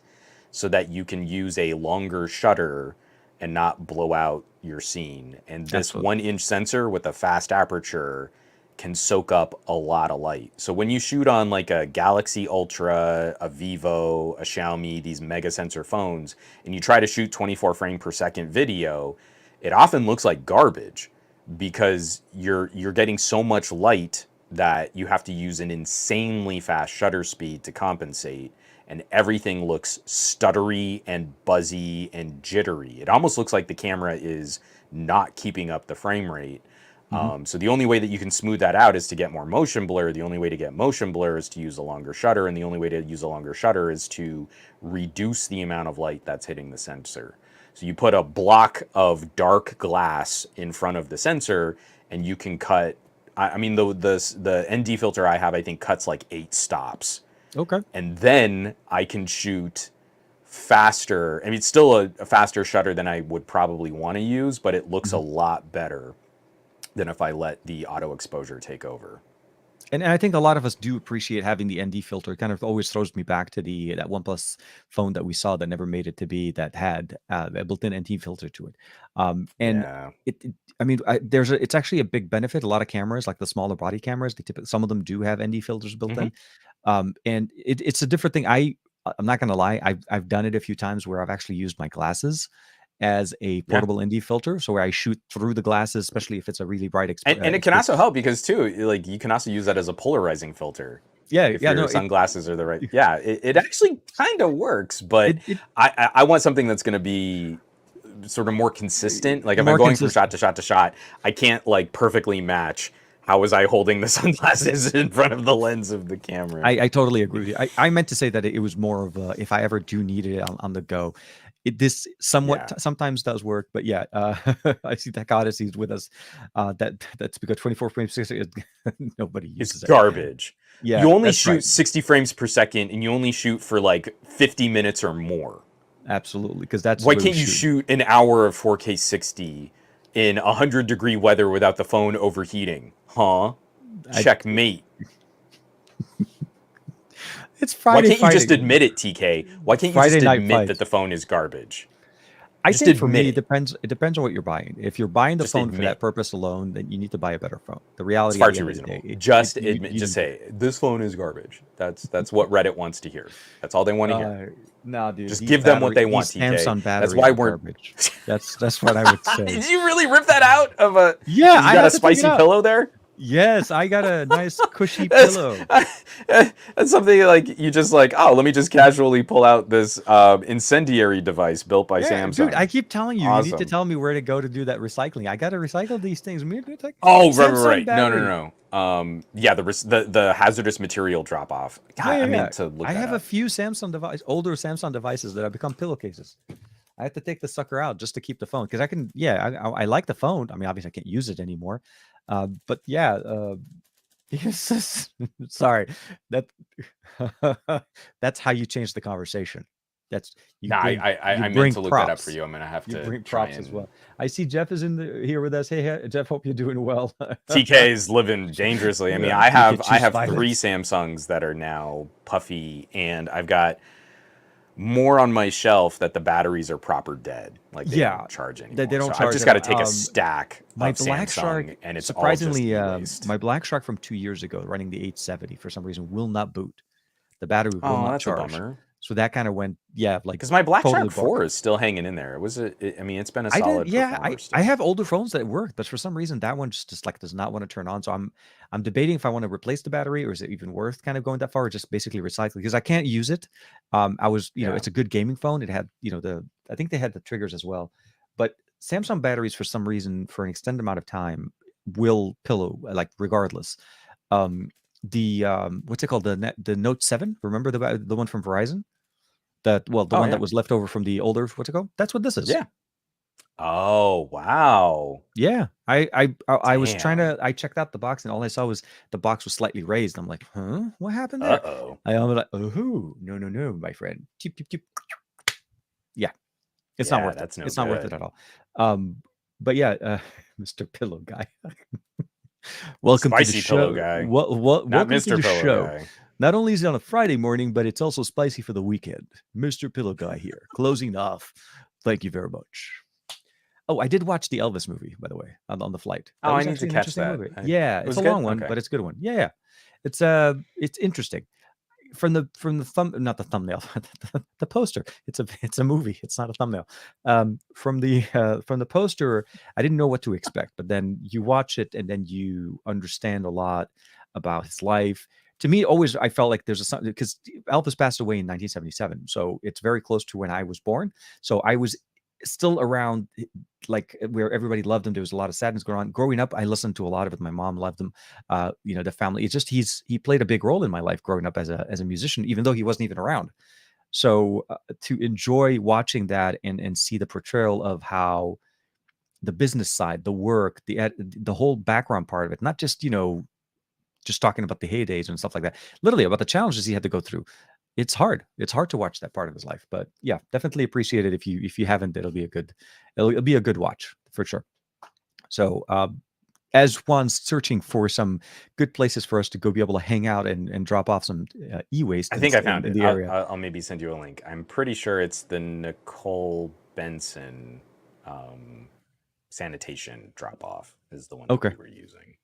so that you can use a longer shutter and not blow out your scene. And this absolutely. 1 inch sensor with a fast aperture can soak up a lot of light. So when you shoot on like a Galaxy Ultra, a Vivo, a Xiaomi, these mega sensor phones, and you try to shoot 24 frame per second video, it often looks like garbage because you're getting so much light that you have to use an insanely fast shutter speed to compensate, and everything looks stuttery and buzzy and jittery. It almost looks like the camera is not keeping up the frame rate. Hmm. So the only way that you can smooth that out is to get more motion blur. The only way to get motion blur is to use a longer shutter, and the only way to use a longer shutter is to reduce the amount of light that's hitting the sensor. So you put a block of dark glass in front of the sensor, and you can cut. I mean, the ND filter I have, I think, cuts like 8 stops, Okay. and then I can shoot faster. I mean, it's still a faster shutter than I would probably want to use, but it looks a Mhm. lot better than if I let the auto exposure take over. And I think a lot of us do appreciate having the ND filter. It kind of always throws me back to that OnePlus phone that we saw that never made it to be that had a built-in ND filter to it. And Yeah. I mean, it's actually a big benefit. A lot of cameras, like the smaller body cameras, some of them do have ND filters built Hmm. in. And it's a different thing. I'm not gonna lie, I've done it a few times where I've actually used my glasses as a Yeah. portable ND filter, so where I shoot through the glasses, especially if it's a really bright And it can also help because too, like you can also use that as a polarizing filter yeah, if yeah, your no, sunglasses are the right. Yeah, it actually kind of works, but it I want something that's going to be sort of more consistent. Like if I'm more going from shot consistent. to shot to shot, I can't like perfectly match how was I holding the sunglasses in front of the lens of the camera. I totally agree with you. I meant to say that it was more of a, if I ever do need it on the go, this somewhat Yeah, sometimes does work, but yeah, I see that Odyssey is with us. That's because 24 frames per second, nobody it's uses it. garbage. Yeah, You only that's shoot right. 60 frames per second and you only shoot for like 50 minutes or more. Absolutely, because that's Why where we can't you shoot. shoot an hour of 4K 60 in 100-degree weather without the phone overheating? Huh? I, Checkmate. it's Why Friday can't you just fighting, admit it, TK? Why can't you Friday just night admit that fights. the phone is garbage? I Just think for admit me, it. it depends on what you're buying. If you're buying the Just phone for that admit. purpose alone, then you need to buy a better phone. The It's reality at far the too end of the day, reasonable. Just you admit. you Just need to. say this phone is garbage. That's what Reddit wants to hear. That's all they want to hear. Uh, nah, dude, Just give them what they want, these TK. Samsung That's batteries why are we're. garbage. That's what I would say. Did you really rip that out of a? Yeah, Because you I got a had to take it spicy out. pillow there. Yes, I got a nice cushy That's, pillow. that's something like you just like, oh, let me just casually pull out this incendiary device built by Yeah, dude, I Samsung. keep telling you, you need to Awesome. tell me where to go to do that recycling. I gotta recycle these things. Maybe it's like Oh, right, right, Samsung right. No, no, battery. no, no. Yeah, the hazardous material drop off. Yeah, God, yeah, I yeah. meant to look I that have a up. few older Samsung devices that have become pillowcases. I have to take the sucker out just to keep the phone because I can. Yeah, I like the phone. I mean, obviously, I can't use it anymore. But yeah, yes, sorry. That that's how you change the conversation. That's Nah, you I meant bring to look that up for props. you. I'm gonna have You to bring try props as and. well. I see Jeff is here with us. Hey, Jeff, hope you're doing well. TK is living dangerously. I mean, Yeah, TK I choose have 3 violence. Samsungs that are now puffy, and I've got more on my shelf that the batteries are proper dead, like they Yeah, don't charge they anymore. So don't I've charge just at got to all. take a stack My of Black Shark, Samsung, and it's all just surprisingly, e-waste. my Black Shark from 2 years ago, running the 870, for some reason, will not boot. The battery will Oh, not that's a charge. bummer. So that kind of went, yeah, like Because my Black totally Shark 4 broken. is still hanging in there. It was I mean, it's been a I did, solid yeah. performer I still. have older phones that work, but for some reason that one just like does not want to turn on. So I'm debating if I want to replace the battery or is it even worth kind of going that far or just basically recycle because I can't use it. I was, Yeah. it's a good gaming phone. It had, I think they had the triggers as well, but Samsung batteries for some reason for an extended amount of time will pillow like regardless. Um, the what's it called the Note 7? Remember the one from Verizon? The Oh one that yeah. was left over from the older what's it called? That's what this is. Yeah. Oh wow. Yeah, I was trying Damn. to I checked out the box and all I saw was the box was slightly raised. I'm like, huh? What happened Uh there? oh. I was like, oh no, no, no, my friend. Cheep, cheep, cheep. Yeah, it's not Yeah, worth it. that's no It's not worth it good. at all. Um, but yeah, Mr. Pillow Guy. Welcome to the Spicy pillow show. guy, not Welcome to Mr. the Pillow show. guy. Not only is it on a Friday morning, but it's also spicy for the weekend. Mr. Pillow Guy here, closing off. Thank you very much. Oh, I did watch the Elvis movie, by the way, on the flight. Oh, That I was need to actually an catch interesting that. movie. Yeah, It it's was a good. long one, Okay. but it's a good one. Yeah, yeah. It's interesting. From the thumb not the thumbnail, the poster. It's a movie. It's not a thumbnail. From the poster, I didn't know what to expect, but then you watch it and then you understand a lot about his life. To me, always I felt like there's a something because Elvis passed away in 1977, so it's very close to when I was born. So I was still around like where everybody loved him. There was a lot of sadness going on. Growing up, I listened to a lot of it. My mom loved him. The family. It's just he played a big role in my life growing up as a musician, even though he wasn't even around. So to enjoy watching that and see the portrayal of how the business side, the work, the whole background part of it, not just just talking about the heydays and stuff like that, literally about the challenges he had to go through. It's hard. It's hard to watch that part of his life, but yeah, definitely appreciate it. If you haven't, it'll be a good watch for sure. So as Juan's searching for some good places for us to go be able to hang out and drop off some e-waste I think I found in it. the area. I'll maybe send you a link. I'm pretty sure it's the Nicole Benson sanitation drop off is the one that Okay. we were using.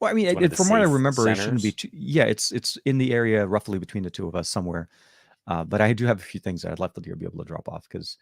Well, I mean, It's one of the from what I safe remember, it shouldn't be centers. too. Yeah, it's in the area roughly between the two of us somewhere. But I do have a few things that I'd love to be able to drop off because,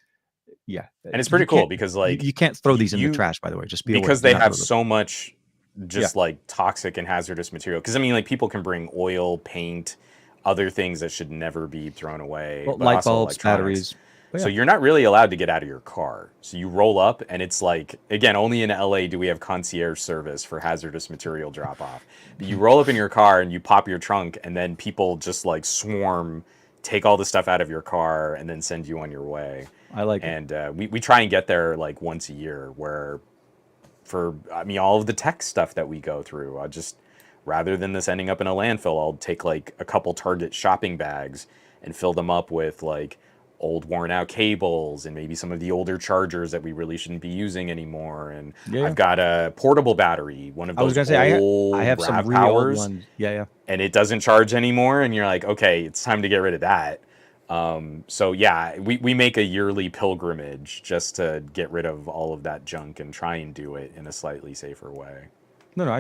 yeah, And it's you pretty cool can't because like you can't throw these in the you trash. By the way, just be aware. because Do they not have throw them. so much Yeah, just like toxic and hazardous material. Because I mean, like people can bring oil, paint, other things that should never be thrown away, well, but light also bulbs, electronics. batteries. But So yeah, you're not really allowed to get out of your car. So you roll up, and it's like again, only in LA do we have concierge service for hazardous material drop off. But you roll up in your car and you pop your trunk, and then people just like swarm, take all the stuff out of your car, and then send you on your way. I like it. And we try and get there like once a year where for I mean all of the tech stuff that we go through, I just rather than this ending up in a landfill, I'll take like a couple Target shopping bags and fill them up with like old worn out cables and maybe some of the older chargers that we really shouldn't be using anymore. And Yeah, yeah. I've got a portable battery, one of I was those gonna say I old have some RAV really old powers, ones. Yeah, yeah. and it doesn't charge anymore. And you're like, okay, it's time to get rid of that. So yeah, we make a yearly pilgrimage just to get rid of all of that junk and try and do it in a slightly safer way. No, no,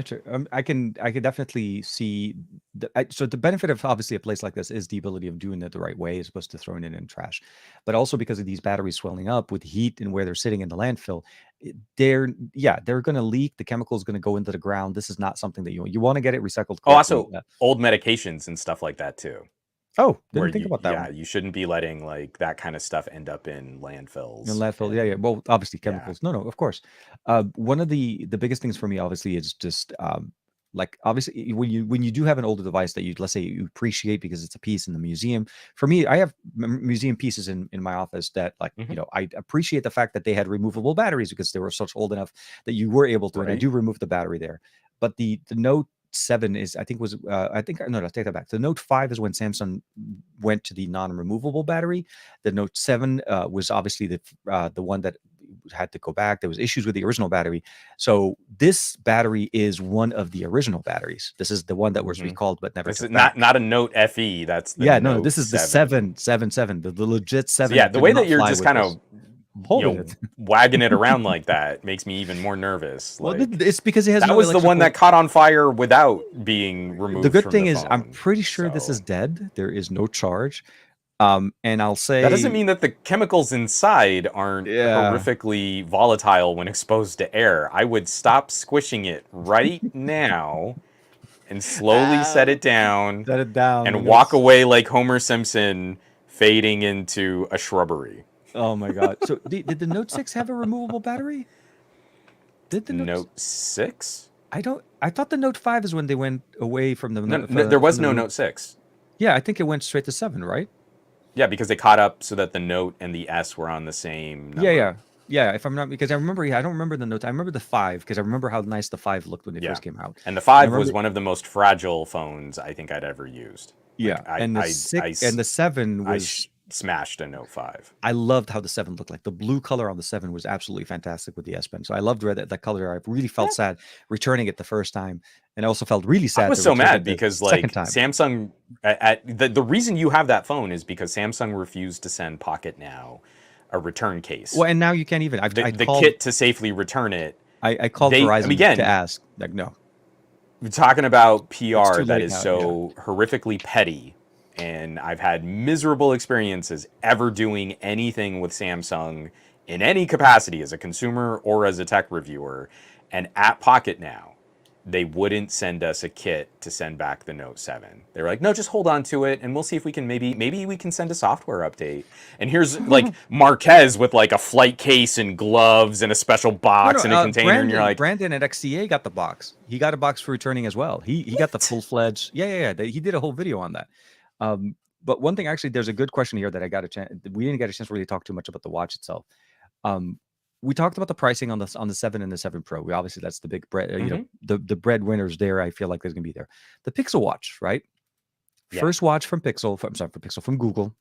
I can definitely see. So the benefit of obviously a place like this is the ability of doing it the right way, as opposed to throwing it in trash. But also because of these batteries swelling up with heat and where they're sitting in the landfill, they're going to leak. The chemical is going to go into the ground. This is not something that you want to get it recycled Oh, correctly. also old medications and stuff like that too. Oh, Where didn't think about that one. you shouldn't be letting like that kind of stuff end up in In landfills. landfill, yeah, yeah. And Well, obviously yeah. chemicals. No, no, of course. One of the biggest things for me, obviously, is just like obviously when you do have an older device that you let's say you appreciate because it's a piece in the museum. For me, I have museum pieces in my office that like Mhm. I appreciate the fact that they had removable batteries because they were such old enough that you were able to, and I Right. do remove the battery there. But the Note 7 is I think was I think no, no, take that back. The Note 5 is when Samsung went to the non-removable battery. The Note 7 was obviously the one that had to go back. There was issues with the original battery. So this battery is one of the original batteries. This is the one that was Mhm. recalled but never This is took back. not a Note FE. That's the Yeah, no, no, Note this is the 7. 777, the legit So yeah, 7 the did way that not you're fly just with kind this. of Holding it. wagging it around like that makes me even more nervous. Well, Like it's because it has that no was the one electrical. that caught on fire without being The removed good from thing the is I'm phone. pretty sure this is So dead. There is no charge. And I'll that doesn't say, mean that the chemicals inside aren't yeah. horrifically volatile when exposed to air. I would stop squishing it right now and slowly set Ah, it down set it down. The and walk notes. away like Homer Simpson fading into a shrubbery. Oh my god. So did the Note 6 have a removable battery? Did the Note? Note 6? I don't. I thought the Note 5 is when they went away from the No, no, there from was the no remove. Note 6. Yeah, I think it went straight to 7, right? Yeah, because they caught up so that the Note and the S were on the same Yeah, number. yeah, yeah. If I'm not, because I remember. Yeah, I don't remember the Note. I remember the 5 because I remember how nice the 5 looked when they Yeah. first came out. And the And I 5 was remember, one of the most fragile phones I think I'd ever used. yeah, Like and the I, 6 I, and the 7 I was. smashed a Note 5. I loved how the 7 looked like. The blue color on the 7 was absolutely fantastic with the S Pen. So I loved that color. I really felt Yeah. sad returning it the first time, and I also felt really I sad was to so return mad it the because second like time. Samsung the reason you have that phone is because Samsung refused to send Pocket Now a return case. Well, and now you can't even. The I the called. kit to safely return it. I called They I mean, Verizon to again, ask. Like, no, we're talking about it's PR too that late is now. Yeah. so horrifically petty, and I've had miserable experiences ever doing anything with Samsung in any capacity as a consumer or as a tech reviewer. And at Pocket Now, they wouldn't send us a kit to send back the Note 7. They were like, "No, just hold on to it and we'll see if we can maybe we can send a software update." And here's like Marquez with like a flight case and gloves and a special No, no. box and a container, and you're like, Brandon at XCA got the box. He got a box for returning as well. He got the "What?" full fledged. Yeah, yeah, yeah. He did a whole video on that. Um, But one thing, actually, there's a good question here that I got a chance. We didn't get a chance to really talk too much about the watch itself. Um, we talked about the pricing on the 7 and the 7 Pro. We obviously, that's the big bread. Hmm. The breadwinners there. I feel like there's gonna be there. The Pixel Watch, right? Yeah. First watch from Pixel. I'm sorry, from Pixel, from Google.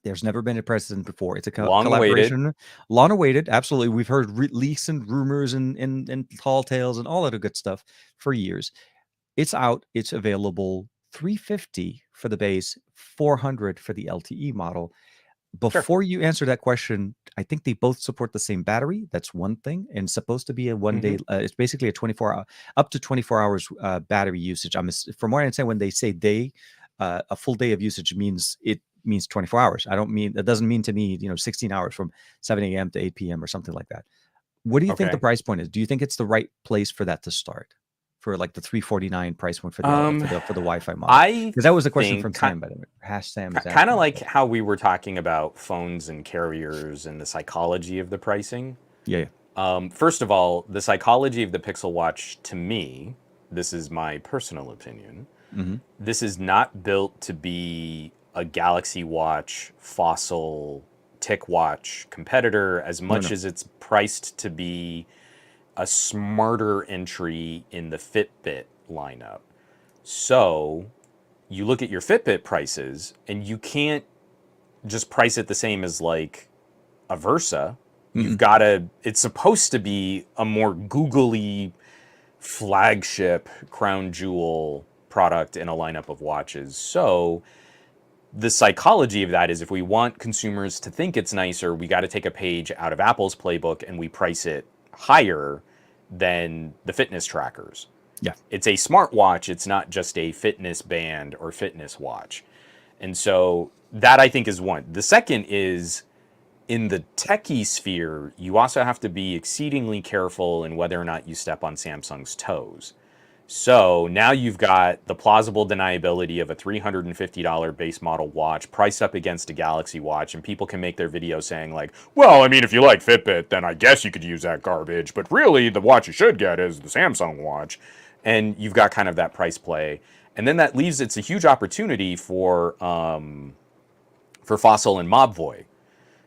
There's never been a precedent before. It's a Long awaited. collaboration, long awaited. Absolutely, we've heard leaks and rumors and tall tales and all that good stuff for years. It's out. It's available. 350 for the base, 400 for the LTE model. Sure. Before you answer that question, I think they both support the same battery. That's one thing, and supposed to be a 1 day. It's basically a 24 hour, up to 24 hours battery usage. From what I understand, when they say day, a full day of usage means 24 hours. I don't mean that doesn't mean to me 16 hours from 7 a.m. to 8 p.m. or something like that. What do you think the Okay. price point is? Do you think it's the right place for that to start? For like the 349 price point for the Wi-Fi model? I Because that was the question from think Sam, by the way. Hash Sam is kind asking of that like question. how we were talking about phones and carriers and the psychology of the pricing. Yeah, First of all, the psychology of the Pixel Watch, to me, this is my personal opinion, yeah. this is not built to be a Galaxy Watch, Fossil, TicWatch competitor as No, much no. as it's priced to be a smarter entry in the Fitbit lineup. So you look at your Fitbit prices and you can't just price it the same as like a Versa. You've Mm-mm. got to, it's supposed to be a more googly flagship crown jewel product in a lineup of watches. So the psychology of that is if we want consumers to think it's nicer, we got to take a page out of Apple's playbook and we price it higher than the fitness trackers. Yeah. It's a smartwatch, it's not just a fitness band or fitness watch. And so that I think is one. The second is in the techie sphere, you also have to be exceedingly careful in whether or not you step on Samsung's toes. So now you've got the plausible deniability of a $350 base model watch priced up against a Galaxy Watch, and people can make their video saying like, well, I mean, if you like Fitbit, then I guess you could use that garbage, but really the watch you should get is the Samsung watch. And you've got kind of that price play. And then that leaves, it's a huge opportunity for Fossil and Mobvoi.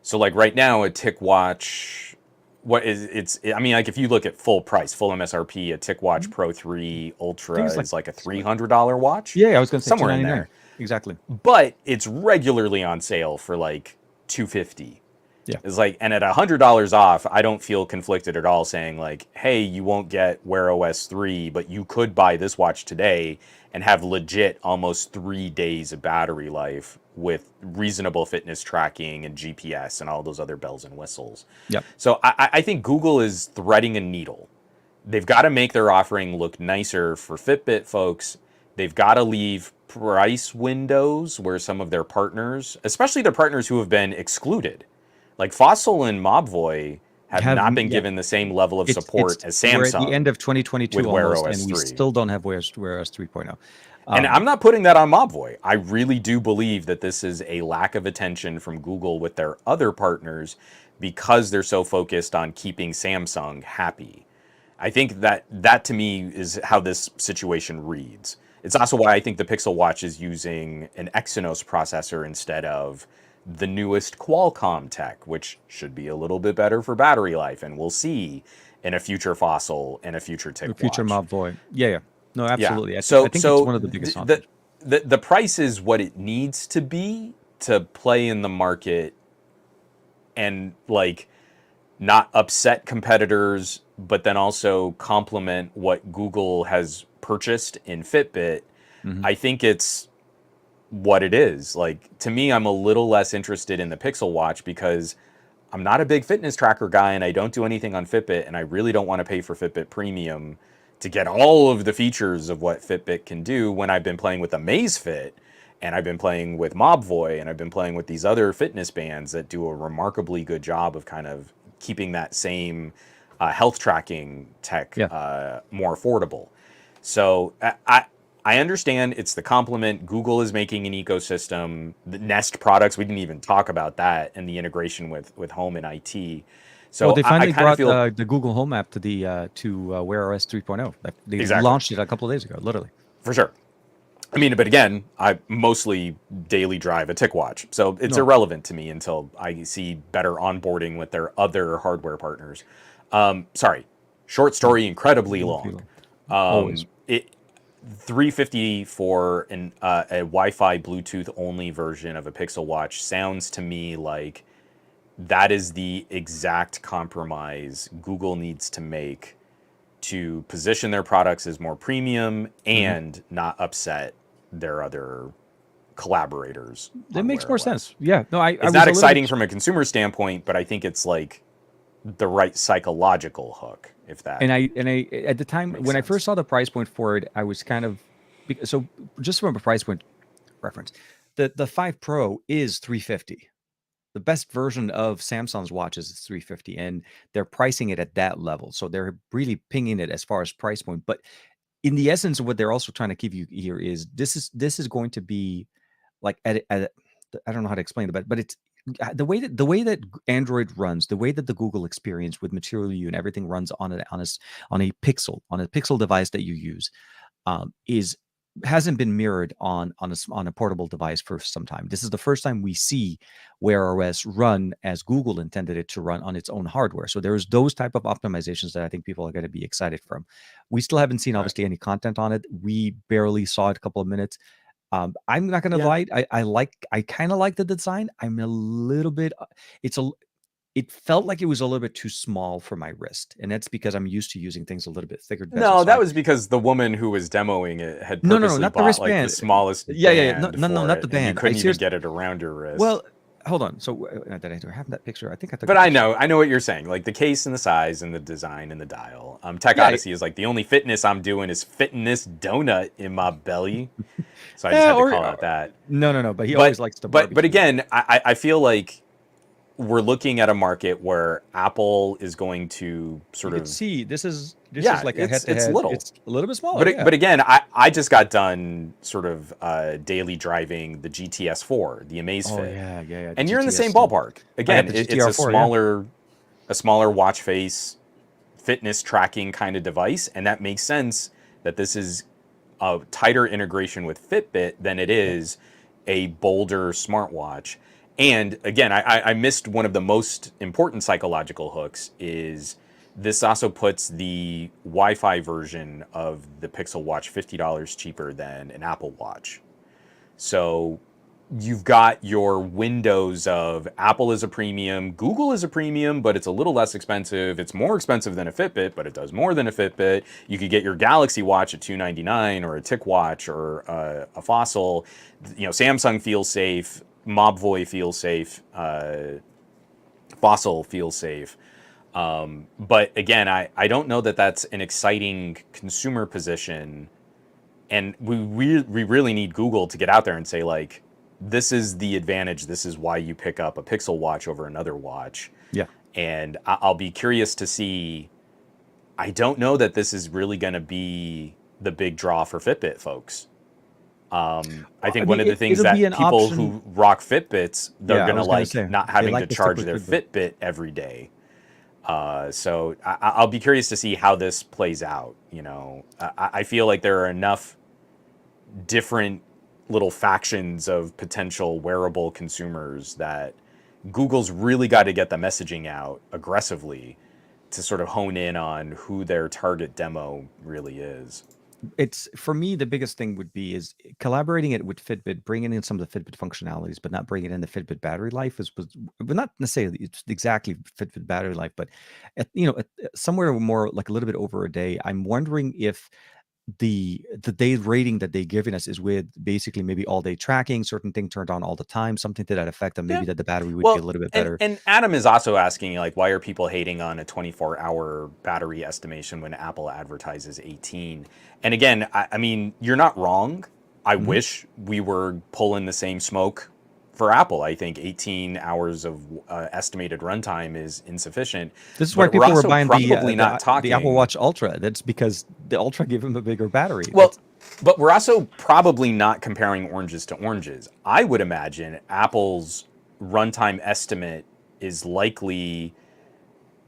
So like right now, a TicWatch, what is it's? I mean, like if you look at full price, full MSRP, a TicWatch Pro 3 I Ultra think it's like is like a $300 watch, yeah, I was gonna say somewhere in 299. there. Exactly. But it's regularly on sale for like $250. Yeah. It's like, and at $100 off, I don't feel conflicted at all saying like, hey, you won't get Wear OS 3, but you could buy this watch today and have legit almost 3 days of battery life with reasonable fitness tracking and GPS and all those other bells and whistles. Yep. So I think Google is threading a needle. They've got to make their offering look nicer for Fitbit folks. They've got to leave price windows where some of their partners, especially their partners who have been excluded, like Fossil and Mobvoi, have not been Yeah. given the same level of It's support as we're at the end Samsung of 2022 with Wear almost, OS and we 3. still don't have Wear OS 3.0. And I'm not putting that on Mobvoi. I really do believe that this is a lack of attention from Google with their other partners because they're so focused on keeping Samsung happy. I think that to me is how this situation reads. It's also why I think the Pixel Watch is using an Exynos processor instead of the newest Qualcomm tech, which should be a little bit better for battery life, and we'll see in a future Fossil and a future The future TicWatch. Mobvoi. Yeah. No, Yeah. absolutely. I So think it's one so of the biggest the, offers. the price is what it needs to be to play in the market and like not upset competitors, but then also complement what Google has purchased in Fitbit. Mhm. I think it's what it is. Like to me, I'm a little less interested in the Pixel Watch because I'm not a big fitness tracker guy and I don't do anything on Fitbit and I really don't want to pay for Fitbit Premium to get all of the features of what Fitbit can do when I've been playing with Amazfit and I've been playing with Mobvoi and I've been playing with these other fitness bands that do a remarkably good job of kind of keeping that same health tracking tech Yeah. more affordable. So I understand it's the complement. Google is making an ecosystem. The Nest products, we didn't even talk about that and the integration with home and IT. Well, So they I finally kind of brought feel the Google Home app to Wear OS 3.0. Like, they exactly launched it a couple of days ago, literally. for sure. I mean, but again, I mostly daily drive a TicWatch, so it's No, irrelevant to me until I see better onboarding with their other hardware partners. Sorry, short no, story, incredibly no long. feel. Always. It 350 for a Wi-Fi Bluetooth only version of a Pixel Watch sounds to me like that is the exact compromise Google needs to make to position their products as more premium Hmm. and not upset their other collaborators That on makes Wear more sense. OS. Yeah. No, I It's was not a little bit. exciting from a consumer standpoint, but I think it's like the right psychological hook, if that And I at the time makes when I sense. first saw the price point for it, I was kind of so just from a price point reference, the 5 Pro is 350. The best version of Samsung's watches is 350, and they're pricing it at that level. So they're really pinging it as far as price point. But in the essence of what they're also trying to give you here is this is going to be like at I don't know how to explain it, but it's the way that Android runs, the way that the Google experience with Material You and everything runs on a Pixel device that you use is hasn't been mirrored on a portable device for some time. This is the first time we see Wear OS run as Google intended it to run on its own hardware. So there's those type of optimizations that I think people are going to be excited from. We still haven't seen Right. obviously any content on it. We barely saw it a couple of minutes. I'm not gonna Yeah. lie. I kind of like the design. I'm a little bit. It's a. It felt like it was a little bit too small for my wrist, and that's because I'm used to using things a little bit thicker bezel. No, So that I was because the woman who was demoing it had no, purposely not the bought like the wristband. smallest Yeah, yeah, yeah. No, band no, no, for not the it, and you band. I couldn't even seriously. get it around your wrist. Well, hold on. So do I have that picture? I think I took a But picture. I know what you're saying. Like the case and the size and the design and the dial. Tech Yeah, Odyssey is like the only fitness I'm doing is fitting this donut in my belly. So I just yeah. had to call out that. No, no, no. But he always But likes to but barbecue. again, I feel like we're looking at a market where Apple is going to You sort could of see this is yeah, like a head to it's head. little. It's a little bit smaller. Yeah. But again, I just got done sort of daily driving the GTS4, the Oh Amazfit, yeah, yeah, yeah. The and you're in the same GTS. ballpark. I got Again, the it's GTR4. Yeah. a smaller watch face, fitness tracking kind of device, and that makes sense that this is a tighter integration with Fitbit than it Yep. is a bolder smartwatch. And again, I missed one of the most important psychological hooks is this also puts the Wi-Fi version of the Pixel Watch $50 cheaper than an Apple Watch. So you've got your windows of Apple is a premium, Google is a premium, but it's a little less expensive. It's more expensive than a Fitbit, but it does more than a Fitbit. You could get your Galaxy Watch at $299 or a TicWatch or a Fossil. You know, Samsung feels safe, Mobvoi feels safe, Fossil feels safe. But again, I don't know that that's an exciting consumer position, and we really need Google to get out there and say like, this is the advantage. This is why you pick up a Pixel Watch over another watch. Yeah. And I'll be curious to see. I don't know that this is really going to be the big draw for Fitbit folks. I I think one mean, of the things it'll be that an people option. who rock Fitbits, they're Yeah, I going to was gonna like say not they having to like to stick charge with their Fitbit. Fitbit every day. So I'll be curious to see how this plays out. You know, I feel like there are enough different little factions of potential wearable consumers that Google's really got to get the messaging out aggressively to sort of hone in on who their target demo really is. It's for me the biggest thing would be is collaborating it with Fitbit, bringing in some of the Fitbit functionalities, but not bringing in the Fitbit battery life is was well, not necessarily it's exactly Fitbit battery life, but at somewhere more like a little bit over a day. I'm wondering if the day rating that they're giving us is with basically maybe all day tracking, certain thing turned on all the time, something to that effect, and Yeah. maybe that the battery would be a Well, little bit and better. and Adam is also asking like, why are people hating on a 24-hour battery estimation when Apple advertises 18? And again, I mean, you're not wrong. I Mhm. wish we were pulling the same smoke for Apple. I think 18 hours of estimated runtime is insufficient, This is why but we're people were also buying probably not the Apple talking. Watch Ultra. That's because the Ultra gave them a bigger battery. Well, but we're also probably not comparing oranges to oranges. I would imagine Apple's runtime estimate is likely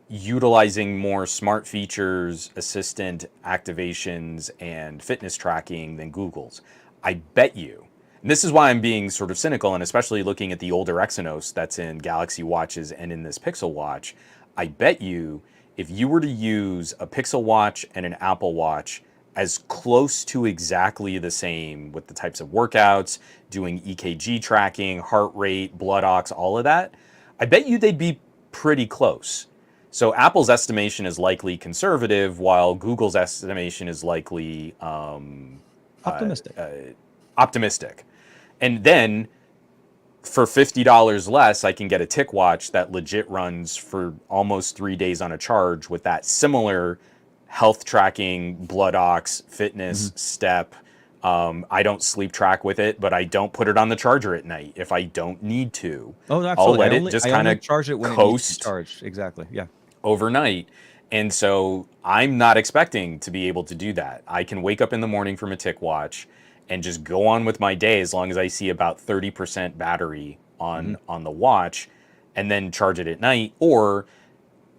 utilizing more smart features, assistant activations, and fitness tracking than Google's. I bet you, and this is why I'm being sort of cynical, and especially looking at the older Exynos that's in Galaxy watches and in this Pixel watch, I bet you if you were to use a Pixel watch and an Apple watch as close to exactly the same with the types of workouts, doing EKG tracking, heart rate, blood ox, all of that, I bet you they'd be pretty close. So Apple's estimation is likely conservative, while Google's estimation is likely Optimistic. optimistic. And then for $50 less, I can get a TicWatch that legit runs for almost 3 days on a charge with that similar health tracking, blood ox, fitness, step. I don't sleep track with it, but I don't put it on the charger at night if I don't need to. Oh, I'll absolutely. let it just I kind only of charge it when it needs to be coast charged. Exactly. Yeah. overnight. And so I'm not expecting to be able to do that. I can wake up in the morning from a TicWatch and just go on with my day as long as I see about 30% battery on the watch, and then charge it at night. Or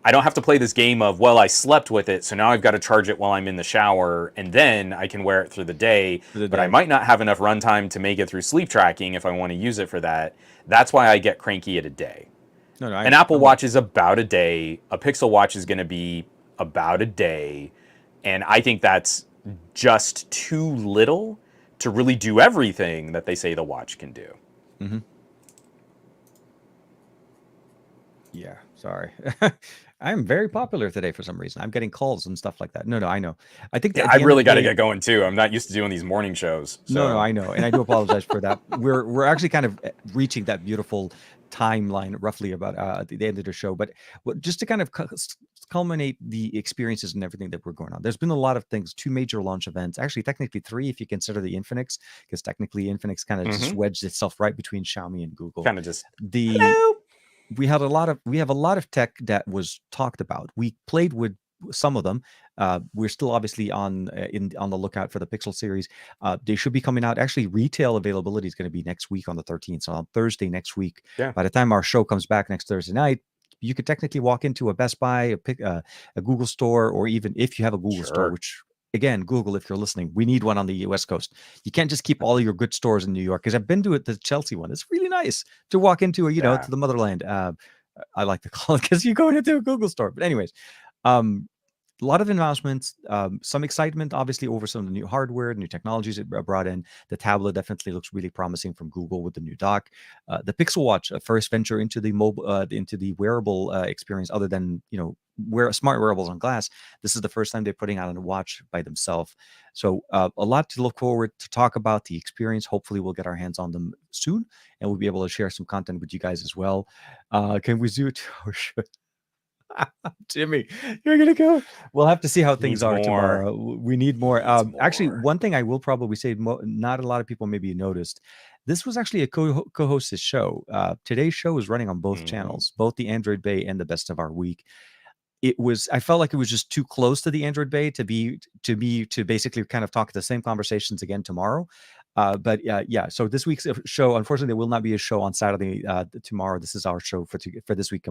I don't have to play this game of, well, I slept with it, so now I've got to charge it while I'm in the shower, and then I can wear it through the day. For the But I day. might not have enough runtime to make it through sleep tracking if I want to use it for that. That's why I get cranky at a day. No, no. An Apple Watch is about a day. A Pixel Watch is going to be about a day. And I think that's just too little to really do everything that they say the watch can do. Yeah. Sorry. I'm very popular today for some reason. I'm getting calls and stuff like that. No, no, I know. I think that Yeah, at I the end of really the got to day, get going too. I'm not used to doing these morning shows. So. no, no, I know, and I do apologize for that. We're actually kind of reaching that beautiful timeline roughly about at the end of the show, but just to kind of culminate the experiences and everything that we're going on. There's been a lot of things, two major launch events, actually technically three if you consider the Infinix, because technically Infinix kind of just wedged itself right between Xiaomi and Google. Kind of just The hello. we have a lot of tech that was talked about. We played with some of them. We're still obviously on the lookout for the Pixel series. They should be coming out. Actually, retail availability is going to be next week on the 13th. So on Thursday next week. Yeah. By the time our show comes back next Thursday night, you could technically walk into a Best Buy, a Google store, or even if you have a Google store, Sure. which again, Google, if you're listening, we need one on the West Coast. You can't just keep all your good stores in New York, because I've been to the Chelsea one. It's really nice to walk into, Yeah. to the motherland. I like to call it, because you go into a Google store. But anyways, um, a lot of announcements, some excitement, obviously, over some of the new hardware, new technologies it brought in. The tablet definitely looks really promising from Google with the new dock. The Pixel Watch, a first venture into the mobile, into the wearable experience, other than wear smart wearables on glass. This is the first time they're putting out a watch by themselves. So a lot to look forward to talk about the experience. Hopefully, we'll get our hands on them soon, and we'll be able to share some content with you guys as well. Can we do it? Or should Jimmy, you're gonna go. We'll have to see how things Needs are more. tomorrow. We need more. Needs Actually, more. one thing I will probably say, not a lot of people maybe noticed. This was actually a co-host's show. Today's show is running on both channels, both the Android Bay and the Best of Our Week. I felt like it was just too close to the Android Bay to basically kind of talk the same conversations again tomorrow. But yeah, so this week's show, unfortunately, there will not be a show on Saturday tomorrow. This is our show for this week,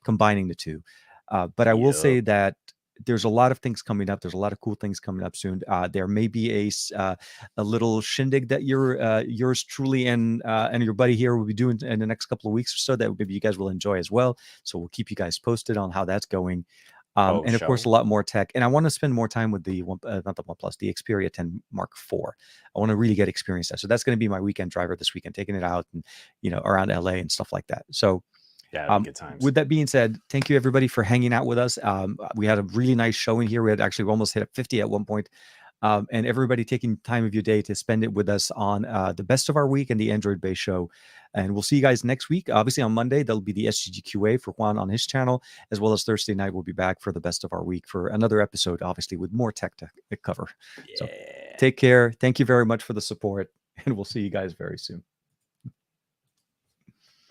combining the two. But I will say that there's a lot of things coming up. There's a lot of cool things coming up soon. There may be a little shindig that yours truly and your buddy here will be doing in the next couple of weeks or so, that maybe you guys will enjoy as well. So we'll keep you guys posted on how that's going. And of course, a lot more tech. And I want to spend more time with the not the OnePlus, the Xperia 10 Mark IV. I want to really get experience that. So that's going to be my weekend driver this weekend, taking it out and around LA and stuff like that. So yeah, good times. With that being said, thank you everybody for hanging out with us. We had a really nice showing here. We had actually almost hit 50 at one point. And everybody taking time of your day to spend it with us on the Best of Our Week and the Android Bay show. And we'll see you guys next week. Obviously on Monday, there'll be the SGGQA for Juan on his channel, as well as Thursday night, we'll be back for the Best of Our Week for another episode, obviously with more tech to cover. Yeah. So take care. Thank you very much for the support, and we'll see you guys very soon.